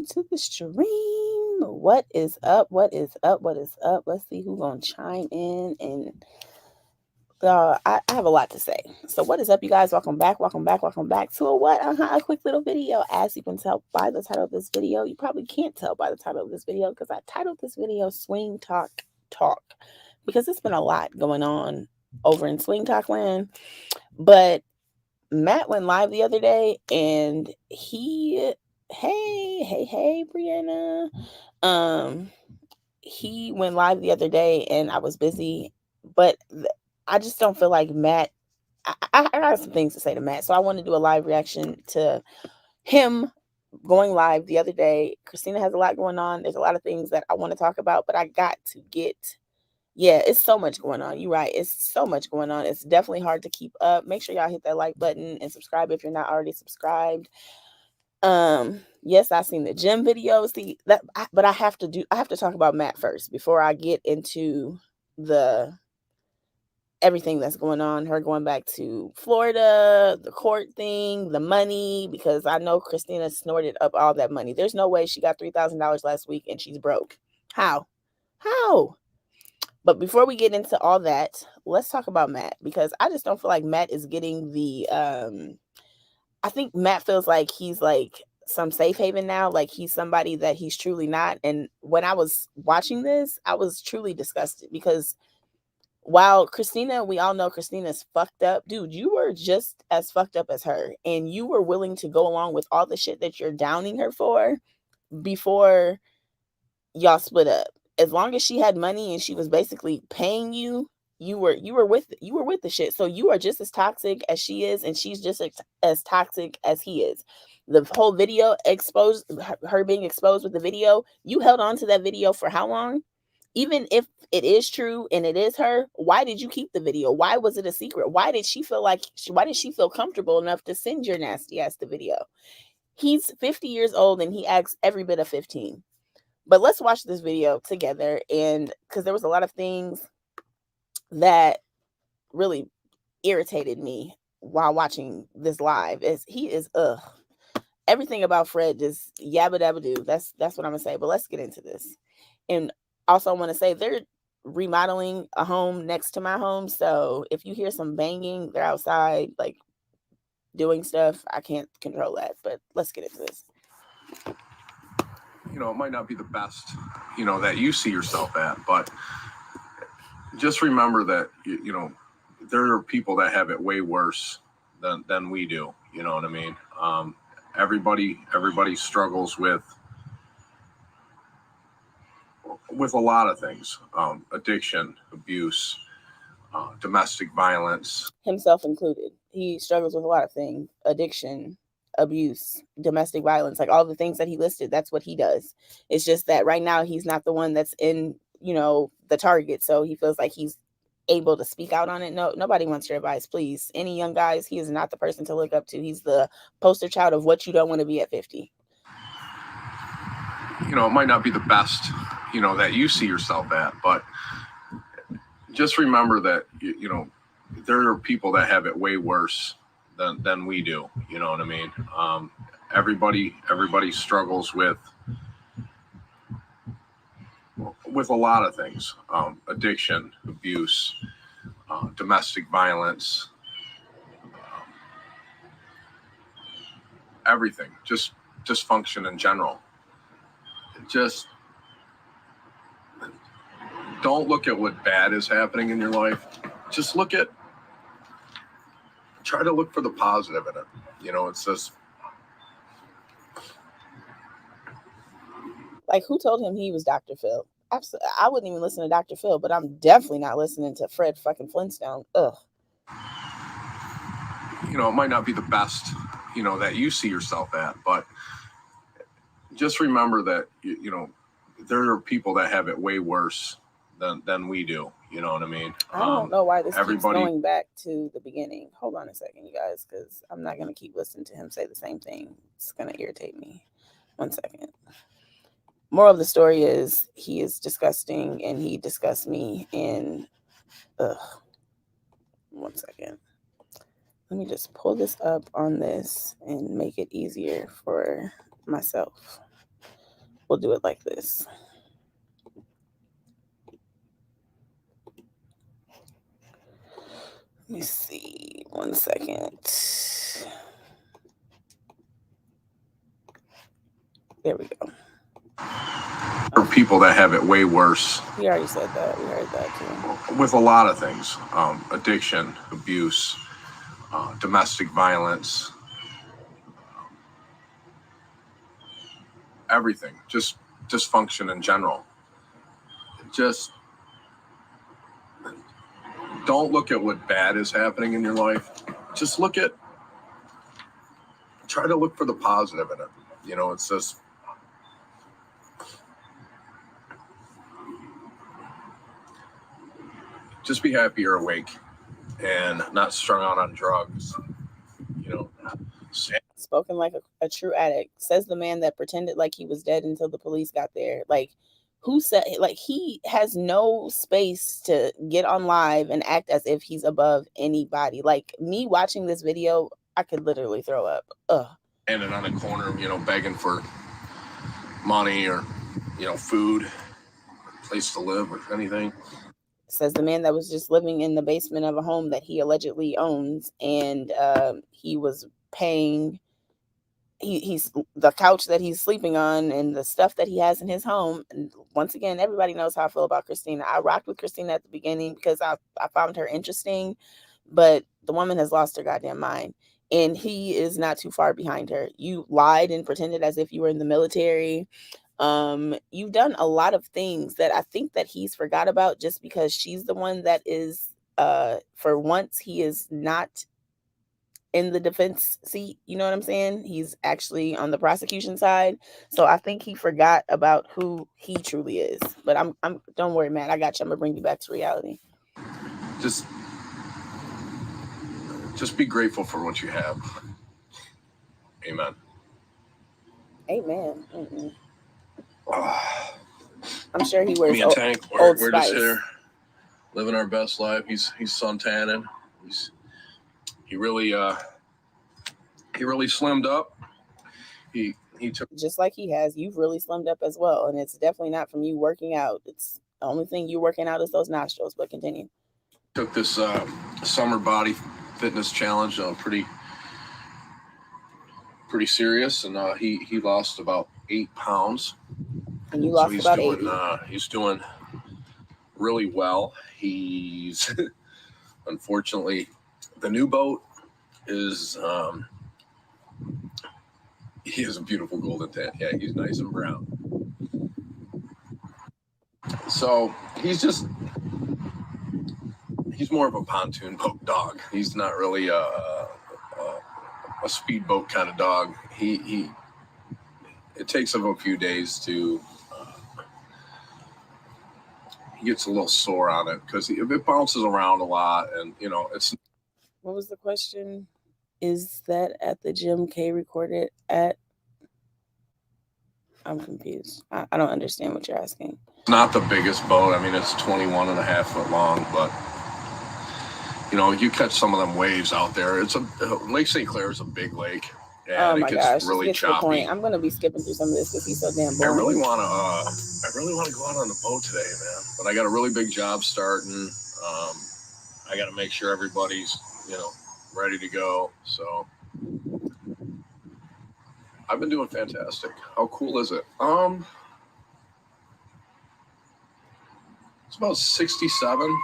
welcome to the stream. What is up? What is up? What is up? Let's see who's gonna chime in. And I have a lot to say. So what is up, you guys? Welcome back. Welcome back. Welcome back to a quick little video. As you can tell by the title of this video, you probably can't tell by the title of this video because I titled this video Swingtok Talk because it's been a lot going on over in Swingtok land. But Matt went live the other day and hey, Brianna. He went live the other day and I was busy, but I just don't feel like Matt. I got some things to say to Matt, so I want to do a live reaction to him going live the other day. Christina has a lot going on. There's a lot of things that I want to talk about, but I got to get. Yeah, it's so much going on. You're right. It's so much going on. It's definitely hard to keep up. Make sure y'all hit that like button and subscribe if you're not already subscribed. Yes, I've seen the gym videos. But I have to talk about Matt first before I get into the everything that's going on. Her going back to Florida, the court thing, the money, because I know Christina snorted up all that money. There's no way she got $3,000 last week and she's broke. How? But before we get into all that, let's talk about Matt, because I just don't feel like Matt is getting the I think Matt feels like he's like some safe haven now, like he's somebody that he's truly not. And when I was watching this, I was truly disgusted because while Christina, we all know Christina's fucked up, dude, you were just as fucked up as her, and you were willing to go along with all the shit that you're downing her for before y'all split up. As long as she had money and she was basically paying you, you were with the shit. So you are just as toxic as she is, and she's just as toxic as he is. The whole video exposed, her being exposed with the video, you held on to that video for how long? Even if it is true and it is her, why did you keep the video? Why was it a secret? Why did she feel comfortable enough to send your nasty ass the video? He's 50 years old and he acts every bit of 15. But let's watch this video together, and because there was a lot of things that really irritated me while watching this live. Is he is everything about Fred just yabba dabba doo. That's what I'm gonna say. But let's get into this. And also I want to say they're remodeling a home next to my home. So if you hear some banging, they're outside like doing stuff. I can't control that. But let's get into this. It might not be the best, that you see yourself at, but just remember that, there are people that have it way worse than we do. You know what I mean? Everybody struggles with a lot of things, addiction, abuse, domestic violence. Himself included. He struggles with a lot of things: addiction, abuse, domestic violence, like all the things that he listed. That's what he does. It's just that right now he's not the one that's in, the target. So he feels like he's able to speak out on it. No, nobody wants your advice, please. Any young guys, he is not the person to look up to. He's the poster child of what you don't want to be at 50. It might not be the best, that you see yourself at, but just remember that, there are people that have it way worse than we do. You know what I mean? Everybody struggles with a lot of things, addiction, abuse, domestic violence, everything, just dysfunction in general. Just don't look at what bad is happening in your life. Just try to look for the positive in it. It's just like, who told him he was Dr. Phil? I wouldn't even listen to Dr. Phil, but I'm definitely not listening to Fred fucking Flintstone. Ugh. It might not be the best, that you see yourself at, but just remember that, there are people that have it way worse than we do. You know what I mean? I don't know why this keeps going back to the beginning. Hold on a second, you guys, because I'm not going to keep listening to him say the same thing. It's going to irritate me. 1 second. Moral of the story is he is disgusting and he disgusts me. And 1 second. Let me just pull this up on this and make it easier for myself. We'll do it like this. Let me see. 1 second. There we go. For people that have it way worse. We already said that. We heard that too. With a lot of things, addiction, abuse, domestic violence, everything, just dysfunction in general. Just don't look at what bad is happening in your life. Just try to look for the positive in it. You know, it's just be happy you're awake and not strung out on drugs. You know, spoken like a true addict, says the man that pretended like he was dead until the police got there. Like, who said, like, he has no space to get on live and act as if he's above anybody. Like, me watching this video, I could literally throw up. Ugh. Standing on a corner, you know, begging for money or, you know, food, place to live or anything. Says the man that was just living in the basement of a home that he allegedly owns, and he was paying he's the couch that he's sleeping on and the stuff that he has in his home. And once again, everybody knows how I feel about Christina. I rocked with Christina at the beginning because I found her interesting, but the woman has lost her goddamn mind, and he is not too far behind her. You lied and pretended as if you were in the military. You've done a lot of things that I think that he's forgot about just because she's the one that is, for once, he is not in the defense seat. You know what I'm saying? He's actually on the prosecution side. So I think he forgot about who he truly is. But I'm don't worry, man. I got you. I'm gonna bring you back to reality. Just be grateful for what you have. Amen. Amen. I'm sure he wears me and Tank, we're just here living our best life. He's sun tanning. He really slimmed up. He took, just like he has. You've really slimmed up as well, and it's definitely not from you working out. It's the only thing you're working out is those nostrils. But continue. Took this summer body fitness challenge pretty serious, and he lost about 8 pounds. And you lost about 80. He's doing really well. He's unfortunately, the new boat is he has a beautiful golden tan. Yeah, he's nice and brown. So he's more of a pontoon boat dog. He's not really a speedboat kind of dog. It takes him a few days to he gets a little sore on it because it bounces around a lot, and you know it's. What was the question? Is that at the gym K recorded at? I'm confused. I don't understand what you're asking. It's not the biggest boat. I mean, it's 21.5 foot long, but you know, you catch some of them waves out there. It's Lake St. Clair is a big lake. And oh my gosh, really choppy. I'm gonna be skipping through some of this because he's so damn boring. I really want to go out on the boat today, man. But I got a really big job starting. I got to make sure everybody's, you know, ready to go. So I've been doing fantastic. How cool is it? It's about 67.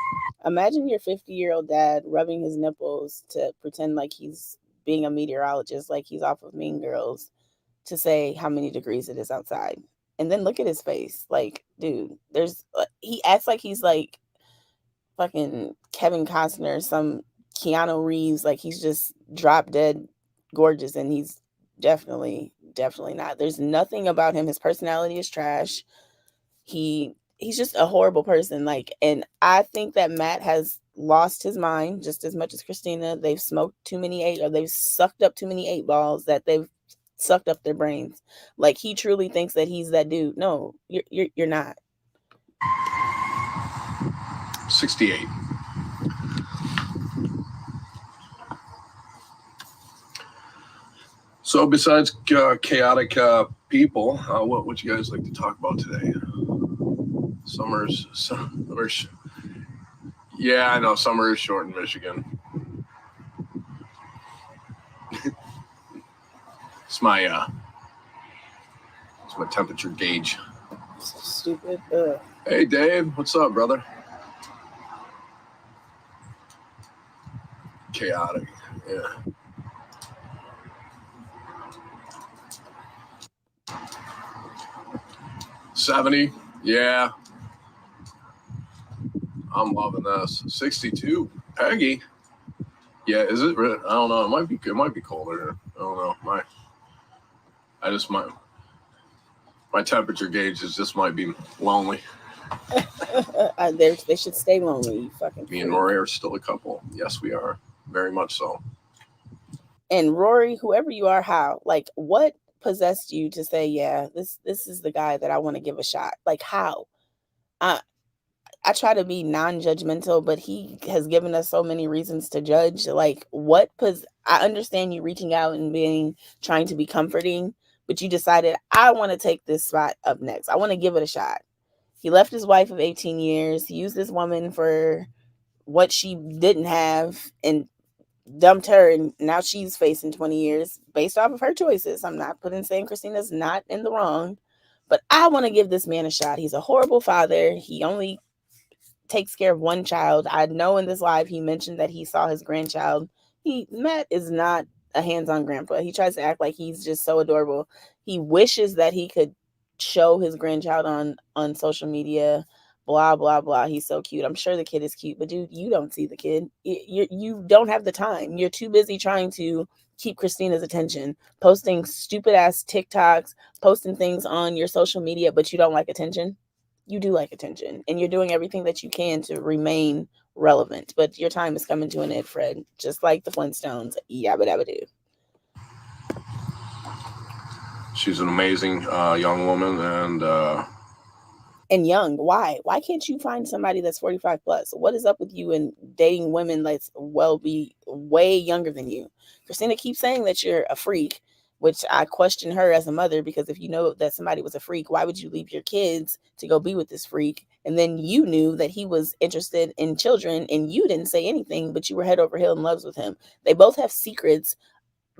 Imagine your 50-year-old dad rubbing his nipples to pretend like he's being a meteorologist, like he's off of Mean Girls, to say how many degrees it is outside. And then look at his face. Like, dude, he acts like he's like fucking Kevin Costner, some Keanu Reeves, like he's just drop dead gorgeous, and he's definitely not. There's nothing about him. His personality is trash. He's just a horrible person. Like, and I think that Matt has lost his mind just as much as Christina. They've smoked too many or they've sucked up too many 8 balls that they've sucked up their brains. Like, he truly thinks that he's that dude. No, you're not. 68. So besides chaotic people, what you guys like to talk about today? Summer's, yeah, I know summer is short in Michigan. It's my temperature gauge. So stupid. Hey Dave, what's up, brother? Chaotic, yeah. $70, yeah. I'm loving this. 62, Peggy. Yeah, is it? I don't know. It might be colder. I don't know. My temperature gauge just might be lonely. They should stay lonely. You fucking. Me and Rory are still a couple. Yes, we are. Very much so. And Rory, whoever you are, how? Like, what possessed you to say, yeah, this is the guy that I want to give a shot? Like, how? I try to be non-judgmental, but he has given us so many reasons to judge. Like, I understand you reaching out and trying to be comforting, but you decided, I want to take this spot up next. I want to give it a shot. He left his wife of 18 years. He used this woman for what she didn't have and dumped her, and now she's facing 20 years based off of her choices. I'm not saying Christina's not in the wrong, but I want to give this man a shot. He's a horrible father. He only takes care of one child. I know in this live he mentioned that he saw his grandchild. Matt is not a hands-on grandpa. He tries to act like he's just so adorable. He wishes that he could show his grandchild on social media. Blah blah blah. He's so cute. I'm sure the kid is cute, but dude, you don't see the kid. You don't have the time. You're too busy trying to keep Christina's attention, posting stupid ass TikToks, posting things on your social media, but you don't like attention. You do like attention, and you're doing everything that you can to remain relevant, but your time is coming to an end, Fred, just like the Flintstones. Yabba dabba doo. She's an amazing young woman, And young, why can't you find somebody that's 45 plus? What is up with you and dating women that's be way younger than you? Christina keeps saying that you're a freak, which I question her as a mother, because if you know that somebody was a freak, why would you leave your kids to go be with this freak? And then you knew that he was interested in children and you didn't say anything, but you were head over heels in love with him. They both have secrets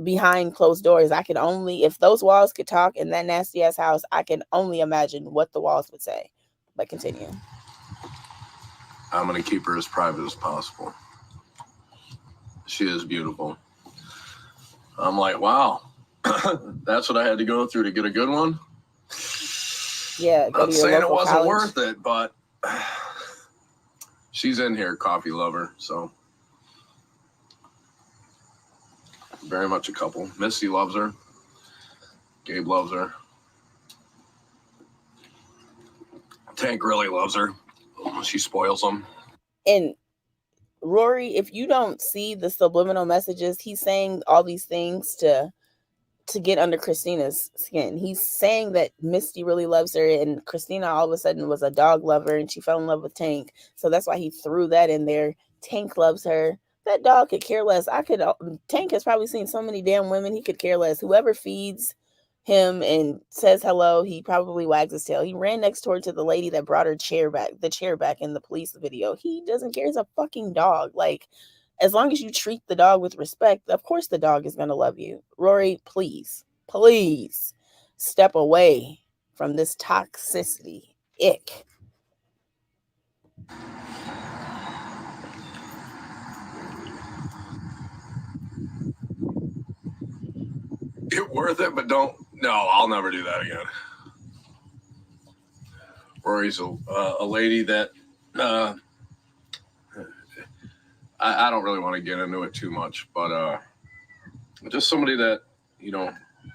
behind closed doors. If those walls could talk in that nasty ass house, I can only imagine what the walls would say. But continue. I'm going to keep her as private as possible. She is beautiful. I'm like, wow, that's what I had to go through to get a good one. Yeah, I'm saying it wasn't worth it, but she's in here, coffee lover, so very much a couple. Missy loves her. Gabe loves her. Tank really loves her. She spoils him. And Rory, if you don't see the subliminal messages, he's saying all these things to get under Christina's skin. He's saying that Misty really loves her, and Christina all of a sudden was a dog lover, and she fell in love with Tank. So that's why he threw that in there. Tank loves her. That dog could care less. Tank has probably seen so many damn women, he could care less. Whoever feeds him and says hello, he probably wags his tail. He ran next door to the lady that brought the chair back in the police video. He doesn't care. He's a fucking dog. Like, as long as you treat the dog with respect, of course the dog is going to love you. Rory, please step away from this toxicity. Ick. It's worth it, but don't. No, I'll never do that again. Rory's a lady that I don't really want to get into it too much, but just somebody that,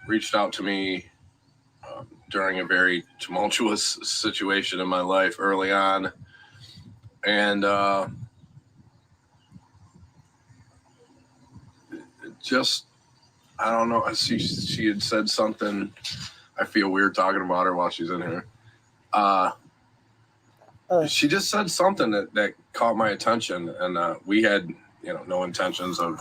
reached out to me during a very tumultuous situation in my life early on. And just, I don't know. She had said something. I feel weird talking about her while she's in here. She just said something that caught my attention, and we had, no intentions of,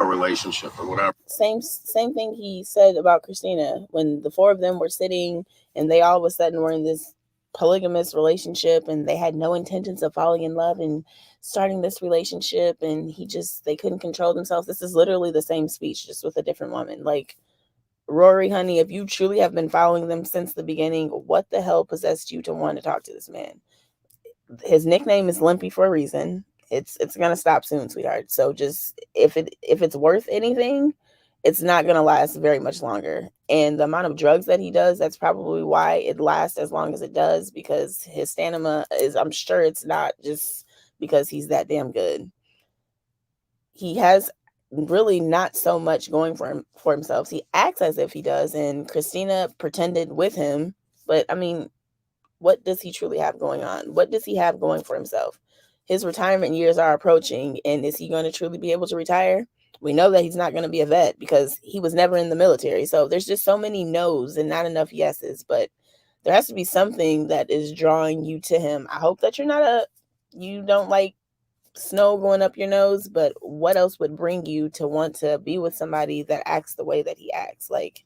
a relationship or whatever. Same thing he said about Christina when the four of them were sitting and they all of a sudden were in this polygamous relationship and they had no intentions of falling in love and starting this relationship, and they couldn't control themselves. This is literally the same speech, just with a different woman. Like, Rory, honey, if you truly have been following them since the beginning, what the hell possessed you to want to talk to this man? His nickname is Limpy for a reason. It's gonna stop soon, sweetheart. So just if it's worth anything, it's not gonna last very much longer. And the amount of drugs that he does, that's probably why it lasts as long as it does, because his stamina is, I'm sure it's not just because he's that damn good. He has really not so much going for himself. He acts as if he does, and Christina pretended with him, but I mean, what does he truly have going on? What does he have going for himself? His retirement years are approaching, and is he going to truly be able to retire? We know that he's not going to be a vet because he was never in the military. So there's just so many no's and not enough yeses, but there has to be something that is drawing you to him. I hope that you don't like snow going up your nose, but what else would bring you to want to be with somebody that acts the way that he acts? Like,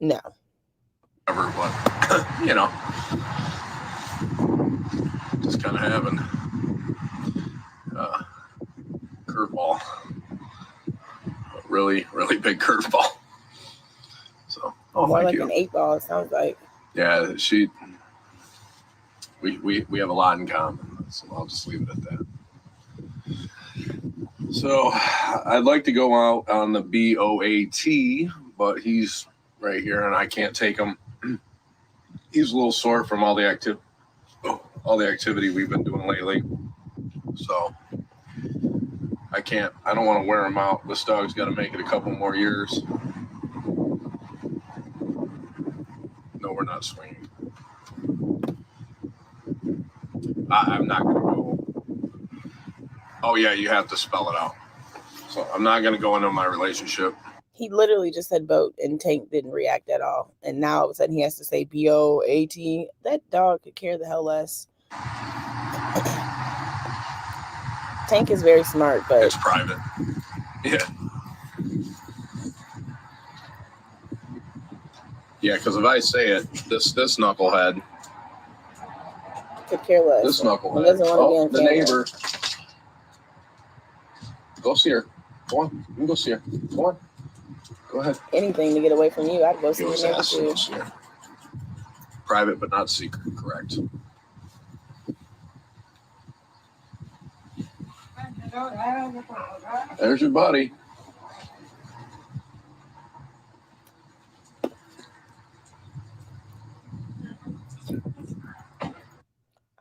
no. But, just kind of having curveball, really, really big curveball. So, more like an 8-ball, it sounds like. Yeah, we have a lot in common, so I'll just leave it at that. So, I'd like to go out on the BOAT, but he's right here, and I can't take him. He's a little sore from all the activity we've been doing lately. So I don't want to wear him out. This dog's got to make it a couple more years. No, we're not swinging. I'm not going to go. Oh, yeah, you have to spell it out. So I'm not going to go into my relationship. He literally just said boat, and Tank didn't react at all. And now all of a sudden he has to say BOAT. That dog could care the hell less. Tank is very smart, but it's private. Yeah. Yeah, because if I say it, this knucklehead could care less. This knucklehead. Oh, the neighbor. Go see her. Go on. You can go see her. Go on. Go ahead. Anything to get away from you, I'd go see your neighbor too. Private but not secret, correct. There's your buddy.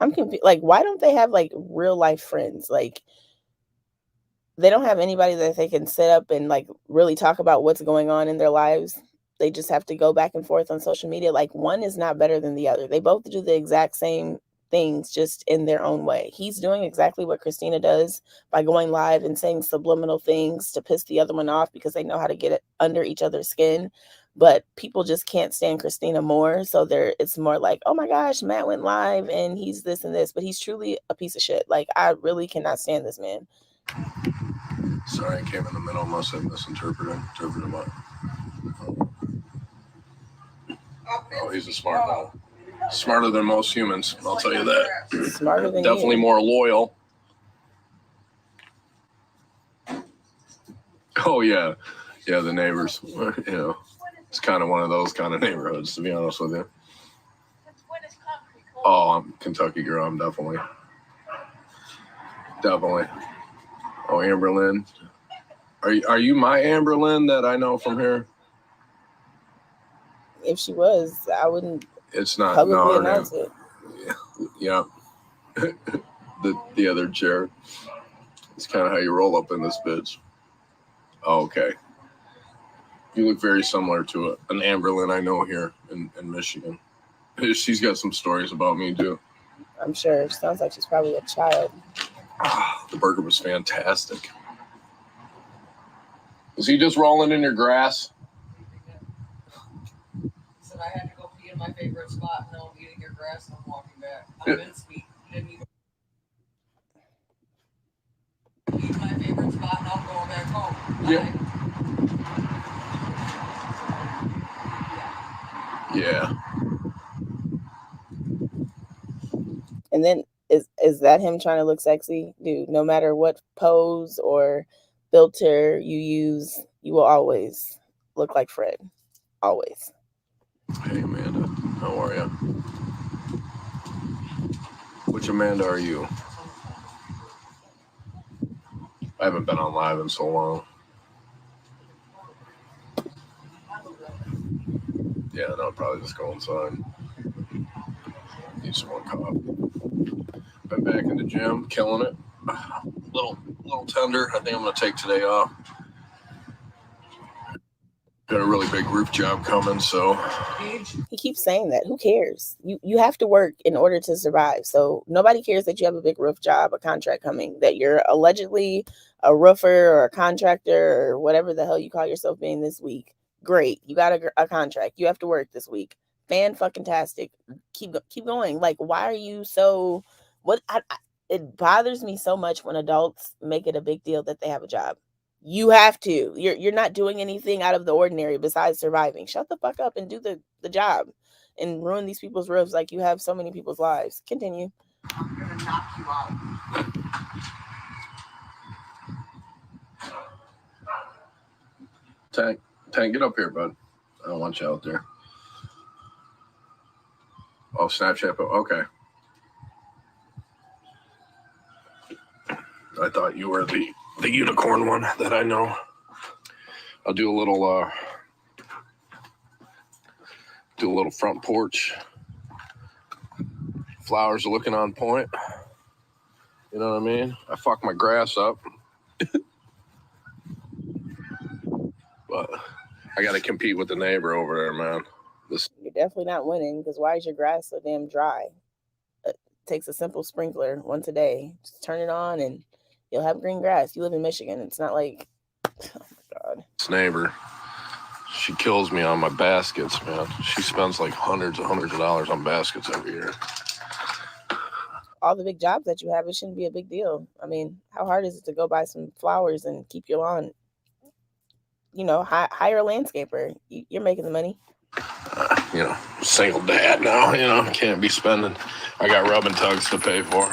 I'm confused. Like, why don't they have like real life friends? Like, they don't have anybody that they can sit up and like really talk about what's going on in their lives. They just have to go back and forth on social media. Like, one is not better than the other. They both do the exact same things, just in their own way. He's doing exactly what Christina does by going live and saying subliminal things to piss the other one off because they know how to get it under each other's skin. But people just can't stand Christina more. So it's more like, oh my gosh, Matt went live and he's this and this, but he's truly a piece of shit. Like, I really cannot stand this man. Sorry, I came in the middle. Must have misinterpreted him up. Oh, he's a smart dog. Smarter than most humans, I'll tell you that. Smarter than Definitely you. More loyal. Oh, yeah. Yeah, the neighbors. It's kind of one of those kind of neighborhoods, to be honest with you. Oh, I'm Kentucky girl. I'm definitely. Oh, Amber Lynn. Are you my Amber Lynn that I know from here? If she was, I wouldn't. It's not. Publicly announce it. Yeah. the other chair. It's kind of how you roll up in this bitch. Oh, okay. You look very similar to an Amber Lynn I know here in Michigan. She's got some stories about me too. I'm sure. It sounds like she's probably a child. The burger was fantastic. Is he just rolling in your grass? He said I had to go pee in my favorite spot. No, I'm eating your grass and I'm walking back. I'm in speak. He didn't even pee in my favorite spot and I'm going back home. Yeah. Yeah. And then is that him trying to look sexy? Dude, no matter what pose or filter you use, you will always look like Fred. Always. Hey, Amanda. How are you? Which Amanda are you? I haven't been on live in so long. Yeah, no, I'll probably just go inside. Need some more coffee. Been back in the gym, killing it. Little tender. I think I'm gonna take today off. Got a really big roof job coming, so. He keeps saying that. Who cares? You have to work in order to survive. So nobody cares that you have a big roof job, a contract coming, that you're allegedly a roofer or a contractor or whatever the hell you call yourself being this week. Great. You got a contract. You have to work this week. Fan-fucking-tastic. Keep going. Like, why are you so... It bothers me so much when adults make it a big deal that they have a job. You have to. You're not doing anything out of the ordinary besides surviving. Shut the fuck up and do the job and ruin these people's roofs like you have so many people's lives. Continue. I'm gonna knock you out. Tank, get up here, bud. I don't want you out there. Oh, Snapchat. Okay. I thought you were the unicorn one that I know. I'll do a little front porch. Flowers are looking on point. You know what I mean? I fucked my grass up. But I got to compete with the neighbor over there, man. You're definitely not winning because why is your grass so damn dry? It takes a simple sprinkler once a day. Just turn it on and you'll have green grass. You live in Michigan. It's not like... Oh, my God. This neighbor, she kills me on my baskets, man. She spends like hundreds of dollars on baskets every year. All the big jobs that you have, it shouldn't be a big deal. I mean, how hard is it to go buy some flowers and keep your lawn? You know, hire a landscaper. You're making the money. Single dad now, can't be spending. I got rub and tugs to pay for,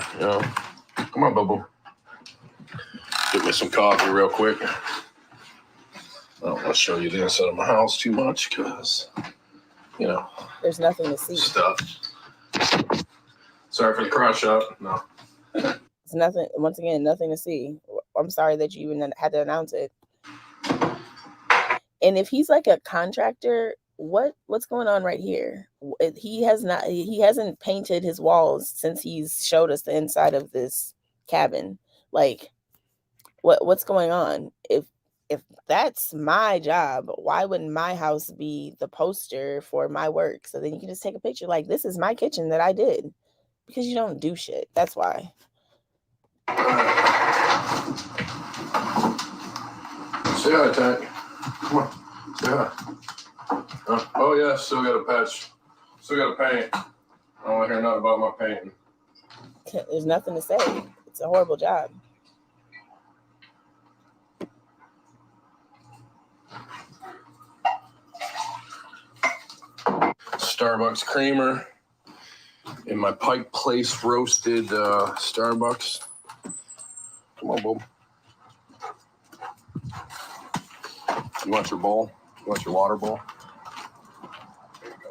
Come on, boo-boo. Get me some coffee real quick. I don't want to show you the inside of my house too much because, there's nothing to see. Stuff. Sorry for the crush up. No. It's nothing. Once again, nothing to see. I'm sorry that you even had to announce it. And if he's like a contractor, what's going on right here? He hasn't painted his walls since he's showed us the inside of this cabin. Like, what's going on? If that's my job, why wouldn't my house be the poster for my work? So then you can just take a picture like, this is my kitchen that I did. Because you don't do shit. That's why. Say hi, Tank. Come on. Say hi. Oh, yeah. Still got a patch. Still got to paint. I don't want to hear nothing about my painting. There's nothing to say. It's a horrible job. Starbucks creamer in my Pike Place roasted Starbucks. Come on, Bob. You want your bowl? You want your water bowl? There you go.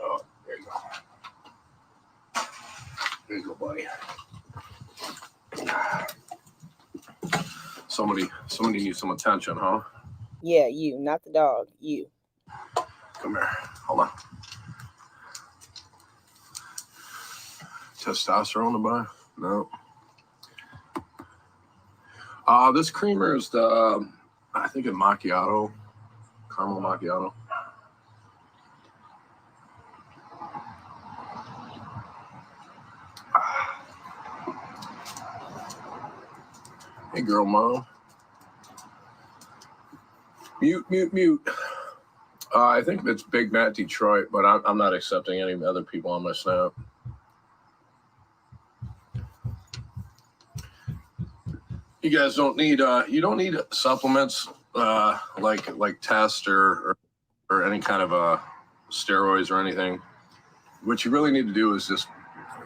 Oh, there you go. There you go, buddy. Somebody needs some attention, huh? Yeah, you, not the dog. You. Come here. Hold on. Testosterone to buy? No. This creamer is the, I think, a macchiato, caramel macchiato. Hey, girl, mom. Mute. I think it's Big Matt Detroit, but I'm not accepting any other people on my Snap. You guys don't need supplements like test or any kind of steroids or anything. What you really need to do is just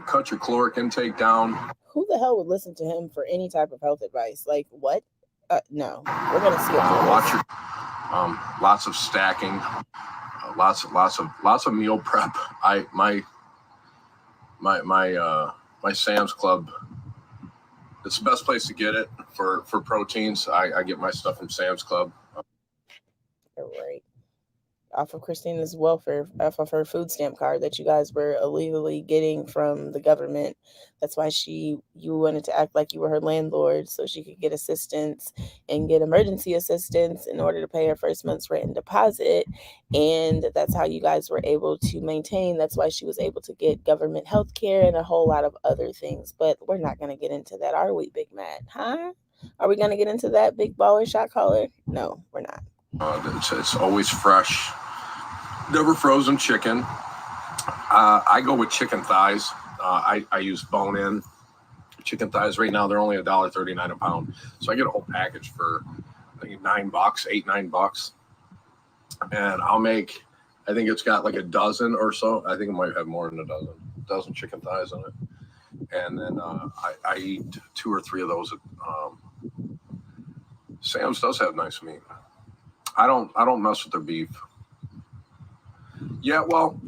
cut your caloric intake down. Who the hell would listen to him for any type of health advice? Like what? No, we're gonna see. Watch your lots of stacking, lots of meal prep. My Sam's Club. It's the best place to get it for proteins. I get my stuff from Sam's Club. Right. Off of Christina's welfare, off of her food stamp card that you guys were illegally getting from the government. That's why you wanted to act like you were her landlord so she could get assistance and get emergency assistance in order to pay her first month's rent and deposit. And that's how you guys were able to maintain. That's why she was able to get government health care and a whole lot of other things. But we're not going to get into that, are we, Big Matt? Huh? Are we going to get into that, Big Baller Shot Caller? No, we're not. It's always fresh, never frozen chicken. I go with chicken thighs. I use bone-in chicken thighs. Right now they're only $1.39 a pound, so I get a whole package for I think $9, $8-9, and I'll make. I think it's got like a dozen or so. I think it might have more than a dozen chicken thighs in it, and then I eat 2 or 3 of those. Sam's does have nice meat. I don't mess with their beef. Yeah, well,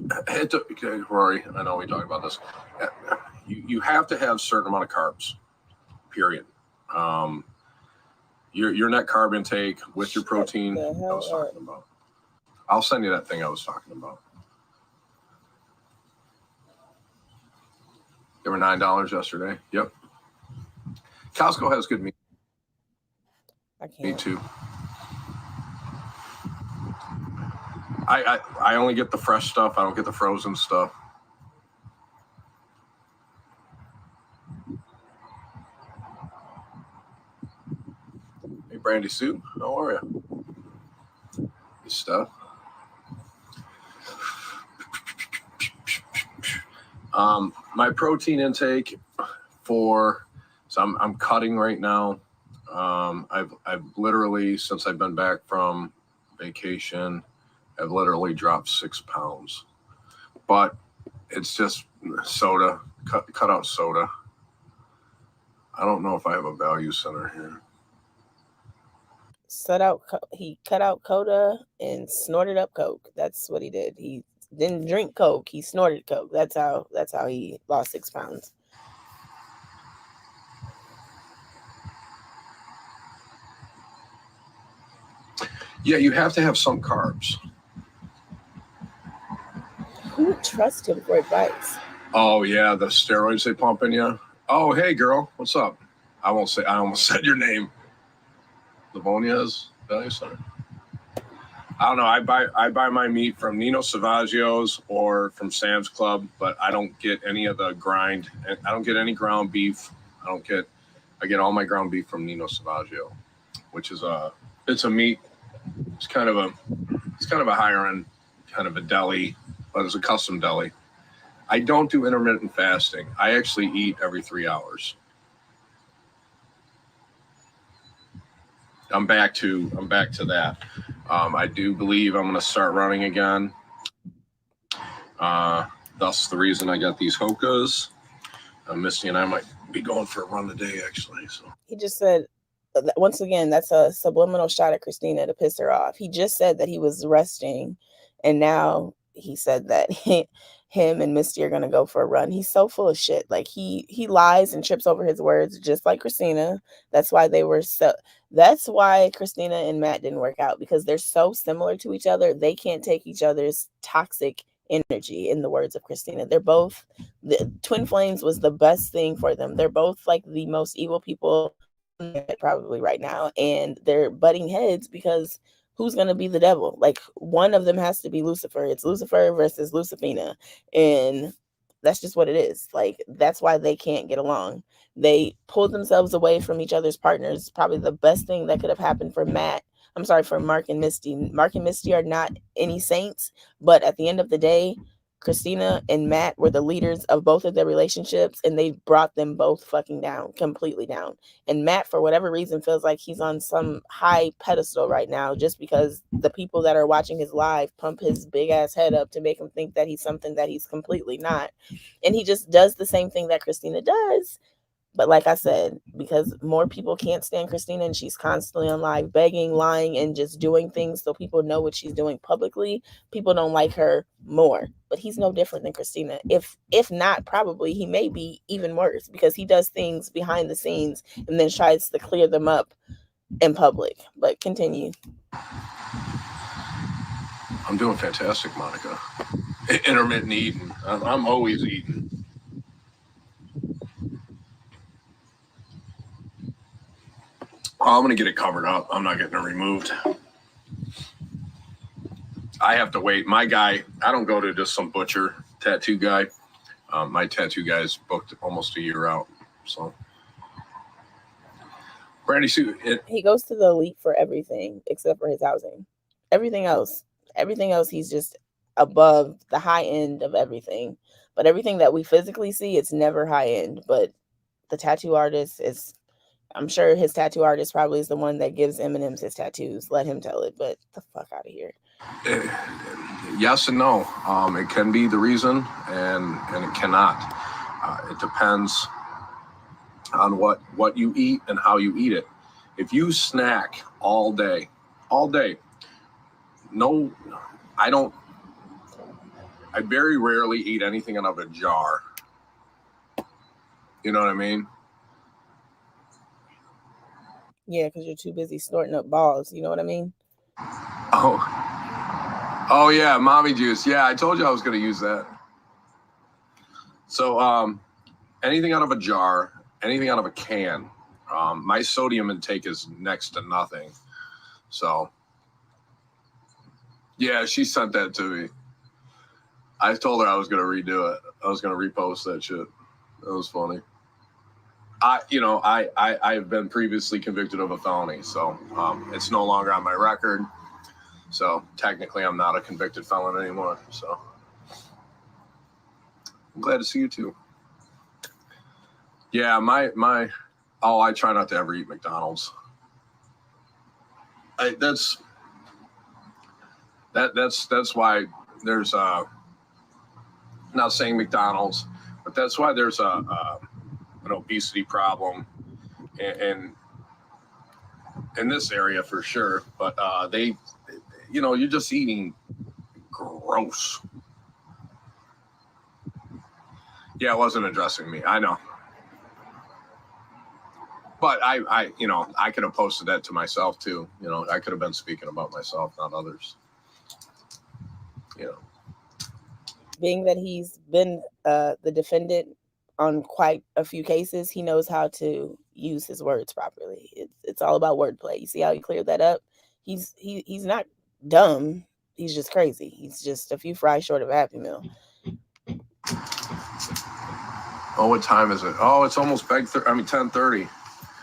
Rory, I know we talked about this. You have to have a certain amount of carbs, period. Your net carb intake with your protein. I was talking about. I'll send you that thing I was talking about. They were $9 yesterday. Yep. Costco has good meat. Me too. I only get the fresh stuff. I don't get the frozen stuff. Hey, Brandy Sue, how are you? Good stuff. My protein intake so I'm cutting right now. I've literally, since I've been back from vacation, I've literally dropped 6 pounds, but it's just soda, cut out soda. I don't know if I have a value center here. He cut out Coda and snorted up Coke. That's what he did. He didn't drink Coke. He snorted Coke. That's how he lost 6 pounds. Yeah, you have to have some carbs. Who would trust him for advice? Oh yeah, the steroids they pump in you. Oh hey girl, what's up? I almost said your name. Livonia's Value Center. I don't know. I buy my meat from Nino Savaggio's or from Sam's Club, but I don't get any of the grind. I don't get any ground beef. I get all my ground beef from Nino Savaggio, which is it's a meat. It's kind of a higher end kind of a deli, but it's a custom deli. I don't do intermittent fasting. I actually eat every 3 hours. I'm back to that. I do believe I'm going to start running again. Thus the reason I got these Hokas. Misty and I might be going for a run today, actually. So he just said, once again, that's a subliminal shot at Christina to piss her off. He just said that he was resting, and now he said that him and Misty are going to go for a run. He's so full of shit. Like he lies and trips over his words, just like Christina. That's why Christina and Matt didn't work out, because they're so similar to each other. They can't take each other's toxic energy, in the words of Christina. They're both, the twin flames was the best thing for them. They're both like the most evil people probably right now, and they're butting heads because who's going to be the devil? Like, one of them has to be Lucifer. It's Lucifer versus Lucifina, and that's just what it is. Like, that's why they can't get along. They pulled themselves away from each other's partners. Probably the best thing that could have happened for Mark and Misty. Mark and Misty are not any saints, but at the end of the day, Christina and Matt were the leaders of both of their relationships, and they brought them both fucking down, completely down. And Matt, for whatever reason, feels like he's on some high pedestal right now just because the people that are watching his live pump his big ass head up to make him think that he's something that he's completely not. And he just does the same thing that Christina does. But like I said, because more people can't stand Christina and she's constantly on live begging, lying, and just doing things so people know what she's doing publicly, people don't like her more. But he's no different than Christina. If not, probably he may be even worse because he does things behind the scenes and then tries to clear them up in public. But continue. I'm doing fantastic, Monica. Intermittent eating. I'm always eating. Oh, I'm going to get it covered up. I'm not getting it removed. I have to wait. My guy, I don't go to just some butcher tattoo guy. My tattoo guy is booked almost a year out. So, Brandy Sue, he goes to the elite for everything except for his housing. Everything else, he's just above the high end of everything. But everything that we physically see, it's never high end. But the tattoo artist is, I'm sure his tattoo artist probably is the one that gives M&M's his tattoos. Let him tell it, but the fuck out of here. Yes and no. It can be the reason, and it cannot. It depends on what you eat and how you eat it. If you snack all day, no, I very rarely eat anything out of a jar. You know what I mean? Yeah, because you're too busy snorting up balls. You know what I mean? Oh yeah, mommy juice. Yeah, I told you I was going to use that. So anything out of a jar, anything out of a can. My sodium intake is next to nothing. So yeah, she sent that to me. I told her I was going to redo it. I was going to repost that shit. That was funny. I've been previously convicted of a felony, so it's no longer on my record. So technically, I'm not a convicted felon anymore. So I'm glad to see you too. Yeah, I try not to ever eat McDonald's. That's why there's not saying McDonald's, but that's why there's an obesity problem in this area for sure. But you're just eating gross. Yeah, it wasn't addressing me. I know. But I could have posted that to myself too. I could have been speaking about myself, not others. Being that he's been the defendant on quite a few cases, he knows how to use his words properly. It's all about wordplay. You see how he cleared that up? He's not dumb. He's just crazy. He's just a few fries short of a Happy Meal. Oh, what time is it? Oh, it's almost 10:30.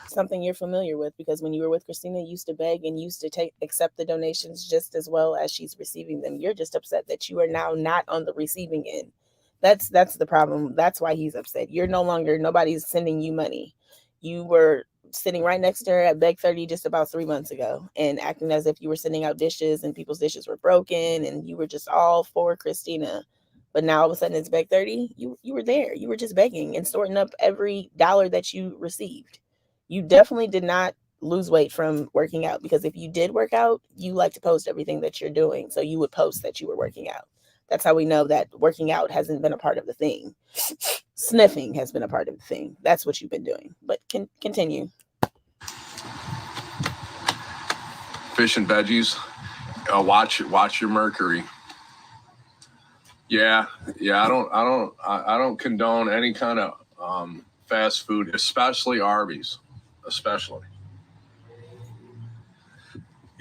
Something you're familiar with, because when you were with Christina, you used to beg and used to accept the donations just as well as she's receiving them. You're just upset that you are now not on the receiving end. That's the problem. That's why he's upset. You're no longer, nobody's sending you money. You were sitting right next to her at Beg 30 just about 3 months ago and acting as if you were sending out dishes and people's dishes were broken and you were just all for Christina. But now all of a sudden it's Beg 30. You were there. You were just begging and sorting up every dollar that you received. You definitely did not lose weight from working out, because if you did work out, you like to post everything that you're doing. So you would post that you were working out. That's how we know that working out hasn't been a part of the thing. Sniffing has been a part of the thing. That's what you've been doing. But continue. Fish and veggies. Watch your mercury. Yeah. I don't condone any kind of fast food, especially Arby's. Especially.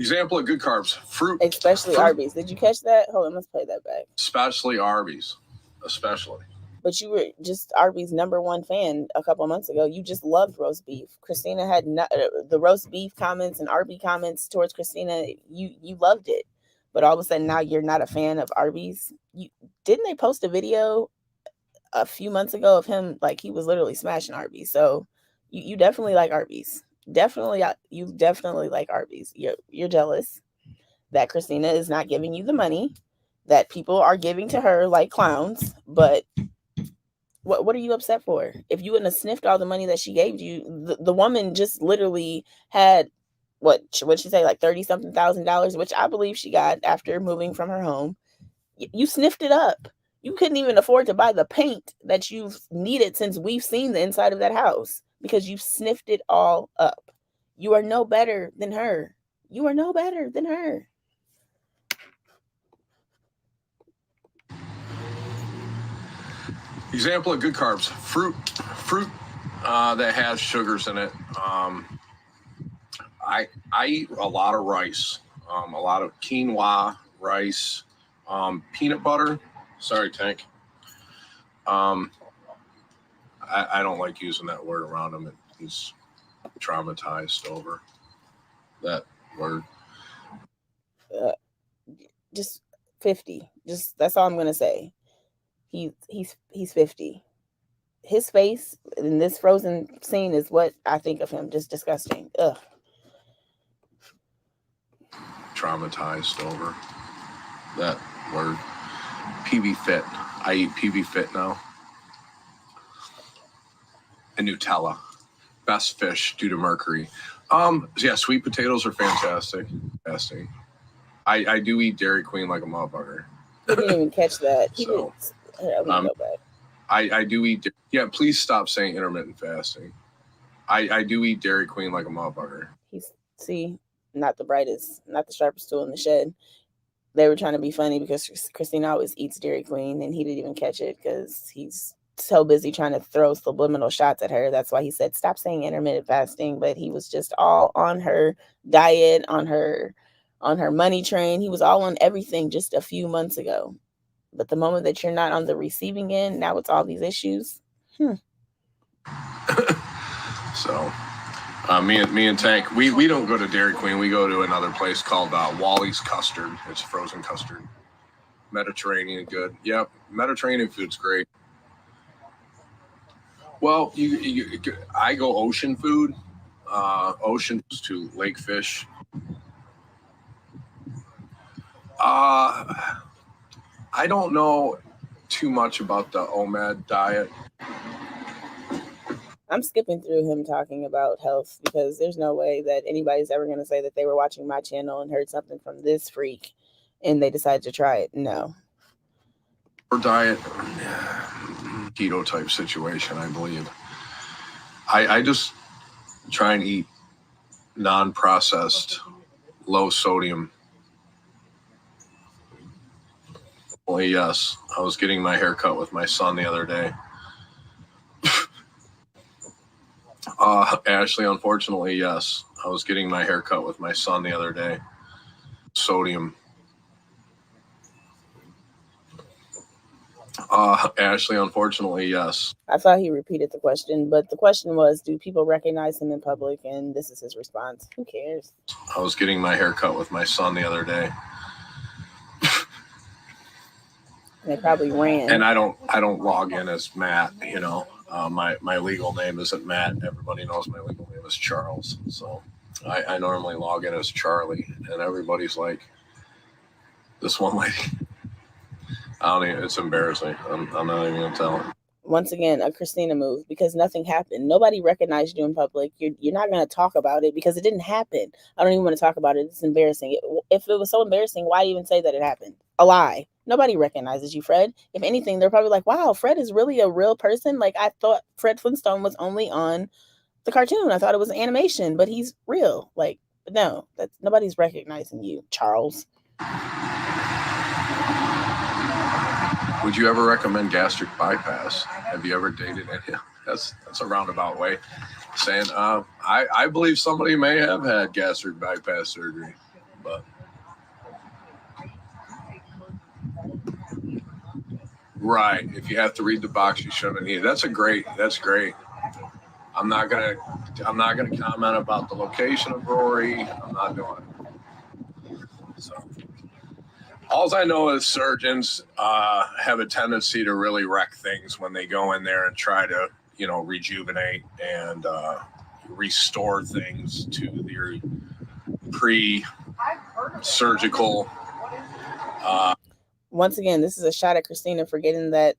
Example of good carbs. Fruit. Especially Arby's. Did you catch that? Hold on, let's play that back. Especially Arby's. Especially. But you were just Arby's #1 fan a couple months ago. You just loved roast beef. Christina had the roast beef comments and Arby comments towards Christina. You loved it. but all of a sudden now you're not a fan of Arby's. Didn't they post a video a few months ago of him, like he was literally smashing Arby's? So you definitely like Arby's. You definitely like Arby's. You're jealous that Christina is not giving you the money that people are giving to her like clowns. But what are you upset for? If you wouldn't have sniffed all the money that she gave you, the woman just literally had what'd she say, like 30 something $1,000, which I believe she got after moving from her home. You sniffed it up. You couldn't even afford to buy the paint that you've needed since we've seen the inside of that house because you sniffed it all up. You are no better than her. You are no better than her. Example of good carbs: fruit that has sugars in it. I eat a lot of rice, a lot of quinoa rice, peanut butter. Sorry, Tank. I don't like using that word around him. He's traumatized over that word. Just 50. Just that's all I'm gonna say. He's 50. His face in this Frozen scene is what I think of him. Just disgusting. Ugh. Traumatized over that word. PB Fit. I eat PB Fit now. And Nutella. Best fish due to mercury. Yeah, sweet potatoes are fantastic. I do eat Dairy Queen like a motherfucker. He didn't even catch that. So, go back. I do eat. Yeah, please stop saying intermittent fasting. I do eat Dairy Queen like a motherfucker. See, not the brightest, not the sharpest tool in the shed. They were trying to be funny because Christina always eats Dairy Queen, and he didn't even catch it because he's so busy trying to throw subliminal shots at her. That's why he said stop saying intermittent fasting. But he was just all on her diet, on her money train. He was all on everything just a few months ago. But the moment that you're not on the receiving end, now it's all these issues. So, me and Tank, we don't go to Dairy Queen. We go to another place called Wally's Custard. It's frozen custard. Mediterranean, good. Yep, Mediterranean food's great. Well, I go ocean food. Ocean to lake fish. I don't know too much about the OMAD diet. I'm skipping through him talking about health because there's no way that anybody's ever going to say that they were watching my channel and heard something from this freak and they decided to try it. No. Or diet, keto type situation, I believe. I just try and eat non-processed, low sodium. Well, yes, I was getting my hair cut with my son the other day. Ashley, unfortunately, yes, I was getting my hair cut with my son the other day. Sodium. Ashley, unfortunately, yes. I thought he repeated the question, but the question was, do people recognize him in public? And this is his response. Who cares? I was getting my hair cut with my son the other day. They probably ran. And I don't log in as Matt, you know. My legal name isn't Matt. Everybody knows my legal name is Charles. So I normally log in as Charlie, and everybody's like, this one lady. It's embarrassing. I'm not even gonna tell. Once again, a Christina move because nothing happened. Nobody recognized you in public. You're not going to talk about it because it didn't happen. I don't even want to talk about it. It's embarrassing. If it was so embarrassing, why even say that it happened? A lie. Nobody recognizes you, Fred. If anything, they're probably like, wow, Fred is really a real person. Like, I thought Fred Flintstone was only on the cartoon. I thought it was an animation, but he's real. Like, no, nobody's recognizing you, Charles. Would you ever recommend gastric bypass? Have you ever dated any? That's a roundabout way of saying I believe somebody may have had gastric bypass surgery, but right. If you have to read the box, you shouldn't need it. That's great. I'm not gonna comment about the location of Rory. I'm not doing it. So All I know is surgeons have a tendency to really wreck things when they go in there and try to, rejuvenate and restore things to their pre-surgical. Once again, this is a shot at Christina for getting that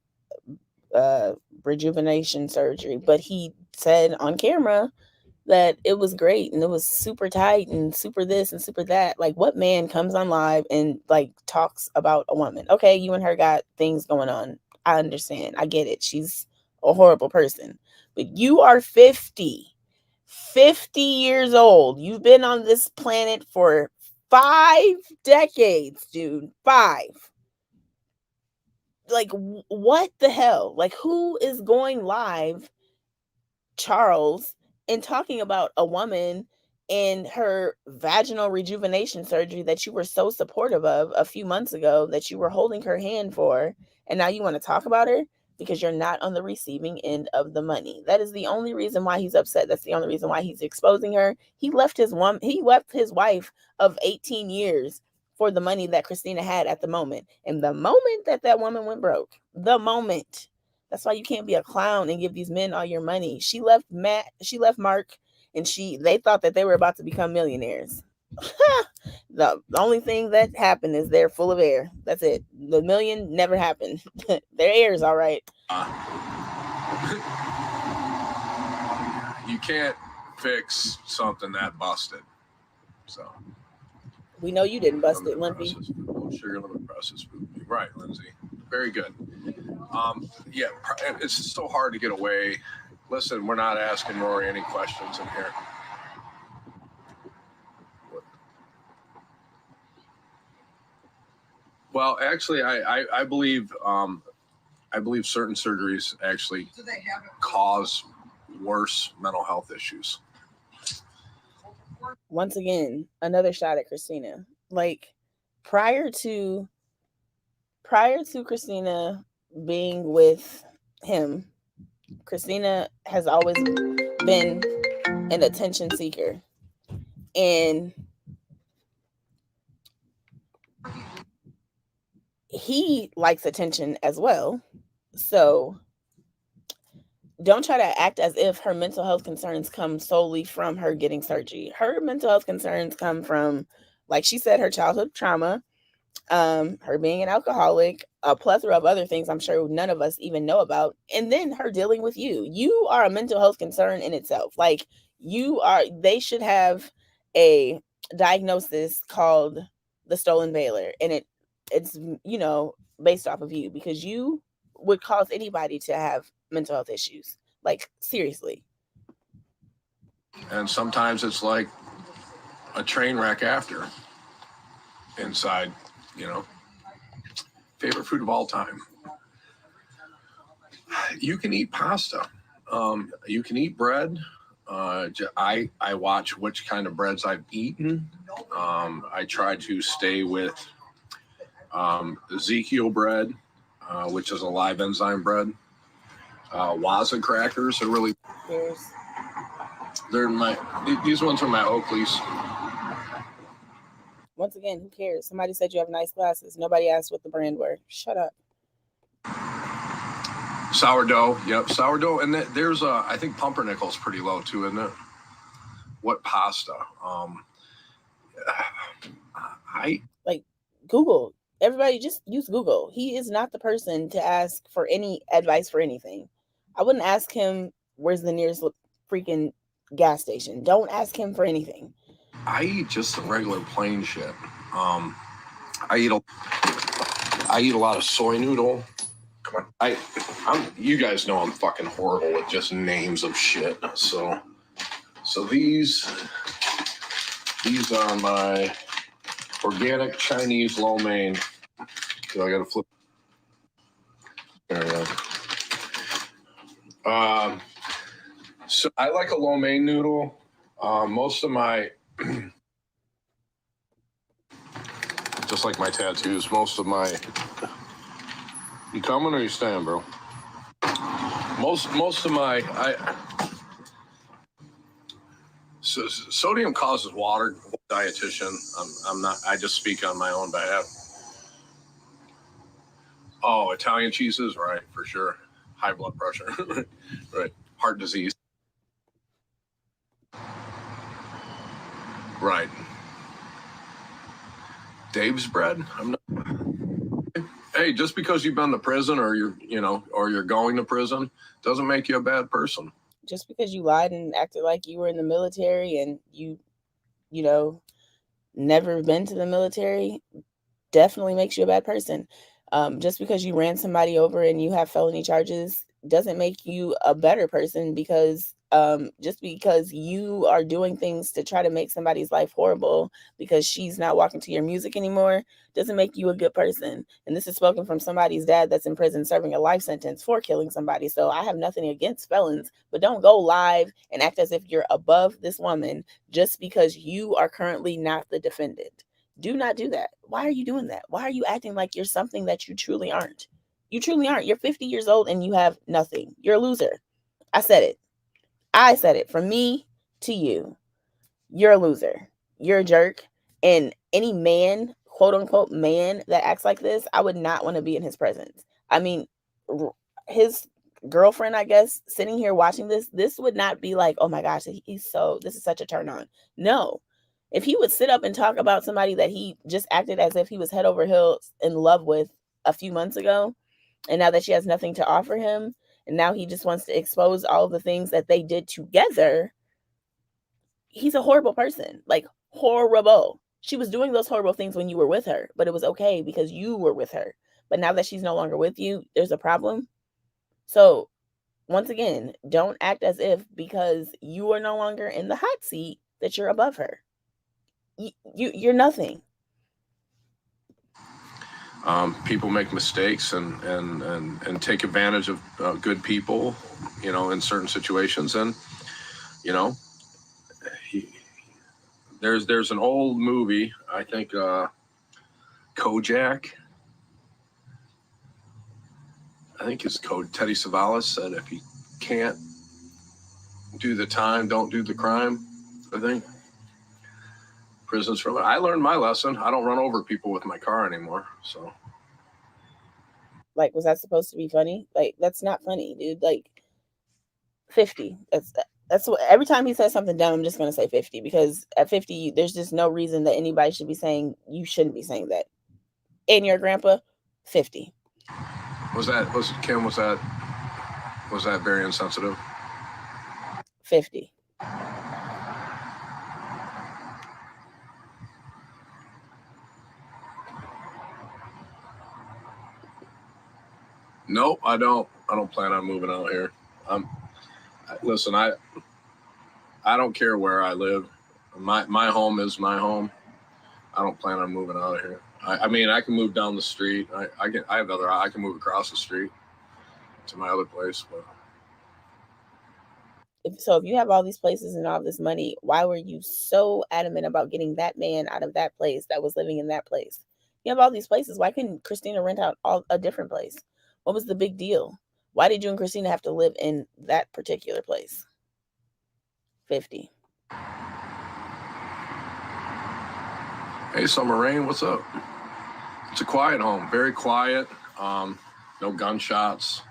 rejuvenation surgery, but he said on camera that it was great and it was super tight and super this and super that. Like, what man comes on live and like talks about a woman? Okay, you and her got things going on. I understand. I get it. She's a horrible person. But you are 50 years old. You've been on this planet for 5 decades, dude. 5. Like, what the hell? Like, who is going live, Charles, and talking about a woman and her vaginal rejuvenation surgery that you were so supportive of a few months ago, that you were holding her hand for, and now you want to talk about her because you're not on the receiving end of the money? That is the only reason why he's upset. That's the only reason why he's exposing her. He left his wife of 18 years for the money that Christina had at the moment. And the moment that woman went broke, that's why you can't be a clown and give these men all your money. She left Mark, and they thought that they were about to become millionaires. The only thing that happened is they're full of air. That's it. The million never happened. Their air is all right. You can't fix something that busted. So we know you didn't bust it, Lindsay. Sugar limit processed food. Right, Lindsay. Very good. Yeah, it's so hard to get away. Listen, we're not asking Rory any questions in here. Well, actually, I believe certain surgeries actually cause worse mental health issues. Once again, another shot at Christina. Like, prior to Christina being with him, Christina has always been an attention seeker, and he likes attention as well. So don't try to act as if her mental health concerns come solely from her getting surgery. Her mental health concerns come from, like she said, her childhood trauma, her being an alcoholic, a plethora of other things I'm sure none of us even know about, and then her dealing with you. You are a mental health concern in itself. Like, they should have a diagnosis called the stolen valor, and it's based off of you, because you would cause anybody to have mental health issues. Like, seriously. And sometimes it's like a train wreck after inside. Favorite food of all time. You can eat pasta. You can eat bread. I watch which kind of breads I've eaten. I try to stay with Ezekiel bread, which is a live enzyme bread. Waza crackers are really. These ones are my Oakleys. Once again, who cares? Somebody said you have nice glasses. Nobody asked what the brand were. Shut up. Sourdough. Yep, sourdough. And there's I think pumpernickel's pretty low too, isn't it? What pasta? Like, Google. Everybody just use Google. He is not the person to ask for any advice for anything. I wouldn't ask him where's the nearest freaking gas station. Don't ask him for anything. I eat just the regular plain shit. I eat a lot of soy noodle. Come on, you guys know I'm fucking horrible with just names of shit. So these are my organic Chinese lo mein. So I gotta flip. There we go. So I like a lo mein noodle. Most of my just like my tattoos, most of my. You coming or you staying, bro? Most of my sodium causes water. Dietitian. I'm not. I just speak on my own behalf. Oh, Italian cheeses, right, for sure. High blood pressure, right. Heart disease, right. Dave's bread. I'm not. Hey, just because you've been to prison or you're going to prison doesn't make you a bad person. Just because you lied and acted like you were in the military and you know, never been to the military definitely makes you a bad person. Just because you ran somebody over and you have felony charges doesn't make you a better person, because just because you are doing things to try to make somebody's life horrible because she's not walking to your music anymore doesn't make you a good person. And this is spoken from somebody's dad that's in prison serving a life sentence for killing somebody. So I have nothing against felons, but don't go live and act as if you're above this woman just because you are currently not the defendant. Do not do that. Why are you doing that? Why are you acting like you're something that you truly aren't? You truly aren't. You're 50 years old and you have nothing. You're a loser. I said it. I said it. From me to you. You're a loser. You're a jerk. And any man, quote unquote, man that acts like this, I would not want to be in his presence. I mean, his girlfriend, I guess, sitting here watching this would not be like, oh my gosh, this is such a turn on. No. If he would sit up and talk about somebody that he just acted as if he was head over heels in love with a few months ago, and now that she has nothing to offer him, and now he just wants to expose all of the things that they did together, he's a horrible person. Like, horrible. She was doing those horrible things when you were with her, but it was okay because you were with her. But now that she's no longer with you, there's a problem. So, once again, don't act as if because you are no longer in the hot seat that you're above her. You're nothing. People make mistakes and take advantage of good people, in certain situations. And you know, he, there's an old movie, I think, Kojak. I think his code. Teddy Savalas said, "If you can't do the time, don't do the crime." I think prisons from it. I learned my lesson. I don't run over people with my car anymore. So, Like, was that supposed to be funny? Like, that's not funny, dude. Like, 50. That's what, every time he says something dumb, I'm just gonna say 50, because at 50, there's just no reason that anybody should be saying you shouldn't be saying that. And your grandpa, 50. was that very insensitive? 50. Nope, I don't. I don't plan on moving out here. Listen, I don't care where I live. My home is my home. I don't plan on moving out of here. I mean, I can move down the street. I can move across the street to my other place. But So if you have all these places and all this money, why were you so adamant about getting that man out of that place that was living in that place? You have all these places. Why couldn't Christina rent out a different place? What was the big deal? Why did you and Christina have to live in that particular place? 50. hey, Summer Rain, what's up? It's a quiet home, very quiet. No gunshots,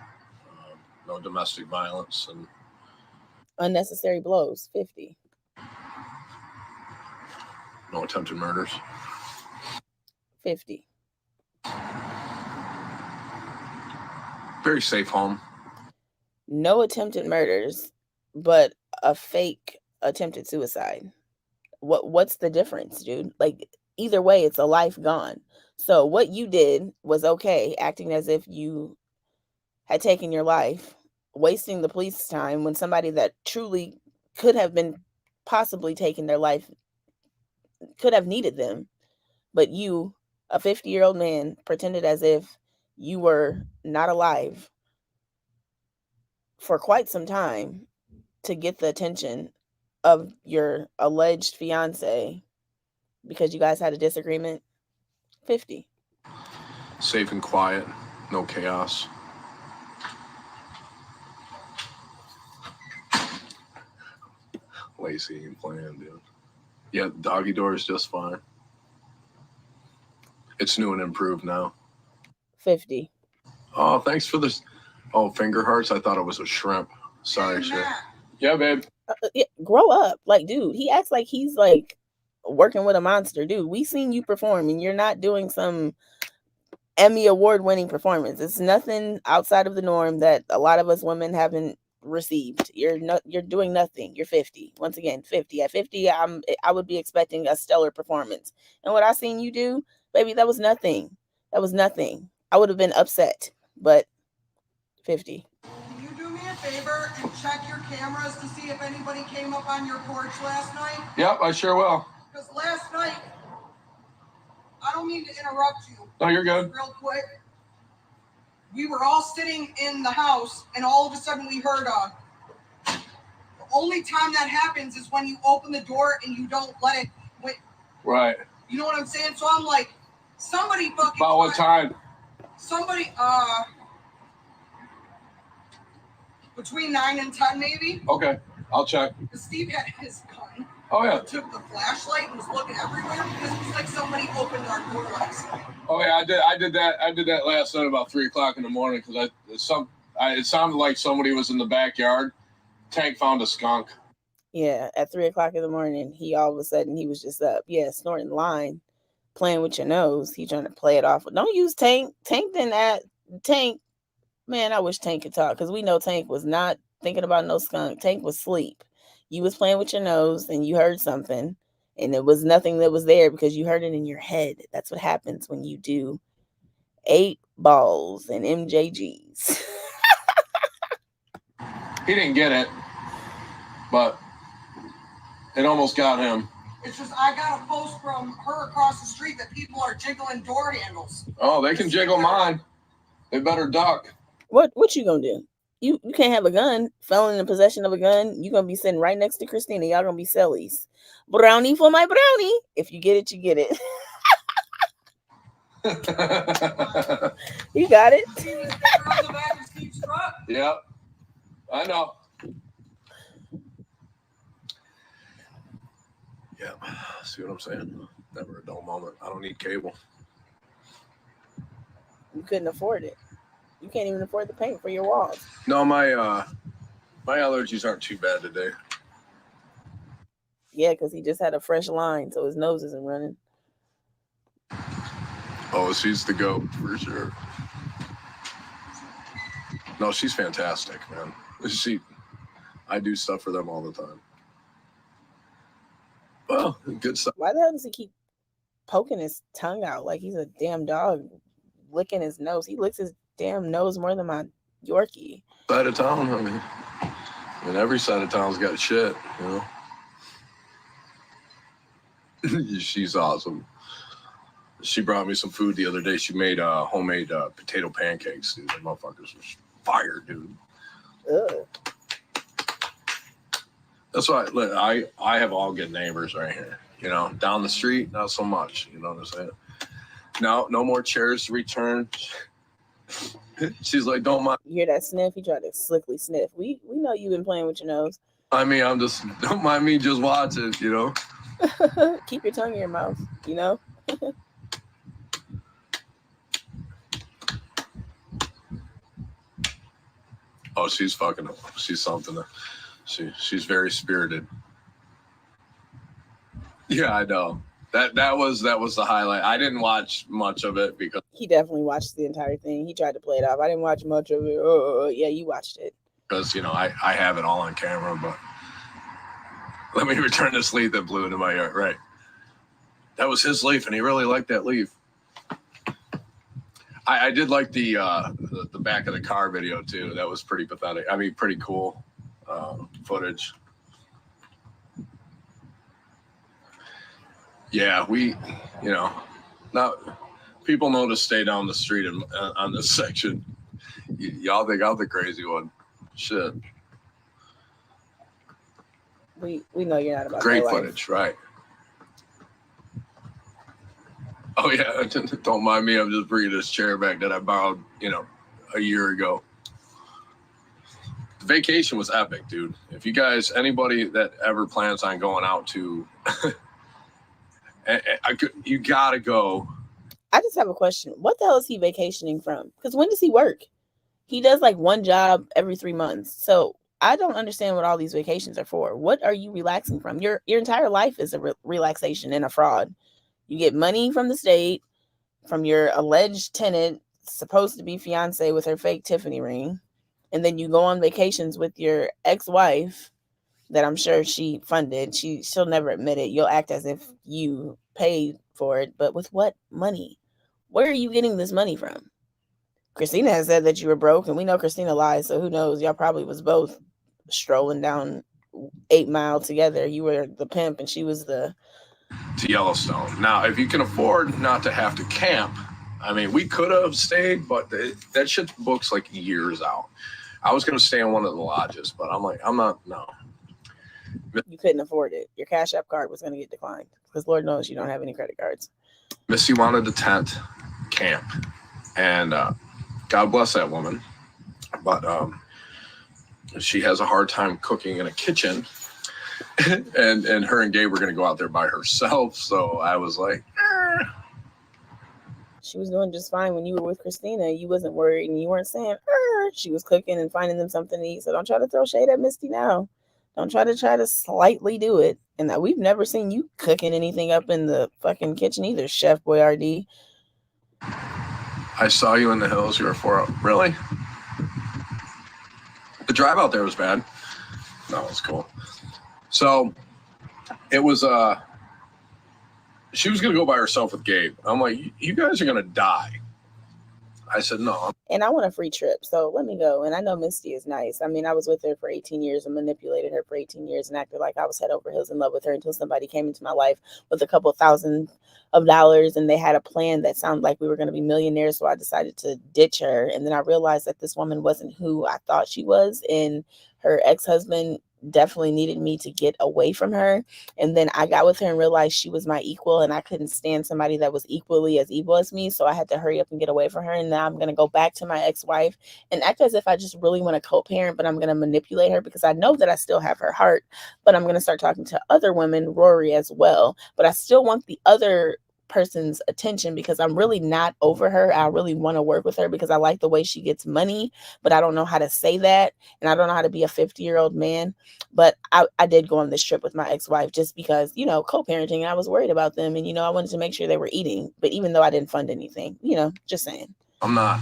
no domestic violence, and Unnecessary blows. 50. no attempted murders. 50. Very safe home. No attempted murders, but a fake attempted suicide. What's the difference, dude? Like, either way, it's a life gone. So what you did was okay, acting as if you had taken your life, wasting the police time when somebody that truly could have been possibly taking their life could have needed them. But you, a 50-year-old man, pretended as if you were not alive for quite some time to get the attention of your alleged fiance because you guys had a disagreement. 50. Safe and quiet, no chaos. Lazy and playing, dude. Yeah, doggy door is just fine. It's new and improved now. 50. Oh, thanks for this. Oh, finger hearts. I thought it was a shrimp. Sorry, shit. Yeah, babe. Yeah, grow up. Like, dude, he acts like he's like working with a monster. Dude, we seen you perform and you're not doing some Emmy award-winning performance. It's nothing outside of the norm that a lot of us women haven't received. You're doing nothing. You're 50. Once again, 50. At 50, I would be expecting a stellar performance. And what I seen you do, baby, that was nothing. That was nothing. I would have been upset, but 50. Can you do me a favor and check your cameras to see if anybody came up on your porch last night? Yep, I sure will. Because last night, I don't mean to interrupt you. No, you're good. Real quick. We were all sitting in the house, and all of a sudden we heard the only time that happens is when you open the door and you don't let it wait. Right. You know what I'm saying? So I'm like, somebody fucking... About what time? Somebody, between 9 and 10 maybe. Okay, I'll check. Because Steve had his gun. Oh, yeah. Took the flashlight and was looking everywhere because it was like somebody opened our door last night. Oh yeah, I did that last night about 3 o'clock in the morning because it sounded like somebody was in the backyard. Tank found a skunk. Yeah, at 3 o'clock in the morning, he all of a sudden he was just up. Yeah, snorting line, playing with your nose. He trying to play it off. Don't use Tank. Tank. Man, I wish Tank could talk because we know Tank was not thinking about no skunk. Tank was asleep. You was playing with your nose and you heard something, and it was nothing that was there because you heard it in your head. That's what happens when you do 8 balls and MJGs. He didn't get it, but it almost got him. It's just I got a post from her across the street that people are jiggling door handles. Oh, they can jiggle mine. They better duck. What you gonna do? You can't have a gun. Felon in possession of a gun. You're gonna be sitting right next to Christina. Y'all gonna be sellies. Brownie for my brownie. If you get it, you get it. You got it. Yep. I know. Yeah. See what I'm saying? Never a dull moment. I don't need cable. You couldn't afford it. You can't even afford the paint for your walls. No, my allergies aren't too bad today. Yeah, because he just had a fresh line, so his nose isn't running. Oh, she's the GOAT for sure. No, she's fantastic, man. I do stuff for them all the time. Well, good stuff. Why the hell does he keep poking his tongue out like he's a damn dog licking his nose? He licks his damn nose more than my Yorkie. Side of town, I mean, every side of town's got shit, you know. She's awesome. She brought me some food the other day. She made homemade potato pancakes, dude. The motherfuckers were fire, dude. Ugh. That's why I have all good neighbors right here. You know, down the street, not so much. You know what I'm saying? No more chairs to return. She's like, don't mind. You hear that sniff? He tried to slickly sniff. We know you've been playing with your nose. I mean, don't mind me just watching, you know? Keep your tongue in your mouth, you know? Oh, she's something. She's very spirited. Yeah, I know. That was the highlight. I didn't watch much of it because he definitely watched the entire thing. He tried to play it off. I didn't watch much of it. Yeah, you watched it. Because, you know, I have it all on camera, but let me return this leaf that blew into my yard. Right. That was his leaf, and he really liked that leaf. I did like the back of the car video too. That was pretty pathetic. I mean, pretty cool footage. Yeah, people know to stay down the street on this section. Y'all think I'm the crazy one. Shit. We know you're not about great footage, right? Oh yeah, don't mind me. I'm just bringing this chair back that I borrowed, a year ago. The vacation was epic, dude. If you guys, anybody that ever plans on going out to, you gotta go. I just have a question. What the hell is he vacationing from? Because when does he work? He does like one job every 3 months. So I don't understand what all these vacations are for. What are you relaxing from? Your entire life is a relaxation and a fraud. You get money from the state, from your alleged tenant, supposed to be fiance with her fake Tiffany ring, and then you go on vacations with your ex-wife that I'm sure she funded. She'll never admit it. You'll act as if you paid for it, but with what money? Where are you getting this money from? Christina has said that you were broke, and we know Christina lies, so who knows? Y'all probably was both strolling down 8 Mile together. You were the pimp, and she was the... To Yellowstone. Now, if you can afford not to have to camp, I mean, we could have stayed, but that shit books like years out. I was going to stay in one of the lodges, but I'm like, I'm not, no. You couldn't afford it. Your Cash App card was going to get declined because Lord knows you don't have any credit cards. Missy wanted to tent camp, and God bless that woman, but she has a hard time cooking in a kitchen, and her and Gabe were going to go out there by herself, so I was like, She was doing just fine when you were with Christina. You wasn't worried, and you weren't saying, she was cooking and finding them something to eat. So don't try to throw shade at Misty now. Don't try to slightly do it. And that we've never seen you cooking anything up in the fucking kitchen either, Chef Boyardee. I saw you in the hills. You were 4 Really? The drive out there was bad. No, it was cool. So it was, she was going to go by herself with Gabe. I'm like, you guys are going to die. I said, no. And I want a free trip, so let me go. And I know Misty is nice. I mean, I was with her for 18 years and manipulated her for 18 years and acted like I was head over heels in love with her until somebody came into my life with a couple $1,000s, and they had a plan that sounded like we were going to be millionaires. So I decided to ditch her. And then I realized that this woman wasn't who I thought she was. And her ex-husband definitely needed me to get away from her. And then I got with her and realized she was my equal, and I couldn't stand somebody that was equally as evil as me. So I had to hurry up and get away from her. And now I'm going to go back to my ex-wife and act as if I just really want to co-parent, but I'm going to manipulate her because I know that I still have her heart, but I'm going to start talking to other women, Rory as well. But I still want the other person's attention because I'm really not over her. I really want to work with her because I like the way she gets money, but I don't know how to say that, and I don't know how to be a 50-year-old man. But I did go on this trip with my ex-wife just because, co-parenting, and I was worried about them, and I wanted to make sure they were eating. But even though I didn't fund anything, just saying. I'm not.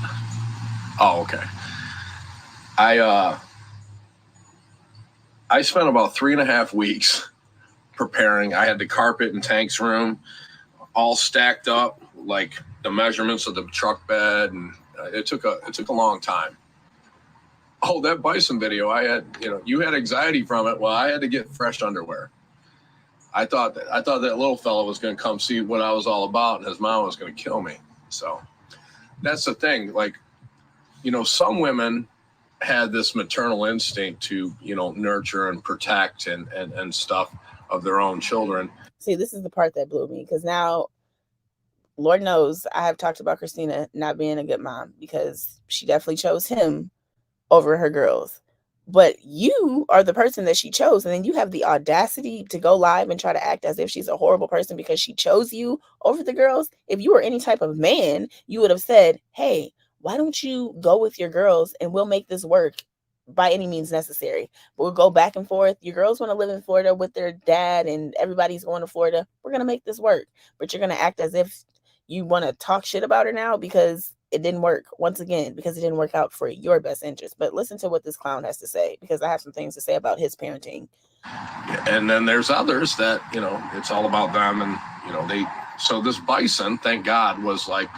Oh, okay. I spent about 3.5 weeks preparing. I had the carpet in Tank's room all stacked up, like the measurements of the truck bed, and it took a long time. Oh, that bison video, I had, you had anxiety from it. Well, I had to get fresh underwear. I thought that little fella was going to come see what I was all about, and his mom was going to kill me. So that's the thing. Like, some women had this maternal instinct to, nurture and protect and stuff of their own children. See, this is the part that blew me, because now, Lord knows, I have talked about Christina not being a good mom because she definitely chose him over her girls. But you are the person that she chose, and then you have the audacity to go live and try to act as if she's a horrible person because she chose you over the girls. If you were any type of man, you would have said, hey, why don't you go with your girls and we'll make this work by any means necessary. But we'll go back and forth. Your girls want to live in Florida with their dad and everybody's going to Florida. We're going to make this work. But you're going to act as if you want to talk shit about her now because it didn't work. Once again, because it didn't work out for your best interest. But listen to what this clown has to say, because I have some things to say about his parenting. And then there's others that, it's all about them. And, so this bison, thank God, was like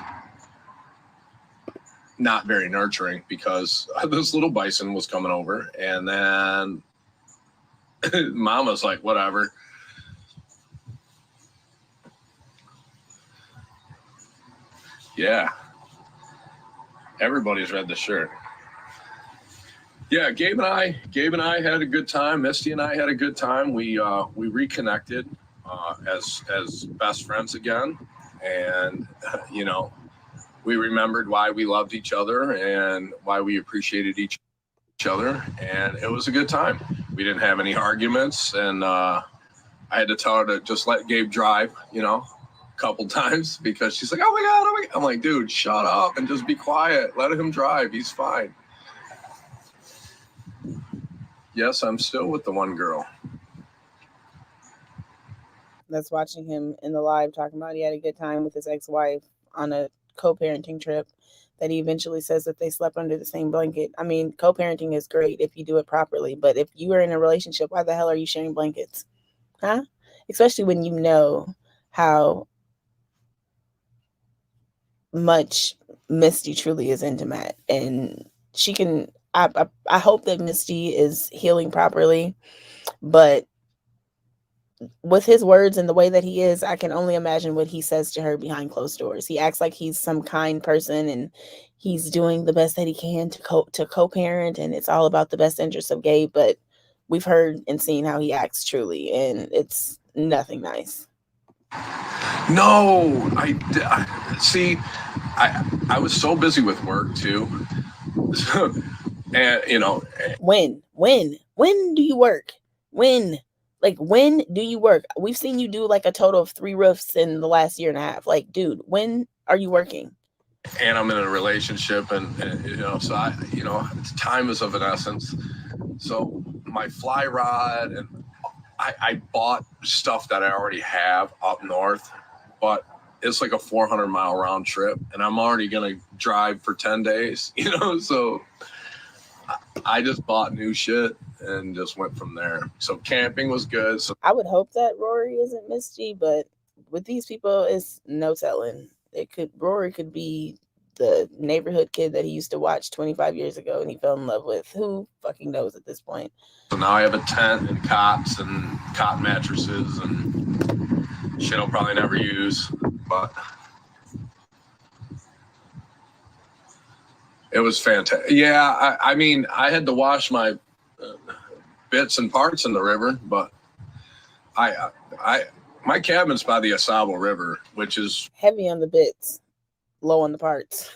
not very nurturing because this little bison was coming over, and then mama's like, whatever. Yeah. Everybody's read the shirt. Yeah, Gabe and I had a good time. Misty and I had a good time. We reconnected as best friends again, and we remembered why we loved each other and why we appreciated each other, and it was a good time. We didn't have any arguments, and I had to tell her to just let Gabe drive, couple times because she's like, oh my God. I'm like, dude, shut up and just be quiet. Let him drive. He's fine. Yes, I'm still with the one girl. That's watching him in the live talking about he had a good time with his ex-wife on a co-parenting trip, that he eventually says that they slept under the same blanket. I mean, co-parenting is great if you do it properly, but if you are in a relationship, why the hell are you sharing blankets? Huh? Especially when you know how much Misty truly is into Matt. And she can, I hope that Misty is healing properly, but with his words and the way that he is, I can only imagine what he says to her behind closed doors. He acts like he's some kind person and he's doing the best that he can to co-parent, and it's all about the best interest of Gabe. But we've heard and seen how he acts truly, and it's nothing nice. No, I see. I was so busy with work too, and you know. When do you work? When do you work? We've seen you do like a total of 3 roofs in the last year and a half. Like, dude, when are you working? And I'm in a relationship, and so time is of an essence. So my fly rod, and I bought stuff that I already have up north, but it's like a 400-mile round trip, and I'm already gonna drive for 10 days, so I just bought new shit and just went from there. So camping was good. So I would hope that Rory isn't Misty, but with these people, it's no telling. Rory could be the neighborhood kid that he used to watch 25 years ago and he fell in love with. Who fucking knows at this point? So now I have a tent and cots and cot mattresses and shit I'll probably never use, but it was fantastic. Yeah, I mean, I had to wash my bits and parts in the river, but my cabin's by the Asabo River, which is heavy on the bits, low on the parts.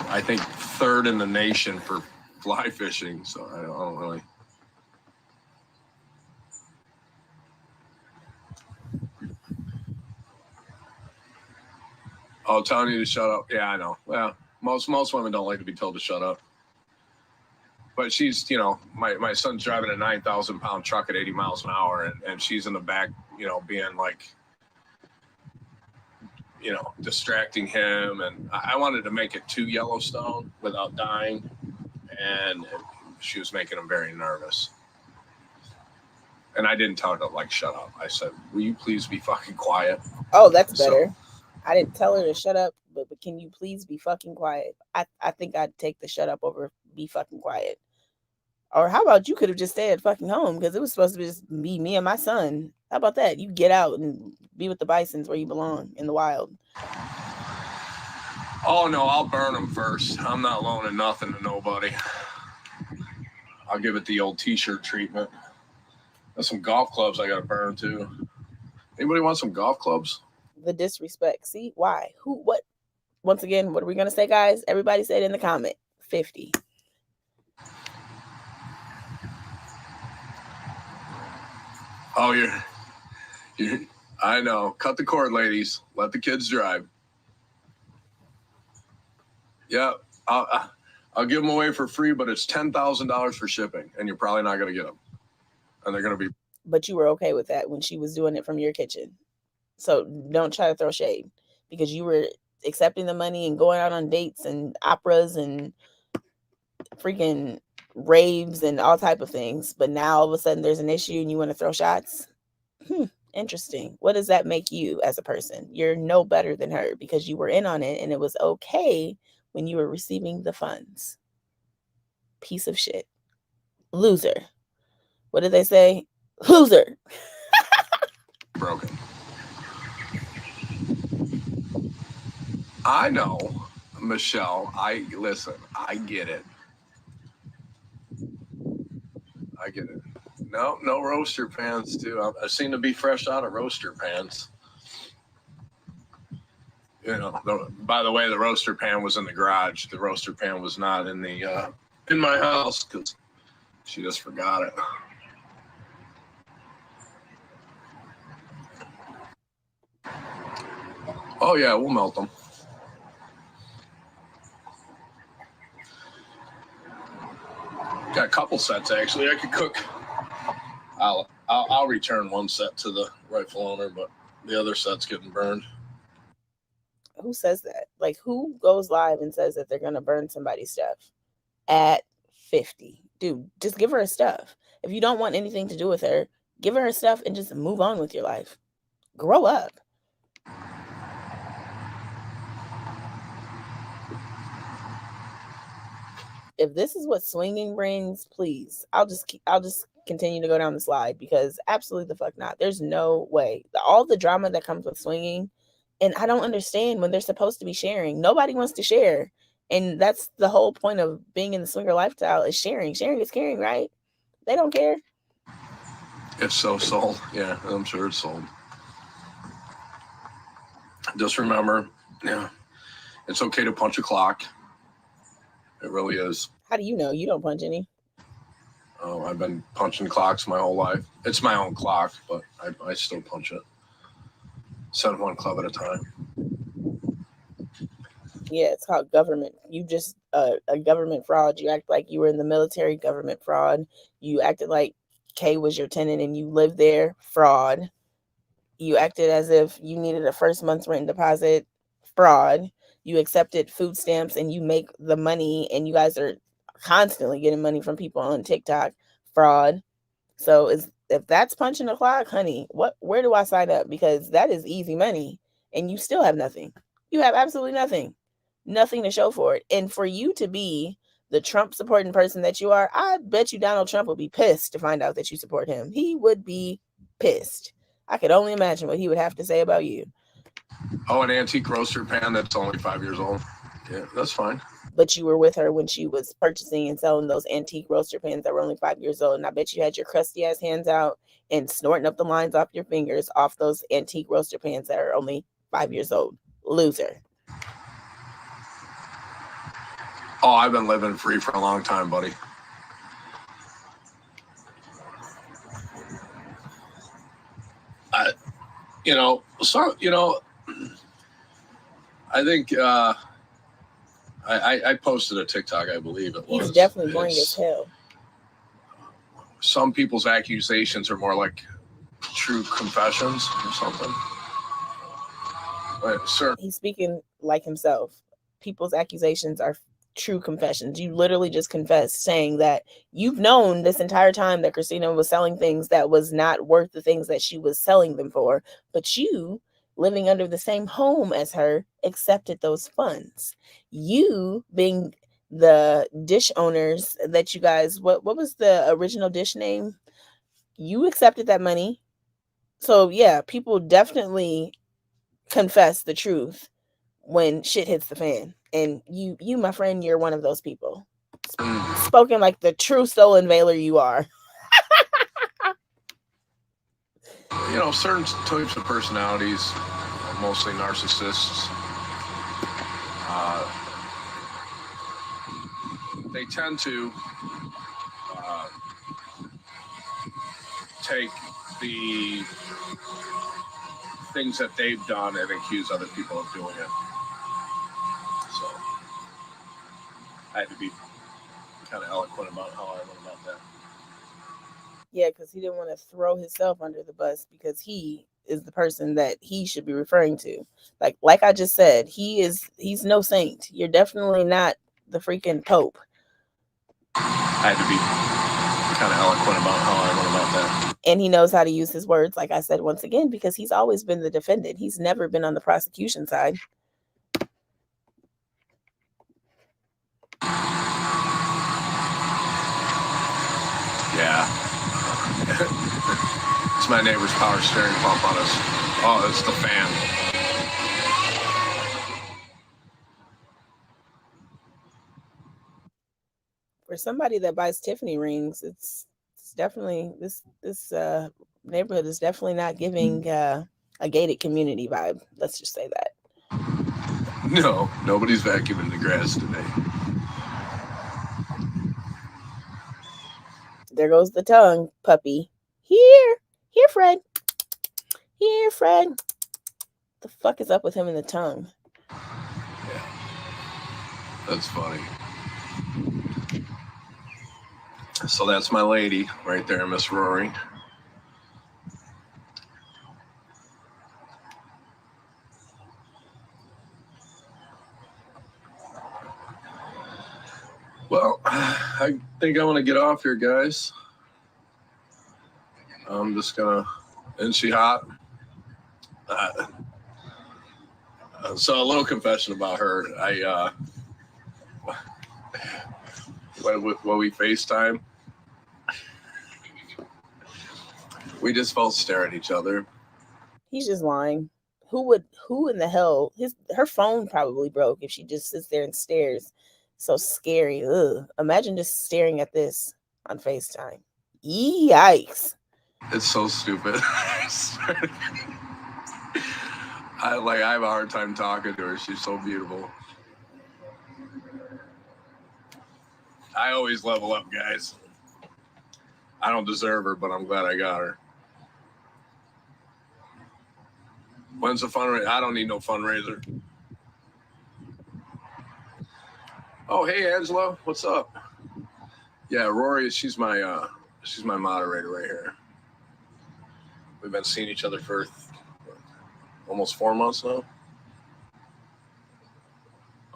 I think 3rd in the nation for fly fishing, so I don't really. Oh, telling you to shut up. Yeah, I know. Well, most women don't like to be told to shut up. But she's, my son's driving a 9,000-pound truck at 80 miles an hour, and she's in the back, being like, distracting him. And I wanted to make it to Yellowstone without dying, and she was making him very nervous. And I didn't tell her to, shut up. I said, will you please be fucking quiet? Oh, that's better. So, I didn't tell her to shut up, but can you please be fucking quiet? I think I'd take the shut up over be fucking quiet. Or how about you could have just stayed at fucking home, because it was supposed to just be me and my son. How about that? You get out and be with the bisons where you belong, in the wild. Oh, no, I'll burn them first. I'm not loaning nothing to nobody. I'll give it the old T-shirt treatment. There's some golf clubs I got to burn, too. Anybody want some golf clubs? The disrespect. See? Why? Who? What? Once again, what are we going to say, guys? Everybody say it in the comment. 50. Oh, you're I know. Cut the cord, ladies. Let the kids drive. Yeah, I'll give them away for free, but it's $10,000 for shipping, and you're probably not going to get them. And they're going to be. But you were okay with that when she was doing it from your kitchen. So don't try to throw shade, because you were accepting the money and going out on dates and operas and freaking raves and all type of things. But now all of a sudden there's an issue and you want to throw shots. Interesting. What does that make you as a person? You're no better than her, because you were in on it and it was okay when you were receiving the funds. Piece of shit. Loser. What did they say? Loser. Broken. I know, Michelle. I get it. I get it. No roaster pans too. I seem to be fresh out of roaster pans. By the way, the roaster pan was in the garage. The roaster pan was not in my house, because she just forgot it. Oh yeah, we'll melt them. Got a couple sets actually. I could cook. I'll return one set to the rightful owner, but the other set's getting burned. Who says that? Like, who goes live and says that they're gonna burn somebody's stuff at 50? Dude, just give her her stuff. If you don't want anything to do with her, give her her stuff and just move on with your life. Grow up. If this is what swinging brings, please, I'll just continue to go down the slide, because absolutely the fuck not. There's no way. All the drama that comes with swinging, and I don't understand when they're supposed to be sharing. Nobody wants to share, and that's the whole point of being in the swinger lifestyle, is sharing. Sharing is caring, right? They don't care. It's so sold. Yeah, I'm sure it's sold. Just remember, yeah, it's okay to punch a clock. It really is. How do you know? You don't punch any. Oh, I've been punching clocks my whole life. It's my own clock, but I still punch it. Send one club at a time. Yeah, it's called government. You just a government fraud. You act like you were in the military. Government fraud. You acted like K was your tenant and you lived there. Fraud. You acted as if you needed a first month's rent deposit. Fraud. You accepted food stamps and you make the money, and you guys are constantly getting money from people on TikTok. Fraud. So if that's punching the clock, honey, where do I sign up? Because that is easy money and you still have nothing. You have absolutely nothing. Nothing to show for it. And for you to be the Trump supporting person that you are, I bet you Donald Trump would be pissed to find out that you support him. He would be pissed. I could only imagine what he would have to say about you. Oh, an antique roaster pan that's only 5 years old. Yeah, that's fine. But you were with her when she was purchasing and selling those antique roaster pans that were only 5 years old. And I bet you had your crusty ass hands out and snorting up the lines off your fingers off those antique roaster pans that are only 5 years old. Loser. Oh, I've been living free for a long time, buddy. I think I posted a TikTok, I believe it was. He's definitely boring as hell. Some people's accusations are more like true confessions or something. But sir, he's speaking like himself. People's accusations are true confessions. You literally just confessed, saying that you've known this entire time that Christina was selling things that was not worth the things that she was selling them for, but you, living under the same home as her, accepted those funds. You, being the dish owners that you guys, what was the original dish name? You accepted that money. So yeah, people definitely confess the truth when shit hits the fan. And you, my friend, you're one of those people. Spoken like the true stolen veiler you are. Certain types of personalities, mostly narcissists, they tend to take the things that they've done and accuse other people of doing it. So I had to be kind of eloquent about how I went about that. Yeah, because he didn't want to throw himself under the bus, because he is the person that he should be referring to. Like I just said, he's no saint. You're definitely not the freaking Pope. I had to be kind of eloquent about how I went about that. And he knows how to use his words, like I said, once again, because he's always been the defendant. He's never been on the prosecution side. Yeah. It's my neighbor's power steering pump on us. Oh, it's the fan. For somebody that buys Tiffany rings, it's definitely this neighborhood is definitely not giving a gated community vibe. Let's just say that. No, nobody's vacuuming the grass today. There goes the tongue, puppy. Here, Fred. Here, Fred. The fuck is up with him and the tongue? Yeah. That's funny. So that's my lady right there, Miss Rory. Well, I think I'm gonna get off here, guys. I'm just gonna. Isn't she hot? So a little confession about her. When we FaceTime, we just both stare at each other. He's just lying. Who in the hell? Her phone probably broke if she just sits there and stares. So scary. Ugh. Imagine just staring at this on FaceTime. Yikes. It's so stupid. I have a hard time talking to her. She's so beautiful. I always level up, guys. I don't deserve her, but I'm glad I got her. When's the fundraiser? I don't need no fundraiser. Oh, hey, Angela. What's up? Yeah, Rory, she's my moderator right here. We've been seeing each other for almost 4 months now.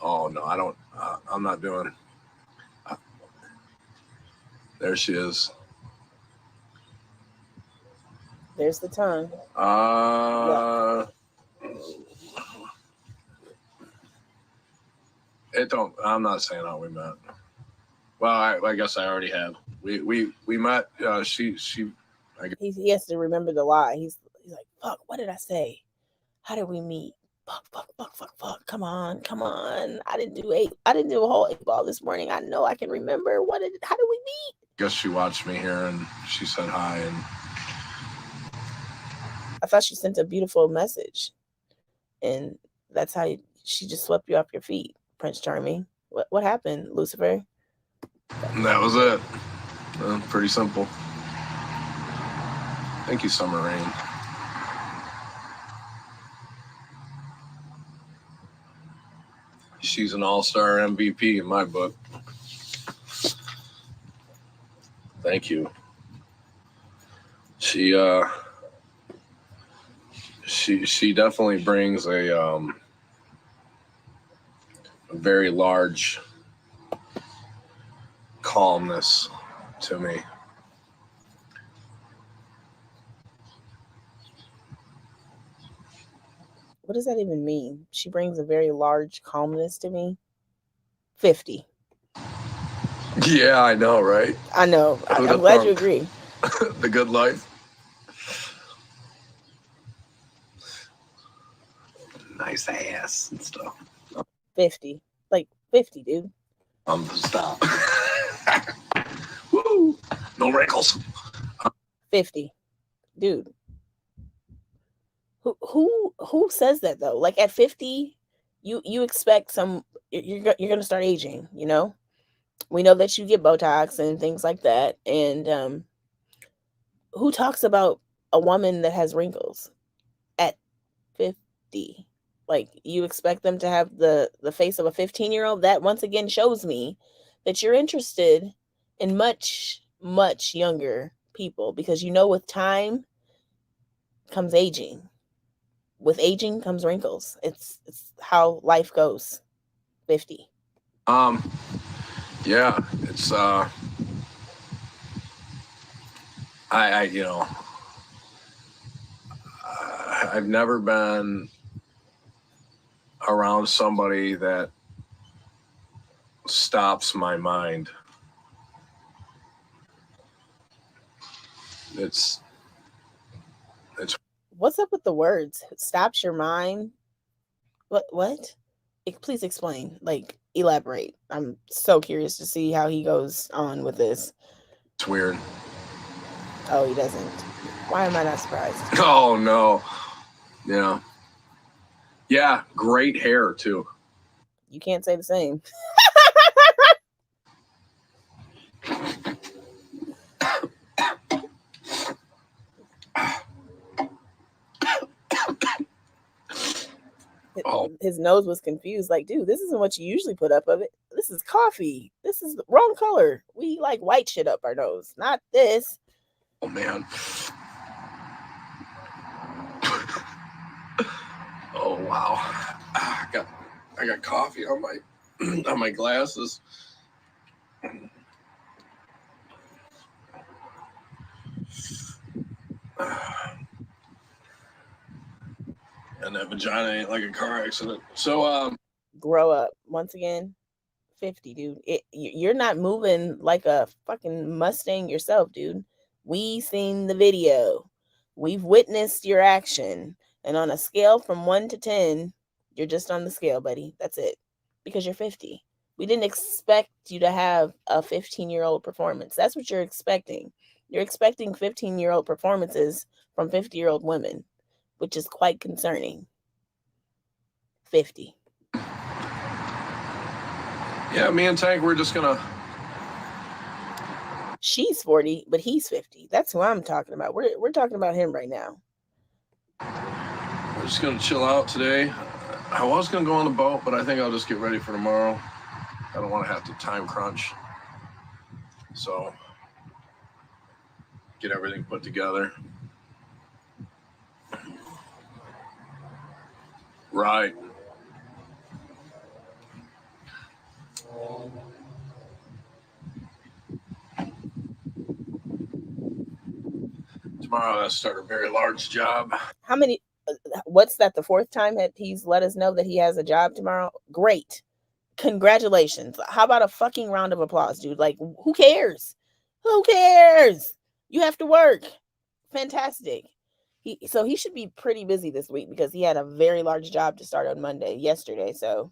Oh, no, I don't. I'm not doing. There she is. There's the tongue. I'm not saying how we met. Well, I guess I already have. We met. She. He has to remember the lie. He's like, fuck. What did I say? How did we meet? Fuck. Come on. I didn't do a whole 8 ball this morning. I know I can remember. How did we meet? I guess she watched me here and she said hi, and I thought she sent a beautiful message, and that's how she just swept you off your feet, Prince Charming. What happened, Lucifer? That was it. Pretty simple. Thank you, Summer Rain. She's an all-star MVP in my book. Thank you. She definitely brings a very large calmness to me. What does that even mean? She brings a very large calmness to me. 50. Yeah, I know, right? I know. I'm glad you agree. The good life. Nice ass and stuff. 50. Like 50, dude. Stop. Woo! No wrinkles. 50. Dude. Who says that though? Like at 50, you expect you're going to start aging, you know? We know that you get Botox and things like that. And who talks about a woman that has wrinkles at 50? Like, you expect them to have the face of a 15-year-old? That once again shows me that you're interested in much, much younger people, because with time comes aging. With aging comes wrinkles. It's how life goes. 50. Yeah, it's I've never been around somebody that stops my mind. It's what's up with the words? Stops your mind? What? Please explain. Like, elaborate. I'm so curious to see how he goes on with this. It's weird. Oh, he doesn't. Why am I not surprised? Oh no. Yeah. Yeah, great hair too. You can't say the same. His nose was confused. Like, dude, this isn't what you usually put up of it. This is coffee. This is the wrong color. We like white shit up our nose, not this. Oh man. Oh wow. I got coffee on my on my glasses. And that vagina ain't like a car accident. So Grow up. Once again, 50, dude. You're not moving like a fucking Mustang yourself, dude. We seen the video. We've witnessed your action. And on a scale from 1 to 10, you're just on the scale, buddy. That's it. Because you're 50. We didn't expect you to have a 15-year-old performance. That's what you're expecting. You're expecting 15-year-old performances from 50-year-old women, which is quite concerning. 50. yeah, me and Tank, we're just gonna. She's 40, but he's 50. That's who I'm talking about. We're talking about him right now. We're just gonna chill out today. I was gonna go on the boat, but I think I'll just get ready for tomorrow. I don't want to have to time crunch. So get everything put together. Right. Tomorrow I start a very large job. How many? What's that? The fourth time that he's let us know that he has a job tomorrow? Great. Congratulations. How about a fucking round of applause, dude? Like, who cares? Who cares? You have to work. Fantastic. So he should be pretty busy this week because he had a very large job to start on yesterday. So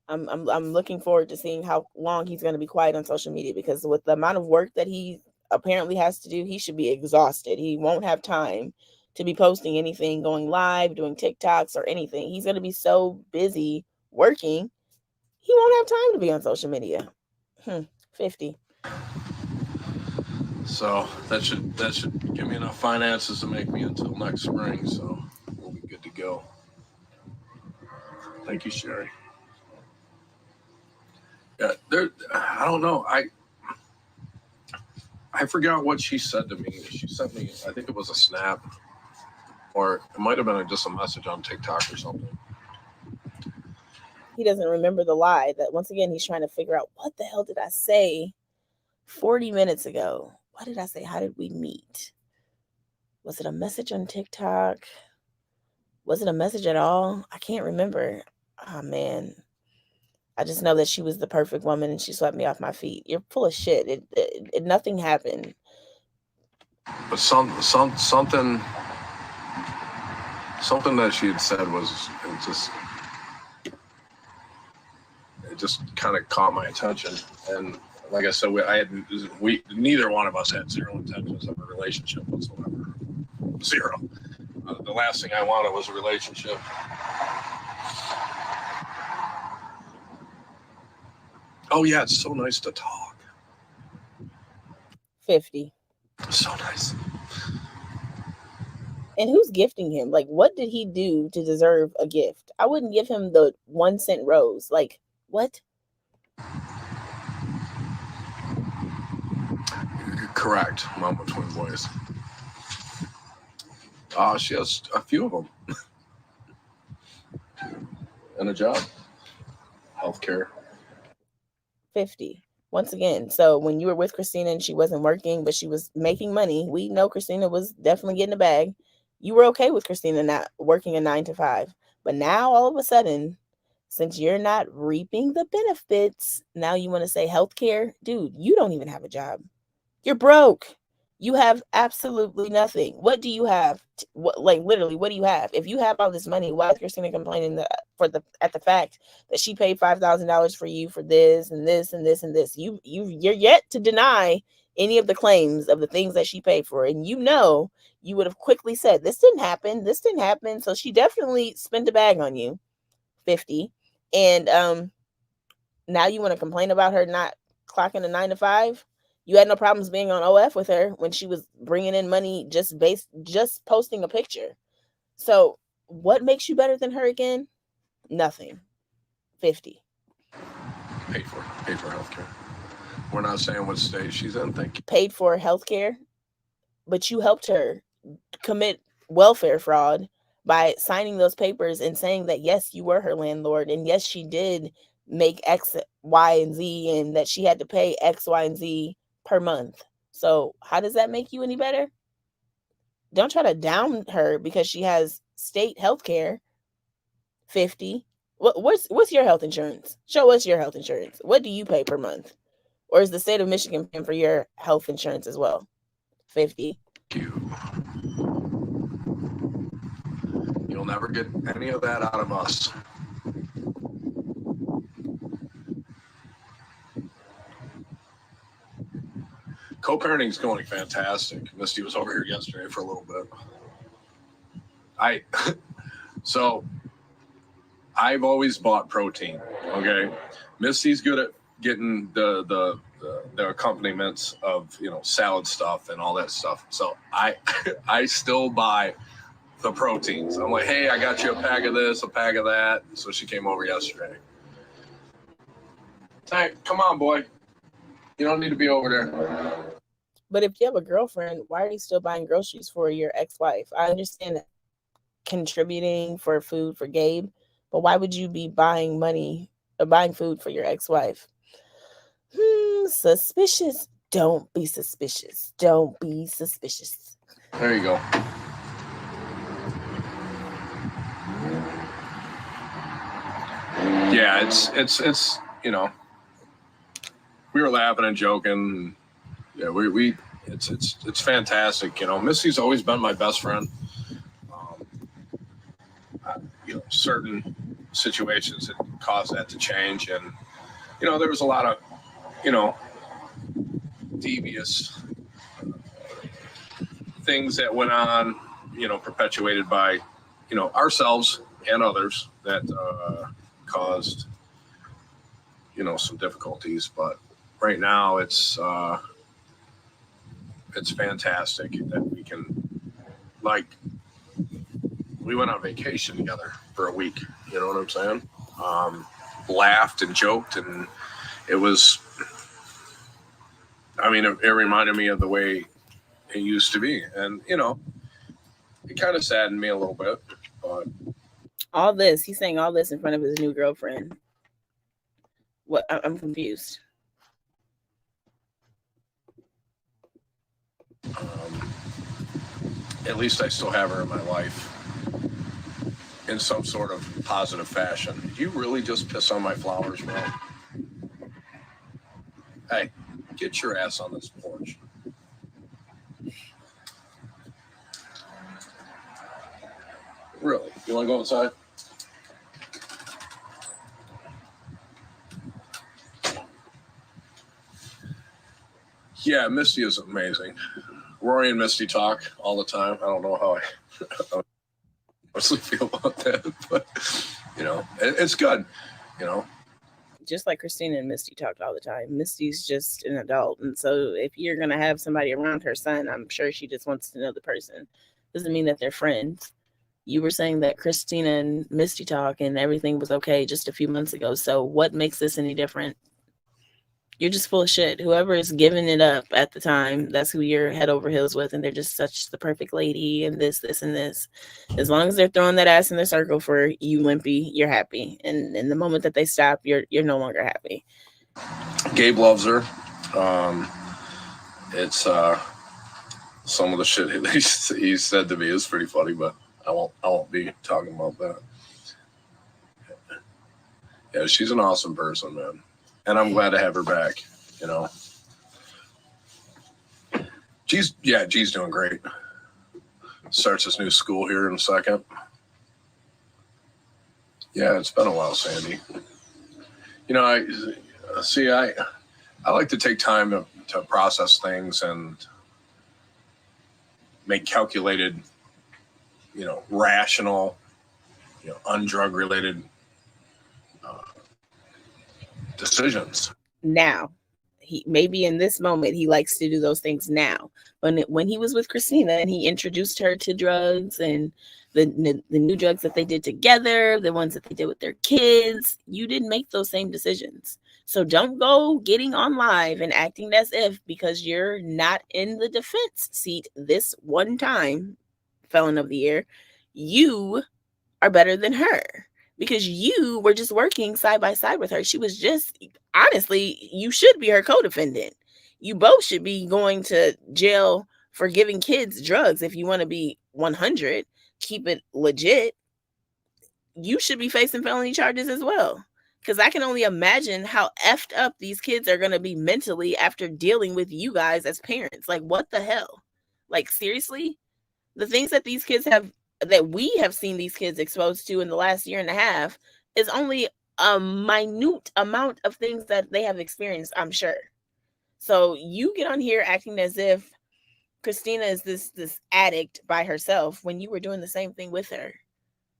I'm looking forward to seeing how long he's going to be quiet on social media, because with the amount of work that he apparently has to do, he should be exhausted. He won't have time to be posting anything, going live, doing TikToks or anything. He's going to be so busy working, he won't have time to be on social media. 50. So that should give me enough finances to make me until next spring. So we'll be good to go. Thank you, Sherry. Yeah, I don't know. I forgot what she said to me. She sent me, I think it was a snap, or it might have been just a message on TikTok or something. He doesn't remember the lie that, once again, he's trying to figure out, what the hell did I say 40 minutes ago? What did I say? How did we meet? Was it a message on TikTok? Was it a message at all? I can't remember. Oh, man. I just know that she was the perfect woman and she swept me off my feet. You're full of shit. Nothing happened. But something that she had said was it just kind of caught my attention. And like I said, we neither one of us had zero intentions of a relationship whatsoever. Zero. The last thing I wanted was a relationship. Oh yeah, it's so nice to talk. 50. So nice. And who's gifting him? Like, what did he do to deserve a gift? I wouldn't give him the 1 cent rose. Like, what? Correct. Mom with twin boys. She has a few of them. And a job. Healthcare. 50. Once again, so when you were with Christina and she wasn't working, but she was making money, we know Christina was definitely getting a bag. You were okay with Christina not working a 9 to 5. But now, all of a sudden, since you're not reaping the benefits, now you want to say healthcare? Dude, you don't even have a job. You're broke. You have absolutely nothing. What do you have? Literally, what do you have? If you have all this money, why is Christina complaining at the fact that she paid $5,000 for you for this and this and this and this? You're yet to deny any of the claims of the things that she paid for, and you would have quickly said, this didn't happen. This didn't happen. So she definitely spent a bag on you. 50. And now you want to complain about her not clocking a 9 to 5? You had no problems being on OF with her when she was bringing in money just posting a picture. So What makes you better than her again? Nothing. 50. Paid for healthcare. We're not saying what state she's in. Thank you. Paid for healthcare, but you helped her commit welfare fraud by signing those papers and saying that, yes, you were her landlord. And yes, she did make X, Y, and Z, and that she had to pay X, Y, and Z per month. So how does that make you any better? Don't try to down her because she has state health care. 50. What's your health insurance? Show us your health insurance. What do you pay per month? Or is the state of Michigan paying for your health insurance as well? 50. You'll never get any of that out of us. Co-parenting is going fantastic. Misty was over here yesterday for a little bit. So I've always bought protein. Okay, Misty's good at getting the accompaniments of, you know, salad stuff and all that stuff. So I still buy the proteins. I'm like, hey, I got you a pack of this, a pack of that. So she came over yesterday. Hey, come on, boy. You don't need to be over there. But if you have a girlfriend, why are you still buying groceries for your ex-wife? I understand that contributing for food for Gabe, but why would you be buying food for your ex-wife? Suspicious. Don't be suspicious. Don't be suspicious. There you go. Yeah, it's you know, we were laughing and joking. Yeah, it's fantastic. You know, Misty's always been my best friend. You know, certain situations that caused that to change, and you know, there was a lot of, you know, devious things that went on, you know, perpetuated by, you know, ourselves and others that caused, you know, some difficulties. But right now it's fantastic that we can, like, we went on vacation together for a week, you know what I'm saying? Laughed and joked, and it was, I mean, it reminded me of the way it used to be. And, you know, it kind of saddened me a little bit. But he's saying all this in front of his new girlfriend. What? I'm confused. At least I still have her in my life in some sort of positive fashion. Did you really just piss on my flowers, bro? Hey, get your ass on this porch. Really? You want to go inside? Yeah, Misty is amazing. Rory and Misty talk all the time. I don't know how I honestly feel about that, but you know, it's good. You know, just like Christina and Misty talked all the time. Misty's just an adult, and so if you're gonna have somebody around her son, I'm sure she just wants to know the person. Doesn't mean that they're friends. You were saying that Christina and Misty talk and everything was okay just a few months ago. So what makes this any different? You're just full of shit. Whoever is giving it up at the time, that's who you're head over heels with, and they're just such the perfect lady and this, and this. As long as they're throwing that ass in the circle for you, Limpy, you're happy. And in the moment that they stop, you're no longer happy. Gabe loves her. It's some of the shit he said to me is pretty funny, but I won't be talking about that. Yeah, she's an awesome person, man. And I'm glad to have her back, you know. G's doing great. Starts his new school here in a second. Yeah, it's been a while, Sandy. You know, I like to take time to process things and make calculated, you know, rational, you know, undrug related decisions. Now, he maybe in this moment he likes to do those things now. When he was with Christina and he introduced her to drugs and the new drugs that they did together, the ones that they did with their kids. You didn't make those same decisions. So don't go getting on live and acting as if because you're not in the defense seat this one time, felon of the year, you are better than her because you were just working side by side with her. She was just, honestly, you should be her co-defendant. You both should be going to jail for giving kids drugs if you want to be 100, keep it legit. You should be facing felony charges as well. Because I can only imagine how effed up these kids are going to be mentally after dealing with you guys as parents. Like, what the hell? Like, seriously? The things that these kids have, that we have seen these kids exposed to in the last year and a half, is only a minute amount of things that they have experienced, I'm sure. So you get on here acting as if Christina is this addict by herself when you were doing the same thing with her.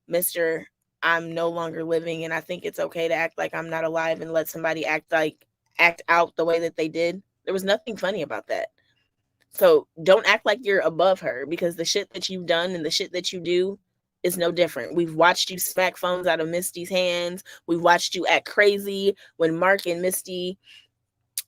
Mr. I'm no longer living and I think it's okay to act like I'm not alive and let somebody act out the way that they did. There was nothing funny about that. So don't act like you're above her because the shit that you've done and the shit that you do is no different. We've watched you smack phones out of Misty's hands. We've watched you act crazy when Mark and Misty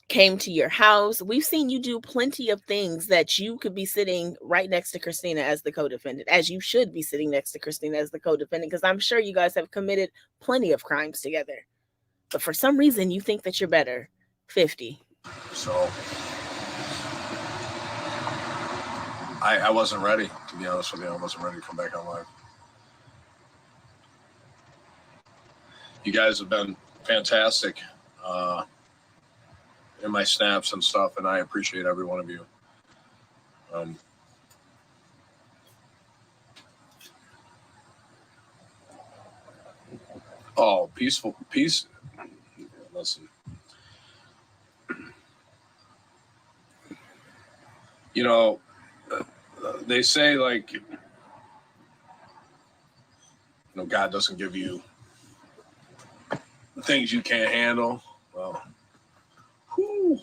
came to your house. We've seen you do plenty of things that you could be sitting right next to Christina as the co-defendant, as you should be sitting next to Christina as the co-defendant, because I'm sure you guys have committed plenty of crimes together. But for some reason, you think that you're better. 50. So I wasn't ready, to be honest with you. I wasn't ready to come back on live. You guys have been fantastic in my snaps and stuff, and I appreciate every one of you. Peace. Listen, you know, they say, like, you know, God doesn't give you things you can't handle. Well, whew.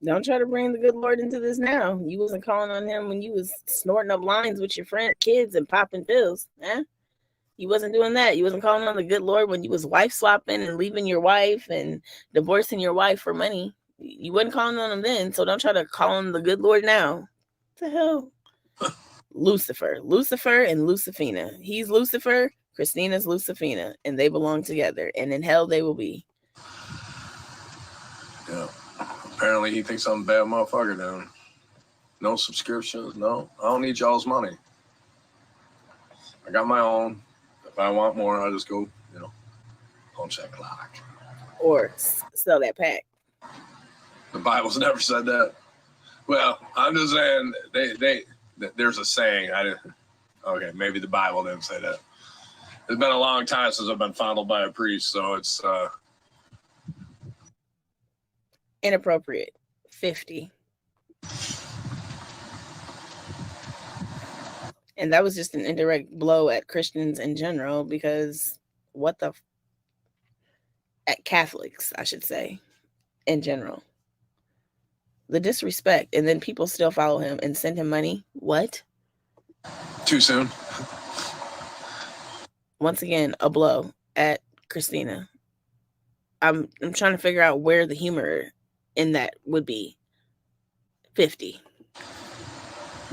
Don't try to bring the good Lord into this now. You wasn't calling on him when you was snorting up lines with your friend kids and popping pills. You wasn't doing that. You wasn't calling on the good Lord when you was wife swapping and leaving your wife and divorcing your wife for money. You wasn't calling on him then, so don't try to call on the good Lord now. What the hell? Lucifer and Lucifina. He's Lucifer, Christina's Lucifina, and they belong together, and in hell they will be. Yeah. Apparently he thinks I'm a bad motherfucker now. No subscriptions, no. I don't need y'all's money. I got my own. If I want more, I'll just go, punch that clock. Or sell that pack. The Bible's never said that. Well, I'm just saying there's a saying. Okay, maybe the Bible didn't say that. It's been a long time since I've been fondled by a priest, so it's inappropriate. 50. And that was just an indirect blow at Christians in general, because at Catholics, I should say, in general. The disrespect, and then people still follow him and send him money. What? Too soon. Once again, a blow at Christina. I'm trying to figure out where the humor in that would be. 50.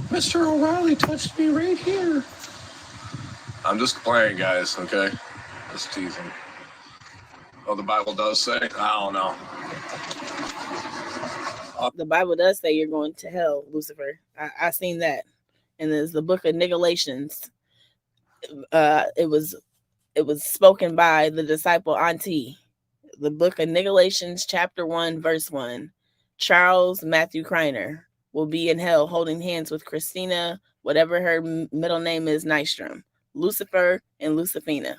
Mr. O'Reilly touched me right here. I'm just playing, guys, okay? Just teasing. Oh, the Bible does say? I don't know. The Bible does say you're going to hell, Lucifer. I seen that. And there's the book of Galatians. It was spoken by the disciple Auntie. The book of Galatians, chapter 1, verse 1. Charles Matthew Kreiner will be in hell holding hands with Christina, whatever her middle name is, Nystrom. Lucifer and Lucifina.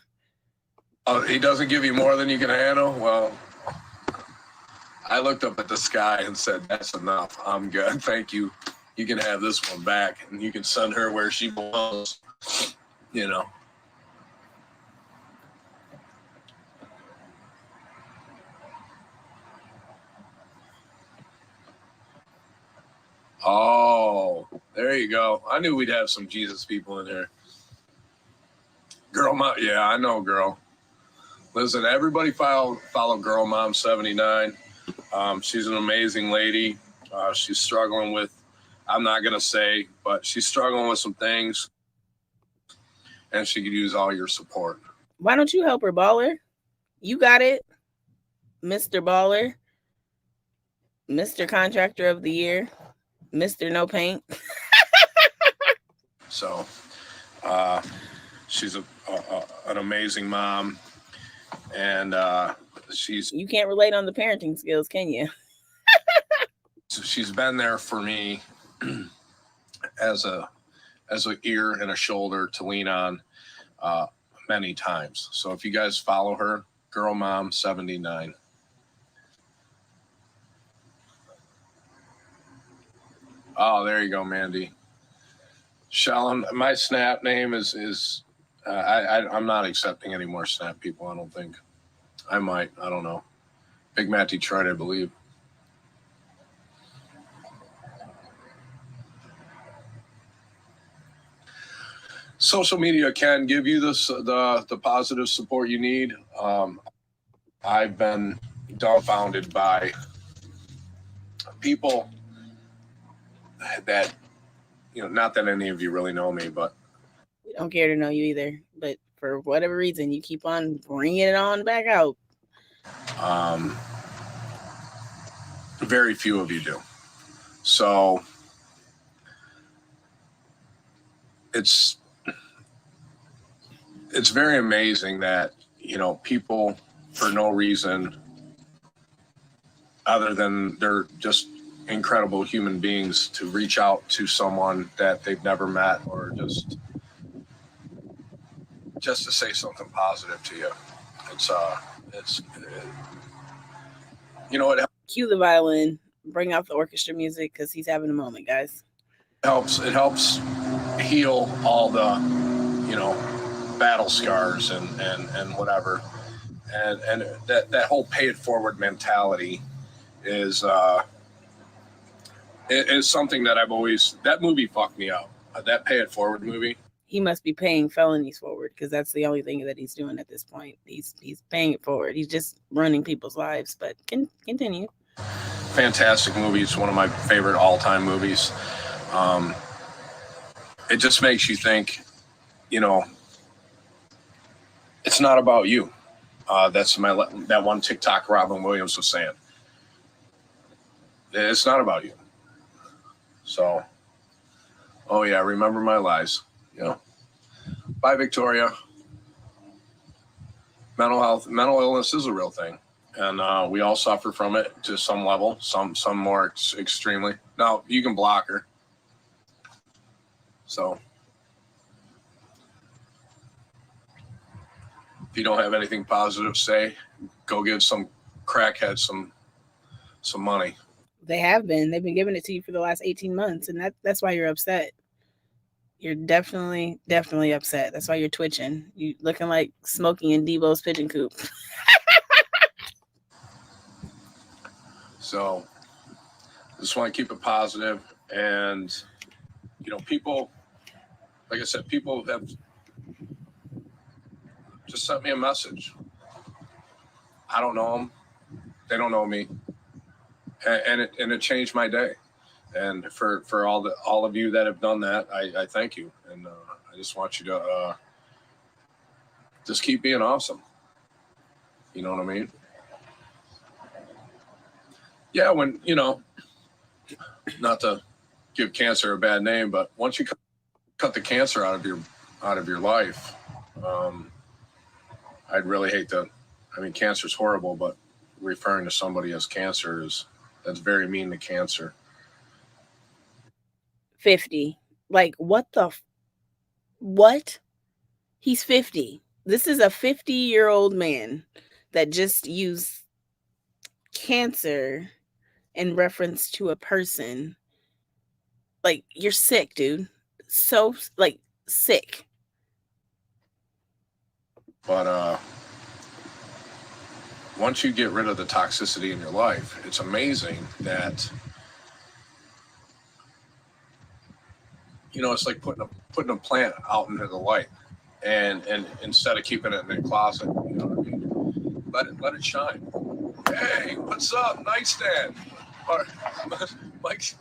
Oh, he doesn't give you more than you can handle? Well, I looked up at the sky and said, that's enough. I'm good. Thank you. You can have this one back, and you can send her where she belongs, Oh, There you go. I knew we'd have some Jesus people in here. Girl Mom, yeah, I know, girl. Listen, everybody follow Girl Mom 79. She's an amazing lady. She's struggling with, I'm not going to say, but she's struggling with some things. And she could use all your support. Why don't you help her, Baller? You got it, Mr. Baller, Mr. Contractor of the Year, Mr. No Paint. So she's an amazing mom. And you can't relate on the parenting skills, can you? She's been there for me as a ear and a shoulder to lean on many times. So if you guys follow her, Girl Mom 79. Oh, there you go, Mandy. Shalom, my Snap name is I'm not accepting any more Snap people, I don't think. I might, I don't know. Big Matt Detroit, I believe. Social media can give you the positive support you need. I've been dumbfounded by people that, not that any of you really know me, but we don't care to know you either. But for whatever reason, you keep on bringing it on back out. Very few of you do. So it's very amazing that, people for no reason other than they're just incredible human beings to reach out to someone that they've never met or just to say something positive to you. It cue the violin, bring out the orchestra music because he's having a moment, guys. It helps heal all the, battle scars and whatever. And that whole pay it forward mentality is something that I've always, that movie fucked me up. That pay it forward movie. He must be paying felonies forward because that's the only thing that he's doing at this point. He's paying it forward. He's just running people's lives, but continue. Fantastic movie. It's one of my favorite all-time movies. It just makes you think, it's not about you. That's that one TikTok Robin Williams was saying. It's not about you. So, oh yeah, remember my lies. Bye, Victoria. Mental illness is a real thing, and we all suffer from it to some level. Some more extremely. Now you can block her. So, if you don't have anything positive to say, go give some crackheads some money. They have been. They've been giving it to you for the last 18 months, and that's why you're upset. You're definitely upset. That's why you're twitching. You looking like Smokey in Debo's pigeon coop. So, just want to keep it positive, and people, like I said, people have just sent me a message. I don't know them. They don't know me, and it changed my day. And for all of you that have done that, I thank you, and I just want you to just keep being awesome. You know what I mean? Yeah, when not to give cancer a bad name, but once you cut the cancer out of your life, I'd really hate to. I mean, cancer's horrible, but referring to somebody as cancer that's very mean to cancer. 50. Like, what? What? He's 50. This is a 50-year-old man that just used cancer in reference to a person. Like, you're sick, dude. So, sick. But once you get rid of the toxicity in your life, it's amazing that it's like putting a plant out into the light, and instead of keeping it in the closet, you know what I mean? Let it shine. Hey, what's up, nightstand? Or, Mike's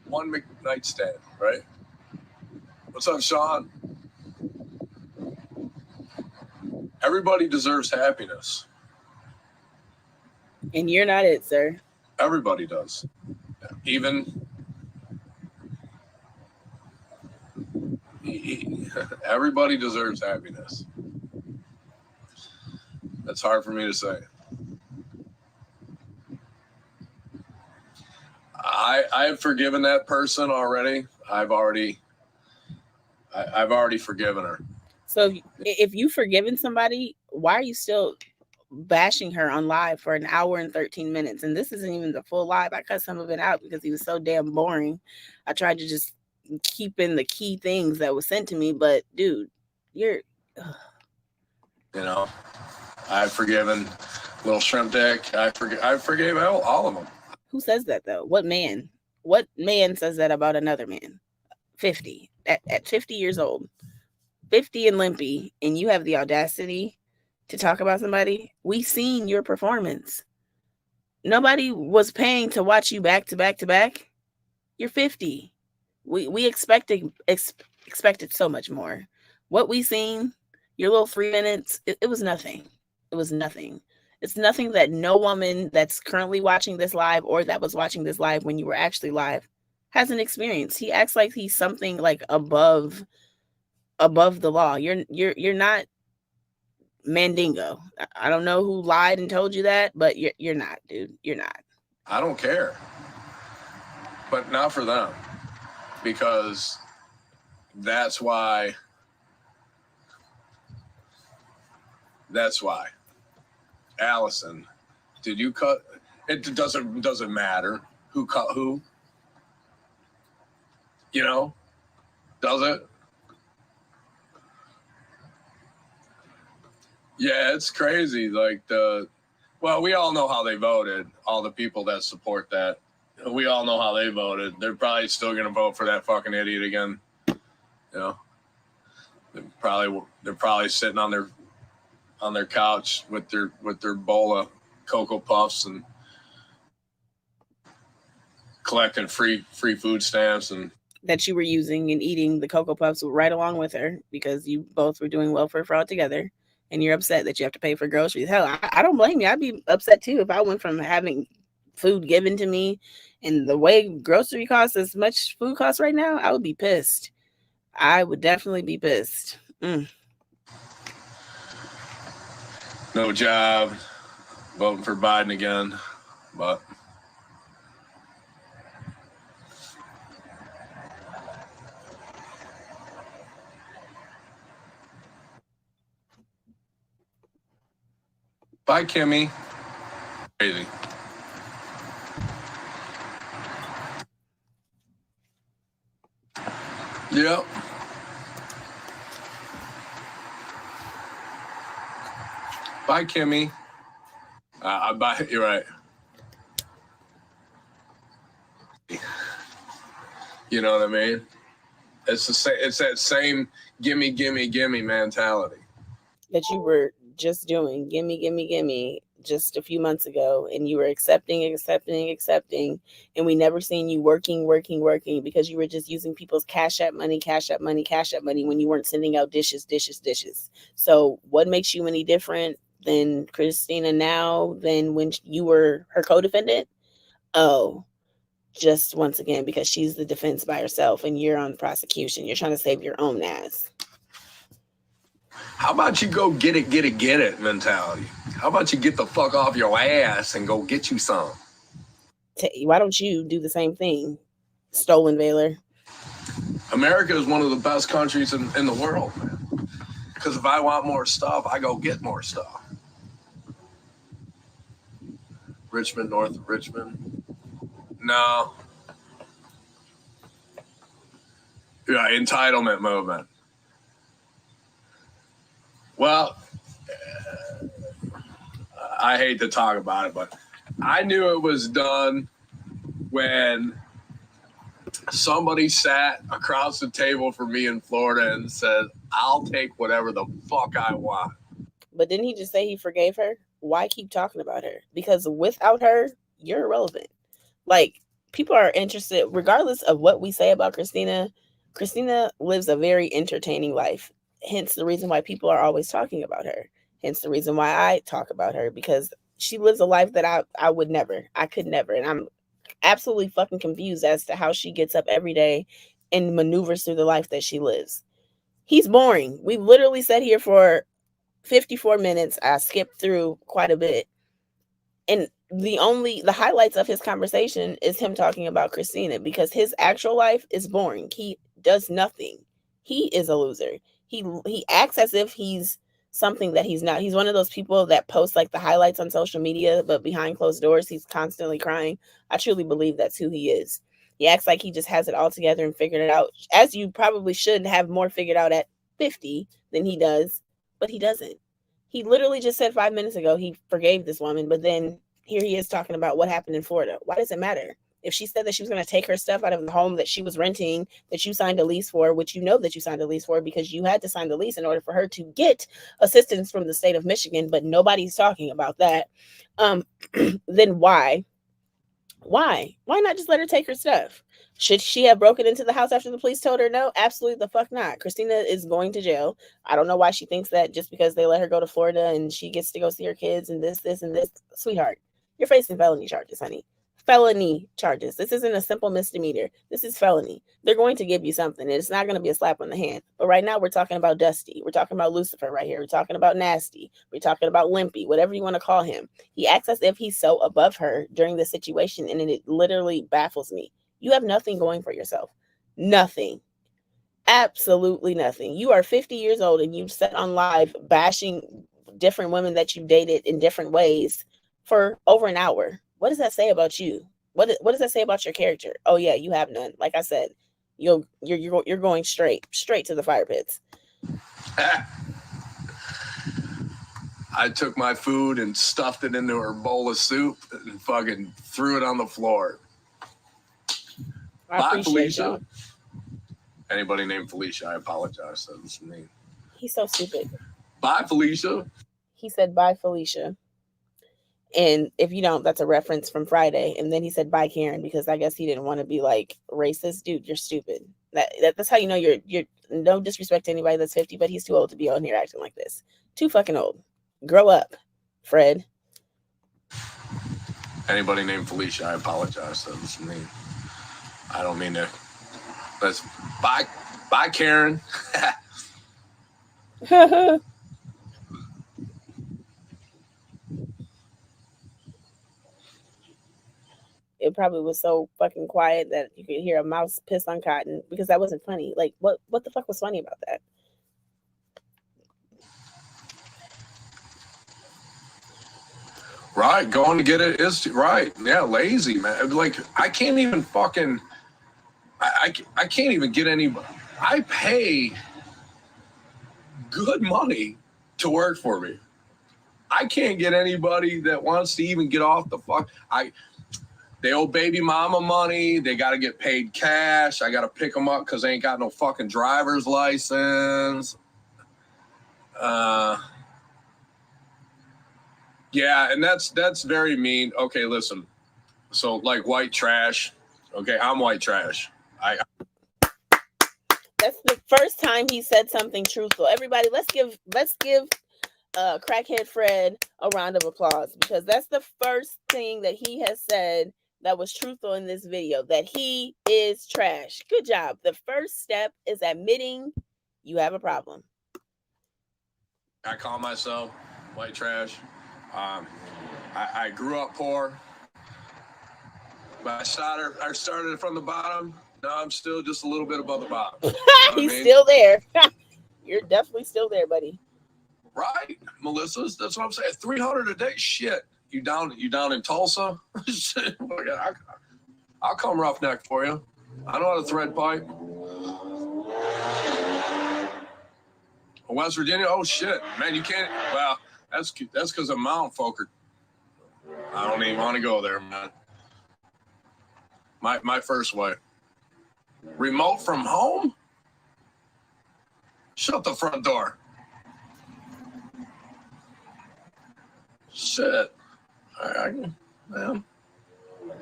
one nightstand, right? What's up, Sean? Everybody deserves happiness. And you're not it, sir. Everybody does. Even everybody deserves happiness. That's hard for me to say. I've forgiven that person already. I've already forgiven her. So if you've forgiven somebody, why are you still bashing her on live for an hour and 13 minutes? And this isn't even the full live. I cut some of it out because he was so damn boring. I tried to just keep in the key things that was sent to me, but dude, you're I've forgiven Little Shrimp Dick. I forgave all of them. Who says that though? What man says that about another man? 50 at 50 years old, 50 and limpy, and you have the audacity to talk about somebody? We seen your performance. Nobody was paying to watch you back to back to back. You're 50. We expected so much more. What we seen, your little 3 minutes, it was nothing. It was nothing. It's nothing that no woman that's currently watching this live or that was watching this live when you were actually live hasn't experienced. He acts like he's something like above the law. You're not Mandingo. I don't know who lied and told you that, but you're not, dude. You're not. I don't care. But not for them. Because that's why. Allison, did you cut? It doesn't matter who cut who. Does it? Yeah, it's crazy. Like we all know how they voted. All the people that support that, we all know how they voted. They're probably still gonna vote for that fucking idiot again. They're probably sitting on their couch with their bowl of Cocoa Puffs and collecting free food stamps and that you were using and eating the Cocoa Puffs right along with her because you both were doing welfare fraud together, and you're upset that you have to pay for groceries. Hell, I don't blame you. I'd be upset too if I went from having food given to me and the way grocery costs as much food costs right now. I would be pissed. I would definitely be pissed. No job, voting for Biden again, but bye, Kimmy. Crazy. Yep. Bye, Kimmy. Bye. You're right. You know what I mean? It's the same. It's that same gimme mentality that you were just doing. Gimme just a few months ago, and you were accepting, and we never seen you working because you were just using people's cash app money when you weren't sending out dishes. So what makes you any different than Christina now than when you were her co-defendant? Oh, just once again, because she's the defense by herself and you're on prosecution. You're trying to save your own ass. How about you go get it mentality? How about you get the fuck off your ass and go get you some? Why don't you do the same thing, stolen Valor? America is one of the best countries in the world, man. Because if I want more stuff, I go get more stuff. Richmond, north of Richmond. No. Yeah, entitlement movement. Well, I hate to talk about it, but I knew it was done when somebody sat across the table from me in Florida and said, I'll take whatever the fuck I want. But didn't he just say he forgave her? Why keep talking about her? Because without her, you're irrelevant. Like, people are interested, regardless of what we say about Christina. Christina lives a very entertaining life. Hence the reason why people are always talking about her. Hence the reason why I talk about her, because she lives a life that I could never. And I'm absolutely fucking confused as to how she gets up every day and maneuvers through the life that she lives. He's boring. We've literally sat here for 54 minutes. I skipped through quite a bit. And the highlights of his conversation is him talking about Christina, because his actual life is boring. He does nothing. He is a loser. He acts as if he's something that he's not. He's one of those people that post like the highlights on social media, but behind closed doors, he's constantly crying. I truly believe that's who he is. He acts like he just has it all together and figured it out, as you probably should have more figured out at 50 than he does, but he doesn't. He literally just said 5 minutes ago he forgave this woman, but then here he is talking about what happened in Florida. Why does it matter? If she said that she was going to take her stuff out of the home that she was renting, that you signed a lease for, which you know that you signed a lease for because you had to sign the lease in order for her to get assistance from the state of Michigan, but nobody's talking about that, then why? Why not just let her take her stuff? Should she have broken into the house after the police told her no? Absolutely the fuck not. Christina is going to jail. I don't know why she thinks that just because they let her go to Florida and she gets to go see her kids and this, and this. Sweetheart, you're facing felony charges, honey. Felony charges. This isn't a simple misdemeanor. This is felony. They're going to give you something, and it's not going to be a slap on the hand. But right now, we're talking about Dusty. We're talking about Lucifer right here. We're talking about Nasty. We're talking about Limpy, whatever you want to call him. He acts as if he's so above her during this situation, and it literally baffles me. You have nothing going for yourself. Nothing. Absolutely nothing. You are 50 years old, and you've sat on live bashing different women that you dated in different ways for over an hour. What does that say about you? What does that say about your character? Oh yeah, you have none. Like I said, you're going straight to the fire pits. I took my food and stuffed it into her bowl of soup and fucking threw it on the floor. Bye, Felicia. You. Anybody named Felicia, I apologize. That was me. He's so stupid. Bye, Felicia. He said, bye, Felicia. And if you don't, that's a reference from Friday. And then he said, bye, Karen, because I guess he didn't want to be like racist. Dude, you're stupid. That's how you know you're no disrespect to anybody that's 50, but he's too old to be on here acting like this. Too fucking old. Grow up, Fred. Anybody named Felicia, I apologize. That was me. I don't mean to. Let's bye, Karen. It probably was so fucking quiet that you could hear a mouse piss on cotton, because that wasn't funny. Like, what the fuck was funny about that? Right, going to get it is right. Yeah, lazy, man. Like, I can't even fucking. I can't even get anybody. I pay good money to work for me. I can't get anybody that wants to even get off the fuck. They owe baby mama money. They got to get paid cash. I got to pick them up because they ain't got no fucking driver's license. Yeah, and that's very mean. Okay, listen. So like white trash. Okay, I'm white trash. That's the first time he said something truthful. Everybody, let's give Crackhead Fred a round of applause, because that's the first thing that he has said that was truthful in this video, that he is trash. Good job. The first step is admitting you have a problem. I call myself white trash. I grew up poor, but I started from the bottom. Now I'm still just a little bit above the bottom. You know He's still there. You're definitely still there, buddy. Right, Melissa. That's what I'm saying. 300 a day. Shit. You down in Tulsa? I'll come roughneck for you. I know how to thread pipe. West Virginia? Oh shit, man, you can't. Well, that's because of Mount Fokker. I don't even want to go there, man. My first wife. Remote from home? Shut the front door. Shit. Man.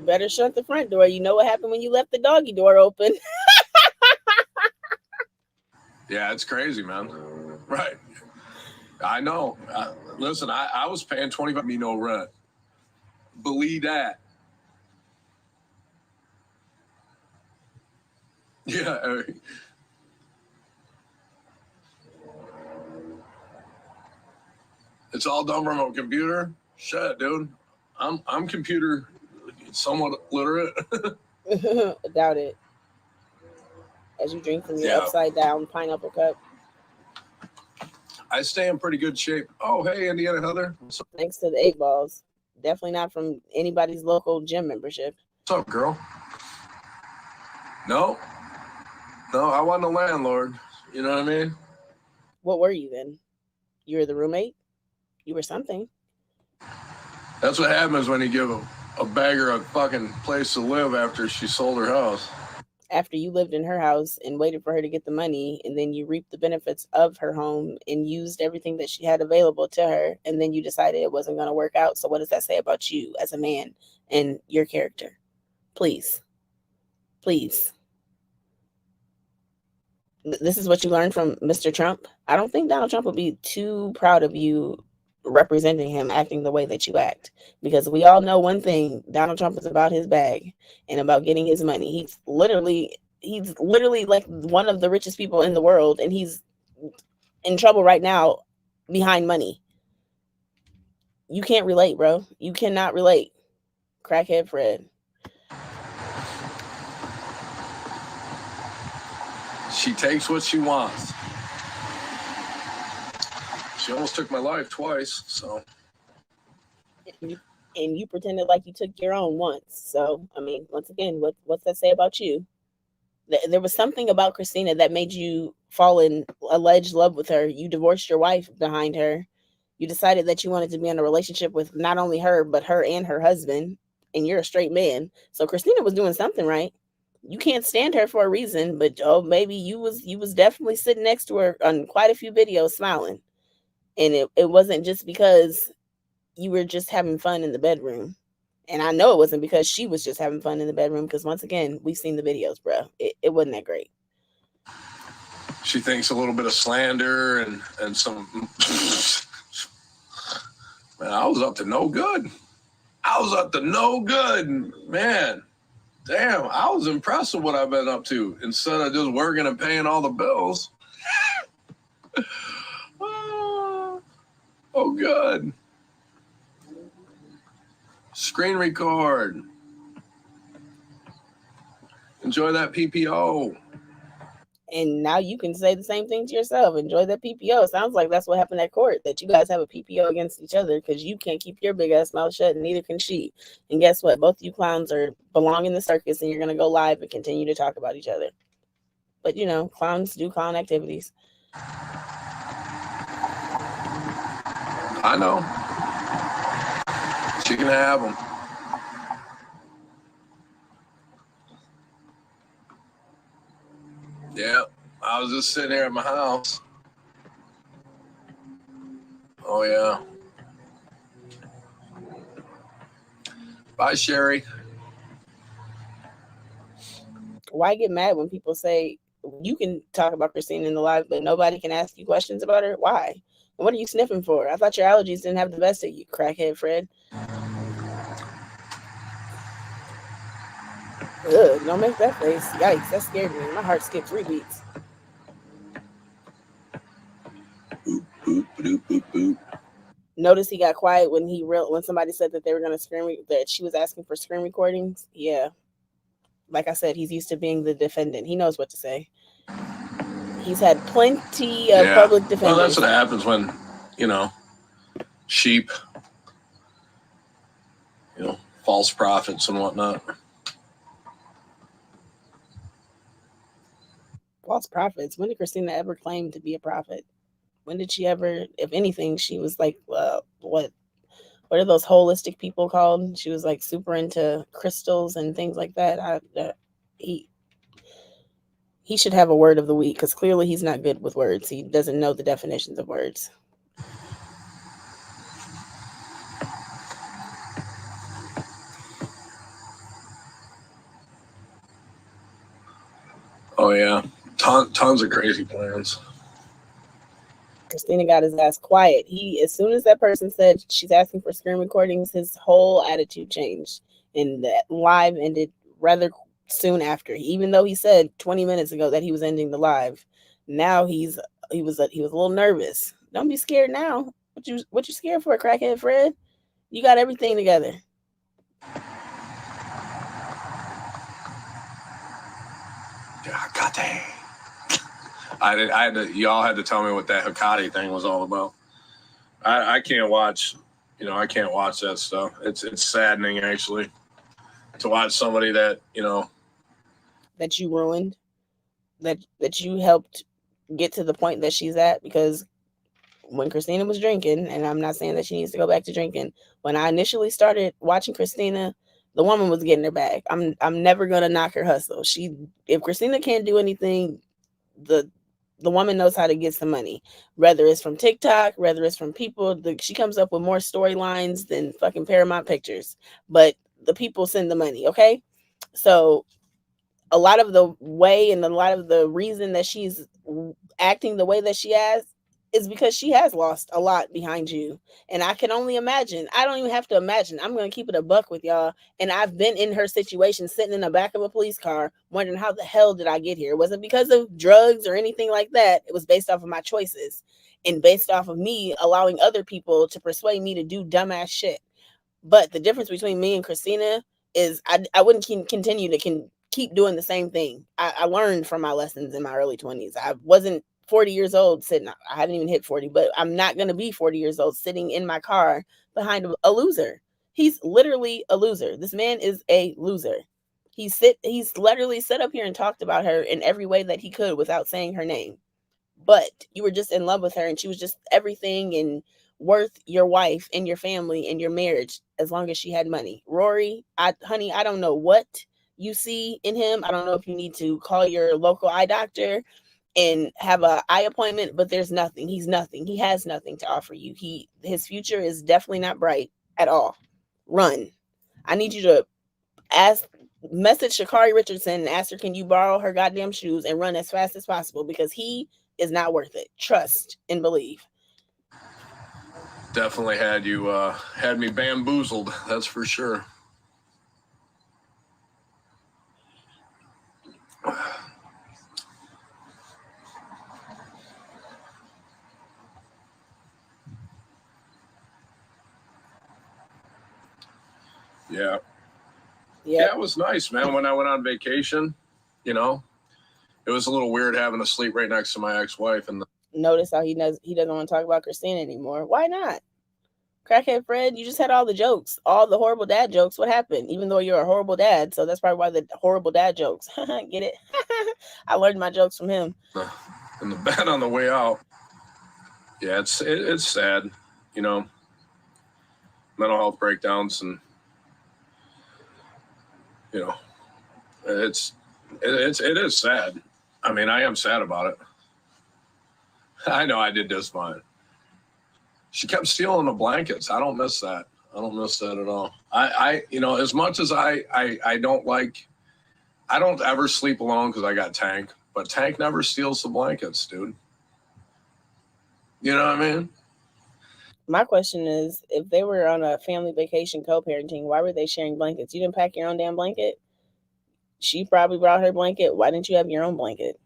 Better shut the front door. You know what happened when you left the doggy door open. Yeah, it's crazy, man. Right. I know. Listen, I was paying $25 me no rent. Believe that. Yeah. It's all done from a computer. Shit, dude. I'm computer somewhat literate. Doubt it. As you drink from your upside down pineapple cup. I stay in pretty good shape. Oh, hey, Indiana Heather. Thanks to the 8 balls. Definitely not from anybody's local gym membership. What's up, girl? No, I wasn't a landlord. You know what I mean? What were you then? You were the roommate? You were something. That's what happens when you give a beggar a fucking place to live after she sold her house. After you lived in her house and waited for her to get the money, and then you reaped the benefits of her home and used everything that she had available to her, and then you decided it wasn't going to work out. So what does that say about you as a man and your character? Please. This is what you learned from Mr. Trump. I don't think Donald Trump would be too proud of you representing him acting the way that you act, because we all know one thing: Donald Trump is about his bag and about getting his money. He's literally like one of the richest people in the world, and he's in trouble right now behind money. You can't relate, bro. You cannot relate. Crackhead Fred. She takes what she wants. She almost took my life twice, so. And you pretended like you took your own once. So, I mean, once again, what's that say about you? There was something about Christina that made you fall in alleged love with her. You divorced your wife behind her. You decided that you wanted to be in a relationship with not only her, but her and her husband. And you're a straight man. So Christina was doing something right. You can't stand her for a reason, but maybe you was definitely sitting next to her on quite a few videos smiling. And it wasn't just because you were just having fun in the bedroom. And I know it wasn't because she was just having fun in the bedroom, because once again, we've seen the videos, bro. It wasn't that great. She thinks a little bit of slander and some. Man, I was up to no good. Man. Damn, I was impressed with what I've been up to instead of just working and paying all the bills. Oh, good. Screen record. Enjoy that PPO. And now you can say the same thing to yourself. Enjoy that PPO. Sounds like that's what happened at court, that you guys have a PPO against each other because you can't keep your big ass mouth shut, and neither can she. And guess what? Both you clowns belong in the circus, and you're going to go live and continue to talk about each other. But, clowns do clown activities. I know. She can have them. Yeah, I was just sitting here at my house. Oh, yeah. Bye, Sherry. Why get mad when people say you can talk about Christina in the live, but nobody can ask you questions about her? Why? And what are you sniffing for? I thought your allergies didn't have the best of you, crackhead Fred. Ugh, don't make that face. Yikes, that scared me. My heart skipped 3 beats. Boop, boop, boop, boop, boop. Notice he got quiet when somebody said that they were going to that she was asking for screen recordings. Yeah. Like I said, he's used to being the defendant. He knows what to say. He's had plenty of public defenders. Well, that's what happens when, sheep, false prophets and whatnot. False prophets? When did Christina ever claim to be a prophet? When did she ever, if anything, she was like, what are those holistic people called? She was like super into crystals and things like that. He should have a word of the week because clearly he's not good with words. He doesn't know the definitions of words. Oh yeah, tons of crazy plans. Christina got his ass quiet. As soon as that person said she's asking for screen recordings, his whole attitude changed, and that live ended rather soon after. Even though he said 20 minutes ago that he was ending the live, now he was a little nervous. Don't be scared now. What you scared for, crackhead Fred? You got everything together. Yeah, God dang. Y'all had to tell me what that Hikari thing was all about. I can't watch, I can't watch that stuff. It's saddening actually to watch somebody that, that you ruined, that you helped get to the point that she's at. Because when Christina was drinking, and I'm not saying that she needs to go back to drinking, when I initially started watching Christina, the woman was getting her bag. I'm never gonna knock her hustle. If Christina can't do anything, the woman knows how to get some money, whether it's from TikTok, whether it's from people. She comes up with more storylines than fucking Paramount Pictures, but the people send the money. Okay, so a lot of the way and a lot of the reason that she's acting the way that she has is because she has lost a lot behind you. And I can only imagine. I don't even have to imagine. I'm going to keep it a buck with y'all. And I've been in her situation, sitting in the back of a police car, wondering how the hell did I get here? It wasn't because of drugs or anything like that. It was based off of my choices and based off of me allowing other people to persuade me to do dumbass shit. But the difference between me and Christina is I wouldn't continue to keep doing the same thing. I learned from my lessons in my early 20s. I wasn't 40 years old sitting, I haven't even hit 40, but I'm not going to be 40 years old sitting in my car behind a loser. He's literally a loser. This man is a loser. He's literally sat up here and talked about her in every way that he could without saying her name. But you were just in love with her and she was just everything and worth your wife and your family and your marriage as long as she had money. Rory, honey, I don't know what you see in him. I don't know if you need to call your local eye doctor and have a eye appointment, but there's nothing. He's nothing. He has nothing to offer you. His future is definitely not bright at all. Run. I need you to message Sha'Carri Richardson and ask her, can you borrow her goddamn shoes and run as fast as possible, because he is not worth it. Trust and believe. Definitely had me bamboozled. That's for sure. Yeah. Yeah, it was nice, man. When I went on vacation, it was a little weird having to sleep right next to my ex-wife. And notice how he doesn't want to talk about Christina anymore. Why not? Crackhead Fred, you just had all the jokes, all the horrible dad jokes. What happened? Even though you're a horrible dad, so that's probably why the horrible dad jokes. Get it? I learned my jokes from him. In the bed on the way out. Yeah, it's sad, mental health breakdowns, and it is sad. I mean, I am sad about it. I know I did just fine. She kept stealing the blankets. I don't miss that. I don't miss that at all. I as much as I don't ever sleep alone because I got Tank, but Tank never steals the blankets, dude. You know what I mean? My question is, if they were on a family vacation co-parenting, why were they sharing blankets? You didn't pack your own damn blanket? She probably brought her blanket. Why didn't you have your own blanket?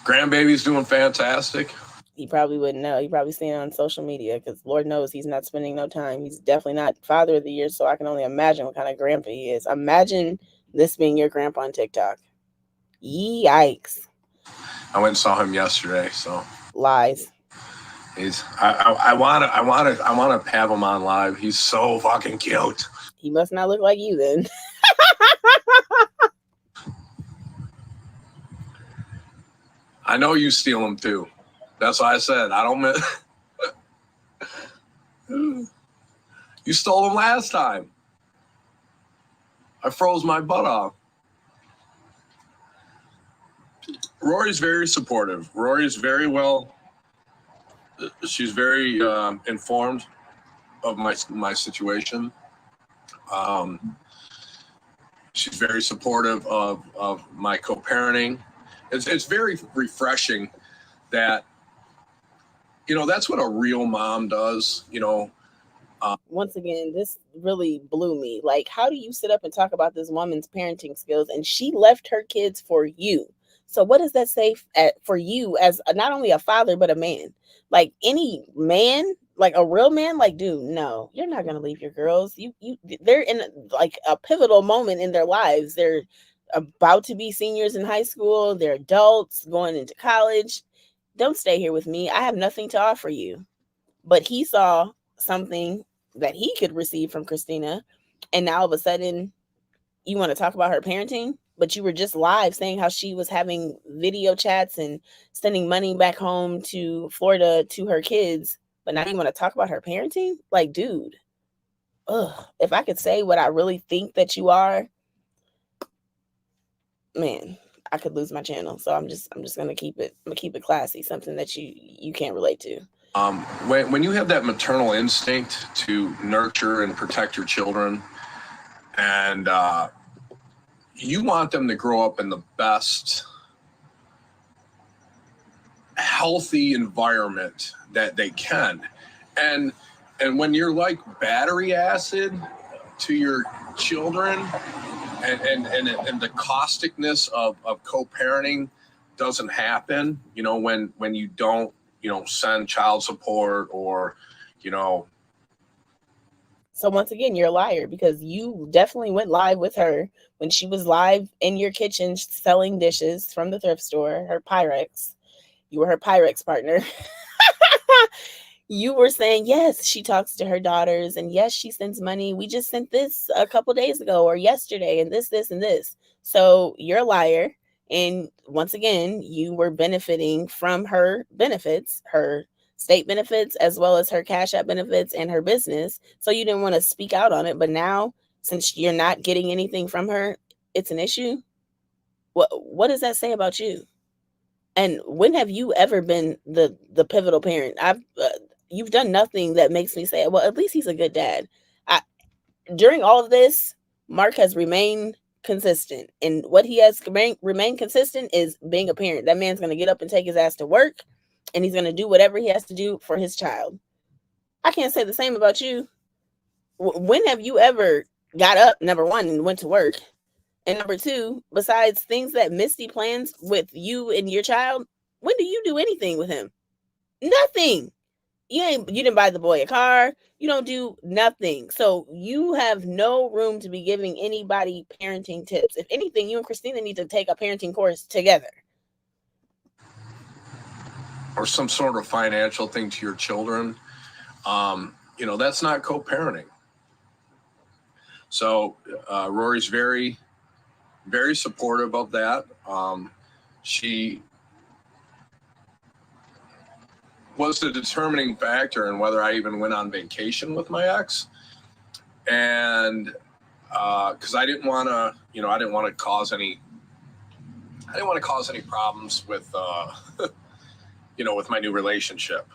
Grandbaby's doing fantastic. He probably wouldn't know. He probably seen it on social media because Lord knows he's not spending no time. He's definitely not father of the year, so I can only imagine what kind of grandpa he is. Imagine this being your grandpa on TikTok. Yikes. I went and saw him yesterday, so. Lies. I want to have him on live. He's so fucking cute. He must not look like you then. I know you steal him too. That's why I said I don't miss. You stole him last time. I froze my butt off. Rory's very supportive. Rory's very well. She's very informed of my situation. She's very supportive of my co-parenting. It's very refreshing that, that's what a real mom does, Once again, this really blew me. Like, how do you sit up and talk about this woman's parenting skills and she left her kids for you? So what does that say for you as not only a father but a man? Like any man, like a real man, like, dude, no, you're not gonna leave your girls. They're in like a pivotal moment in their lives. They're about to be seniors in high school. They're adults going into college. Don't stay here with me. I have nothing to offer you. But he saw something that he could receive from Christina, and now all of a sudden you want to talk about her parenting, but you were just live saying how she was having video chats and sending money back home to Florida to her kids, but now you want to talk about her parenting? Like, dude, if I could say what I really think that you are, man, I could lose my channel. So I'm just gonna keep it classy, something that you can't relate to. When you have that maternal instinct to nurture and protect your children, and you want them to grow up in the best healthy environment that they can, and when you're like battery acid to your children, and the causticness of co-parenting doesn't happen, when you don't send child support or. So once again, you're a liar because you definitely went live with her when she was live in your kitchen selling dishes from the thrift store, her Pyrex. You were her Pyrex partner. You were saying, yes, she talks to her daughters, and yes, she sends money. We just sent this a couple days ago or yesterday, and this, and this. So you're a liar. And once again, you were benefiting from her benefits, her state benefits, as well as her Cash App benefits and her business. So you didn't want to speak out on it. But now, since you're not getting anything from her, it's an issue. What does that say about you? And when have you ever been the pivotal parent? You've done nothing that makes me say, well, at least he's a good dad. During all of this, Mark has remained consistent, and what he has remained consistent is being a parent. That man's going to get up and take his ass to work, and he's going to do whatever he has to do for his child. I can't say the same about you. When have you ever got up, number one, and went to work? And number two, besides things that Misty plans with you and your child, when do you do anything with him? Nothing. You didn't buy the boy a car. You don't do nothing. So you have no room to be giving anybody parenting tips. If anything, you and Christina need to take a parenting course together. Or some sort of financial thing to your children. That's not co-parenting. So Rory's very, very supportive of that. She was the determining factor in whether I even went on vacation with my ex. And because I didn't want to cause any problems with, with my new relationship.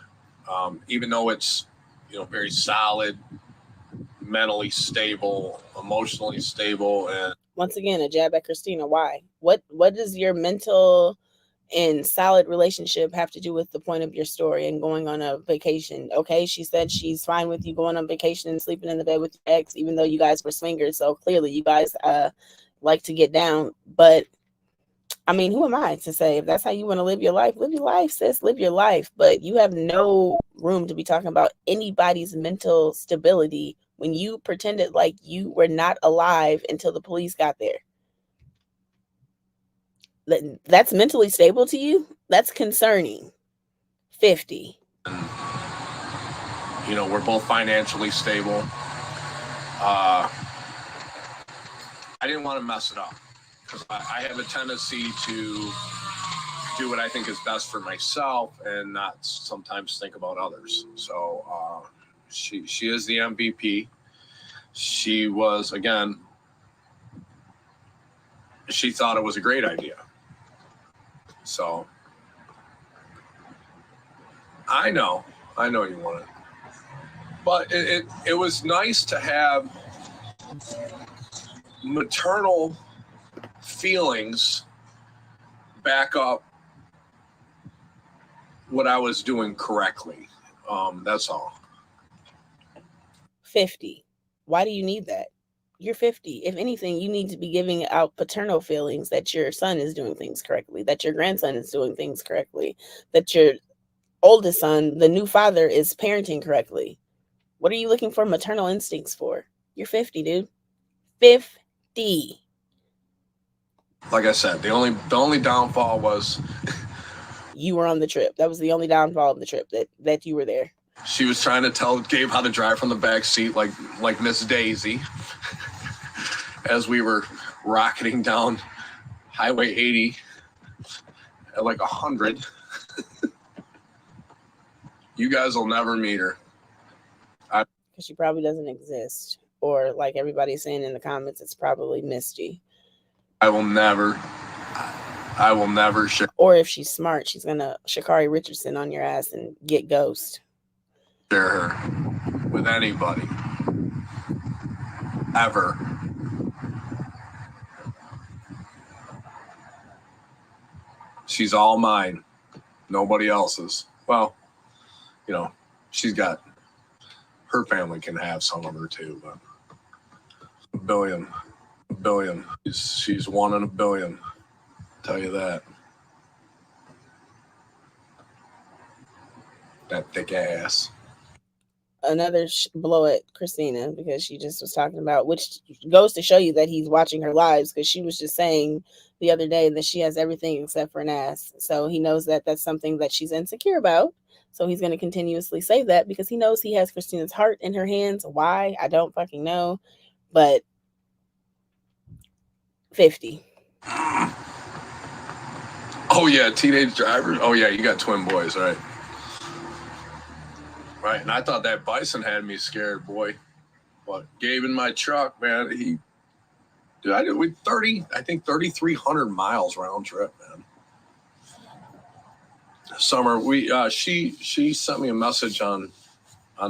Even though it's, very solid, mentally stable, emotionally stable. And once again, a jab at Christina. Why? What does your mental and solid relationship have to do with the point of your story and going on a vacation? Okay, she said she's fine with you going on vacation and sleeping in the bed with your ex, even though you guys were swingers. So clearly you guys like to get down. But I mean, who am I to say if that's how you want to live your life, sis, live your life. But you have no room to be talking about anybody's mental stability when you pretended like you were not alive until the police got there. That's mentally stable to you? That's concerning. 50. We're both financially stable. I didn't want to mess it up because I have a tendency to do what I think is best for myself and not sometimes think about others. So she is the MVP. She was, again, she thought it was a great idea. So I know you want it, but it was nice to have maternal feelings back up what I was doing correctly. That's all. 50. Why do you need that? You're 50. If anything, you need to be giving out paternal feelings that your son is doing things correctly, that your grandson is doing things correctly, that your oldest son, the new father, is parenting correctly. What are you looking for maternal instincts for? You're 50, dude. 50. Like I said, the only downfall was you were on the trip. That was the only downfall of the trip, that you were there. She was trying to tell Gabe how to drive from the back seat like Miss Daisy as we were rocketing down Highway 80 at like 100. You guys will never meet her. Because she probably doesn't exist. Or like everybody's saying in the comments, it's probably Misty. I will never or if she's smart, she's gonna Sha'Carri Richardson on your ass and get ghost. Share her with anybody ever. She's all mine, nobody else's. Well, you know, she's got her family can have some of her too, but a billion. She's 1 in a billion. Tell you that. That thick ass. Another blow at Christina because she just was talking about, which goes to show you that he's watching her lives, because she was just saying the other day that she has everything except for an ass. So he knows that that's something that she's insecure about. So he's going to continuously say that because he knows he has Christina's heart in her hands. Why? I don't fucking know. But 50. Oh yeah, teenage drivers. Oh yeah, you got twin boys, right? Right, and I thought that bison had me scared, boy. But Gabe in my truck, man, I did with 3,300 miles round trip, man. Summer, she sent me a message on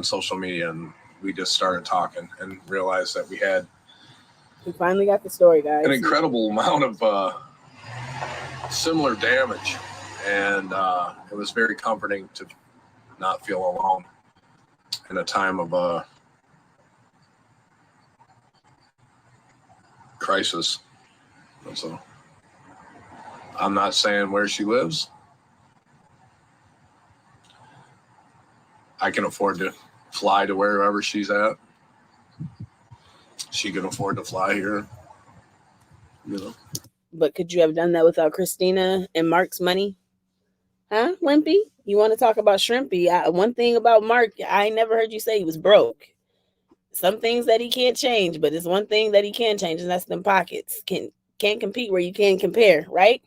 social media, and we just started talking and realized that we finally got the story, guys. An incredible amount of similar damage, and it was very comforting to not feel alone in a time of crisis. So I'm not saying where she lives. I can afford to fly to wherever she's at. She can afford to fly here, you know. But could you have done that without Christina and Mark's money? Huh, Wimpy? You want to talk about Shrimpy? One thing about Mark, I never heard you say he was broke. Some things that he can't change, but it's one thing that he can change, and that's them pockets. Can't compete where you can't compare, right?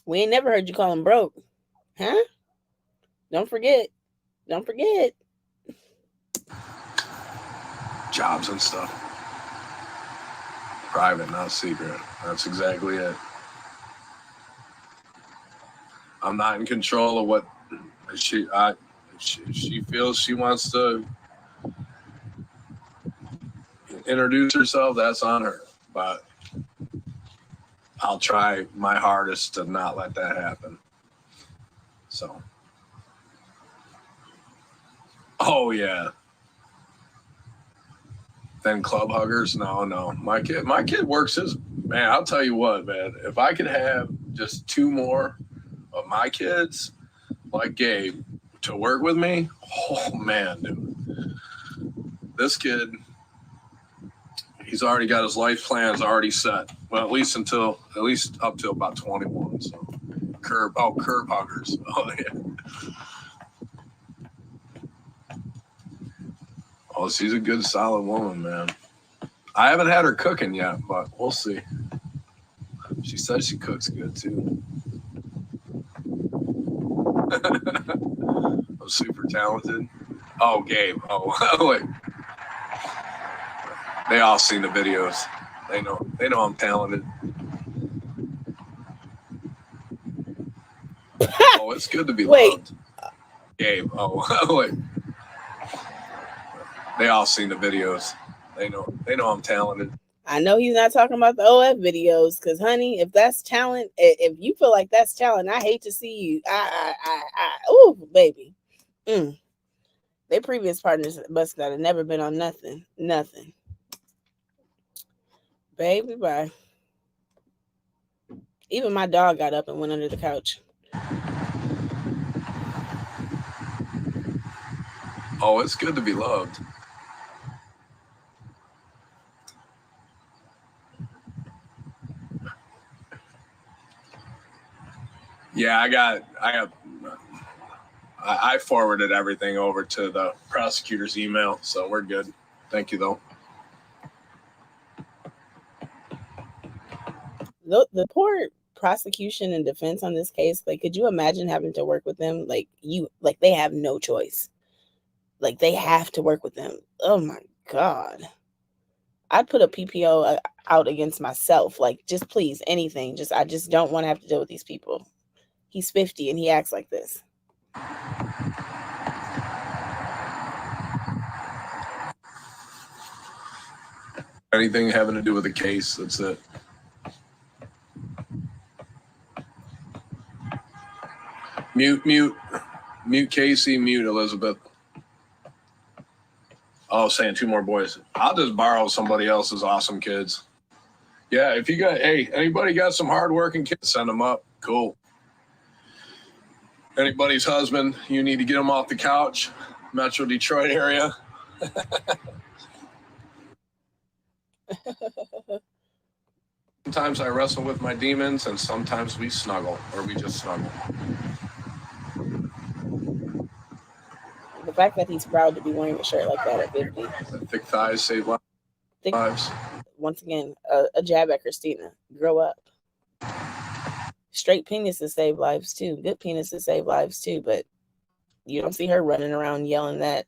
We ain't never heard you call him broke. Huh? Don't forget. Jobs and stuff. Private, not secret. That's exactly it. I'm not in control of what she feels she wants to introduce herself. That's on her, but I'll try my hardest to not let that happen. So, oh yeah. Then club huggers? No. My kid works his, man, I'll tell you what, man. If I could have just 2 more of my kids, like Gabe, to work with me, oh man, dude. This kid, he's already got his life plans already set. Well, at least up till about 21. So curb huggers. Oh yeah. Oh, she's a good, solid woman, man. I haven't had her cooking yet, but we'll see. She says she cooks good, too. I'm super talented. Oh, Gabe. Oh, wait. They all seen the videos. They know I'm talented. Oh, it's good to be Wait. loved. Gabe. Oh, wait. They all seen the videos. They know I'm talented. I know he's not talking about the OF videos, because, honey, if that's talent, if you feel like that's talent, I hate to see you. Ooh, baby. Their previous partners must not have never been on nothing. Baby, bye. Even my dog got up and went under the couch. Oh, it's good to be loved. Yeah, I forwarded everything over to the prosecutor's email, so we're good. Thank you, though. The poor prosecution and defense on this case, like, could you imagine having to work with them? Like, they have no choice. Like, they have to work with them. Oh my God. I'd put a PPO out against myself. Like, just please, anything. I just don't want to have to deal with these people. He's 50 and he acts like this. Anything having to do with the case, that's it. Mute Casey, mute Elizabeth. Oh, saying 2 more boys. I'll just borrow somebody else's awesome kids. Yeah, if you got, anybody got some hardworking kids, send them up. Cool. Anybody's husband, you need to get them off the couch. Metro Detroit area. Sometimes I wrestle with my demons, and sometimes we snuggle, or we just snuggle. The fact that he's proud to be wearing a shirt like that at 50. Thick thighs save lives. Once again, a jab at Christina. Grow up. Straight penises save lives too. Good penises save lives too, but you don't see her running around yelling that.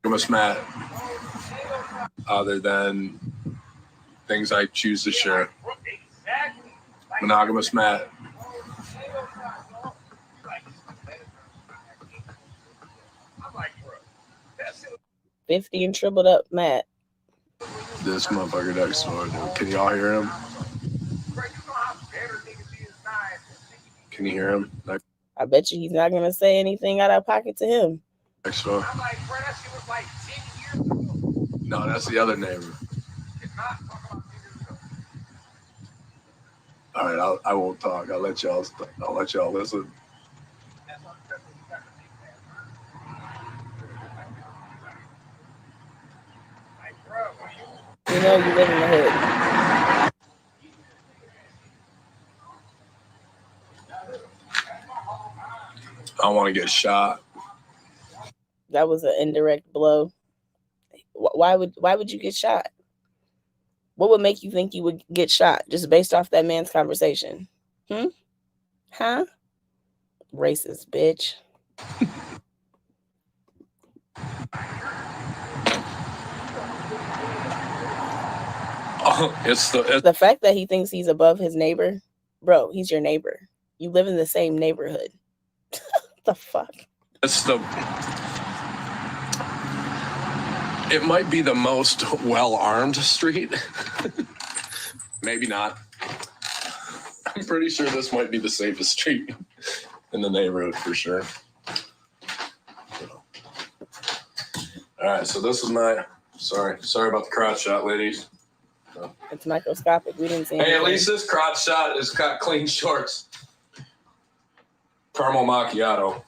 Monogamous Matt, other than things I choose to share. Monogamous Matt. $50 and tripled up Matt. This motherfucker next door, dude. Can y'all hear him? Can you hear him? I bet you he's not going to say anything out of pocket to him. Next door. No, that's the other neighbor. All right, I won't talk. I'll let y'all listen. You know you live in the hood. I want to get shot. That was an indirect blow. Why would you get shot? What would make you think you would get shot just based off that man's conversation? Huh? Racist bitch. It's the fact that he thinks he's above his neighbor. Bro, he's your neighbor. You live in the same neighborhood. What the fuck? It might be the most well-armed street. Maybe not. I'm pretty sure this might be the safest street in the neighborhood for sure. All right, so this is my sorry about the crotch shot, ladies. It's microscopic. We didn't see anything. Hey, at least this crotch shot has got clean shorts. Caramel macchiato.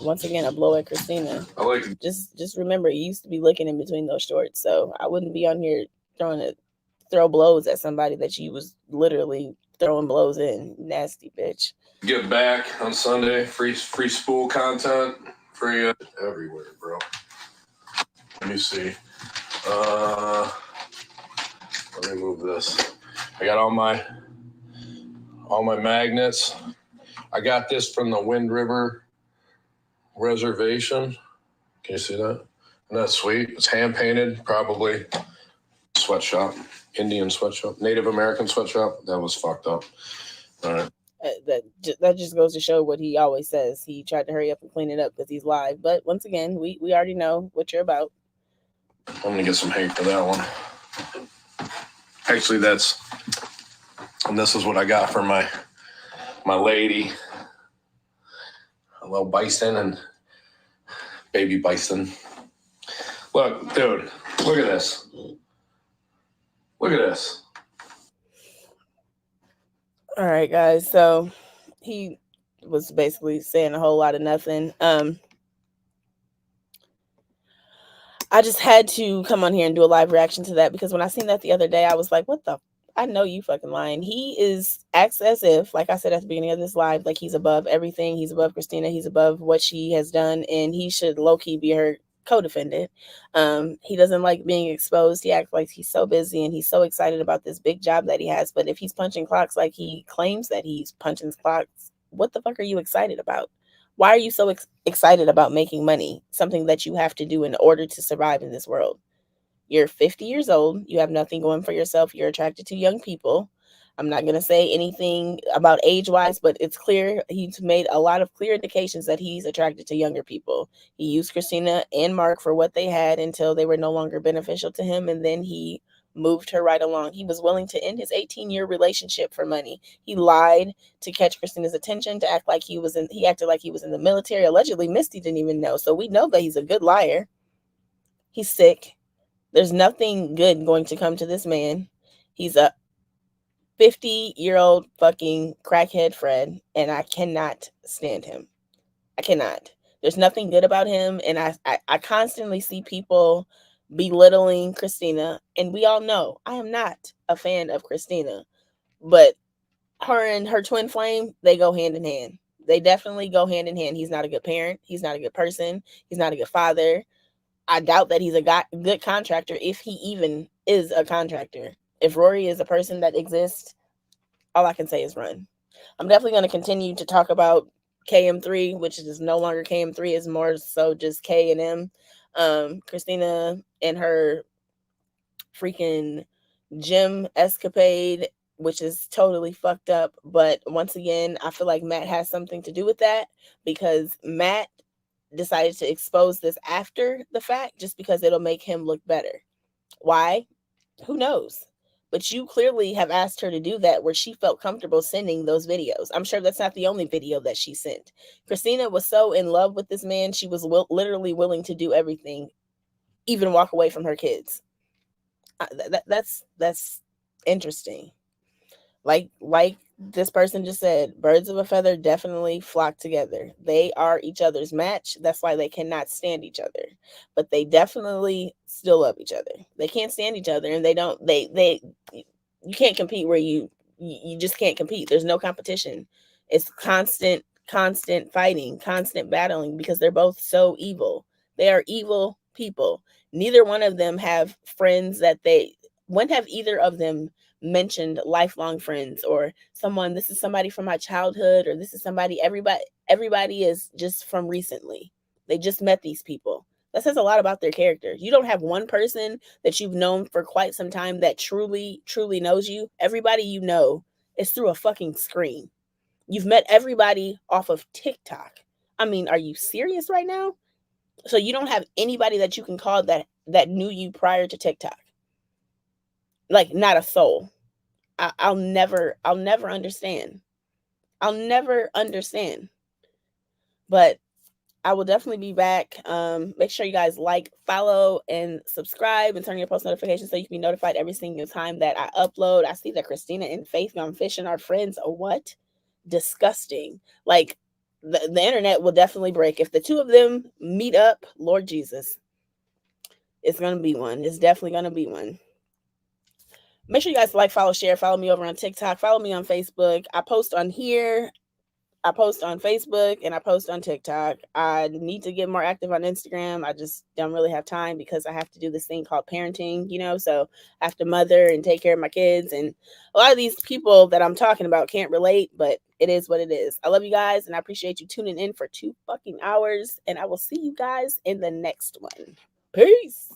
Once again, a blow at Christina. I like it. Just remember, you used to be looking in between those shorts, so I wouldn't be on here throw blows at somebody that you was literally throwing blows in. Nasty bitch. Get back on Sunday. Free spool content. Free everywhere, bro. Let me see. Let me move this. I got all my magnets. I got this from the Wind River Reservation. Can you see that? that's sweet. It's hand painted, probably. Sweatshop, Indian sweatshop, Native American sweatshop. That was fucked up. All right. That just goes to show what he always says. He tried to hurry up and clean it up because he's live. But once again, we already know what you're about. I'm gonna get some hate for that one. Actually, this is what I got for my lady. A little bison and baby bison. Look, dude, look at this. Look at this. All right, guys. So he was basically saying a whole lot of nothing. I just had to come on here and do a live reaction to that because when I seen that the other day, I was like, what the? I know you fucking lying. He acts as if, like I said at the beginning of this live, like he's above everything. He's above Christina. He's above what she has done. And he should low-key be her co-defendant. He doesn't like being exposed. He acts like he's so busy and he's so excited about this big job that he has. But if he's punching clocks like he claims that he's punching clocks, what the fuck are you excited about? Why are you so excited about making money? Something that you have to do in order to survive in this world. You're 50 years old. You have nothing going for yourself. You're attracted to young people. I'm not going to say anything about age-wise, but it's clear he's made a lot of clear indications that he's attracted to younger people. He used Christina and Mark for what they had until they were no longer beneficial to him, and then he moved her right along. He was willing to end his 18-year relationship for money. He lied to catch Christina's attention, to act like he acted like he was in the military. Allegedly, Misty didn't even know. So we know that he's a good liar. He's sick. There's nothing good going to come to this man. He's a 50-year-old fucking crackhead Fred, and I cannot stand him. I cannot. There's nothing good about him, and I constantly see people belittling Christina, and we all know I am not a fan of Christina, but her and her twin flame, they go hand in hand. They definitely go hand in hand. He's not a good parent. He's not a good person. He's not a good father. I doubt that he's a good contractor, if he even is a contractor. If Rory is a person that exists, all I can say is run. I'm definitely going to continue to talk about KM3, which is no longer KM3, is more so just K and M. Christina and her freaking gym escapade, which is totally fucked up. But once again, I feel like Matt has something to do with that, because Matt decided to expose this after the fact just because it'll make him look better. Why? Who knows? But you clearly have asked her to do that where she felt comfortable sending those videos. I'm sure that's not the only video that she sent. Christina was so in love with this man, she was literally willing to do everything, even walk away from her kids. That's interesting. Like this person just said, birds of a feather definitely flock together. They are each other's match. That's why they cannot stand each other. But they definitely still love each other. They can't stand each other, and you can't compete where you just can't compete. There's no competition. It's constant fighting, constant battling, because they're both so evil. They are evil people. Neither one of them have friends that when have either of them mentioned lifelong friends, or someone, this is somebody from my childhood, or this is somebody, everybody is just from recently. They just met these people. That says a lot about their character. You don't have one person that you've known for quite some time that truly knows you. Everybody you know is through a fucking screen. You've met everybody off of TikTok. I mean, are you serious right now? So you don't have anybody that you can call that knew you prior to TikTok. Like, not a soul. I'll never understand. I'll never understand. But I will definitely be back. Make sure you guys like, follow, and subscribe, and turn your post notifications so you can be notified every single time that I upload. I see that Christina and Faith Gone Fishing are friends. Oh, what? Disgusting. Like, the internet will definitely break. If the two of them meet up, Lord Jesus, it's going to be one. It's definitely going to be one. Make sure you guys like, follow, share. Follow me over on TikTok. Follow me on Facebook. I post on here. I post on Facebook, and I post on TikTok. I need to get more active on Instagram. I just don't really have time because I have to do this thing called parenting, so I have to mother and take care of my kids. And a lot of these people that I'm talking about can't relate, but it is what it is. I love you guys, and I appreciate you tuning in for 2 fucking hours, and I will see you guys in the next one. Peace.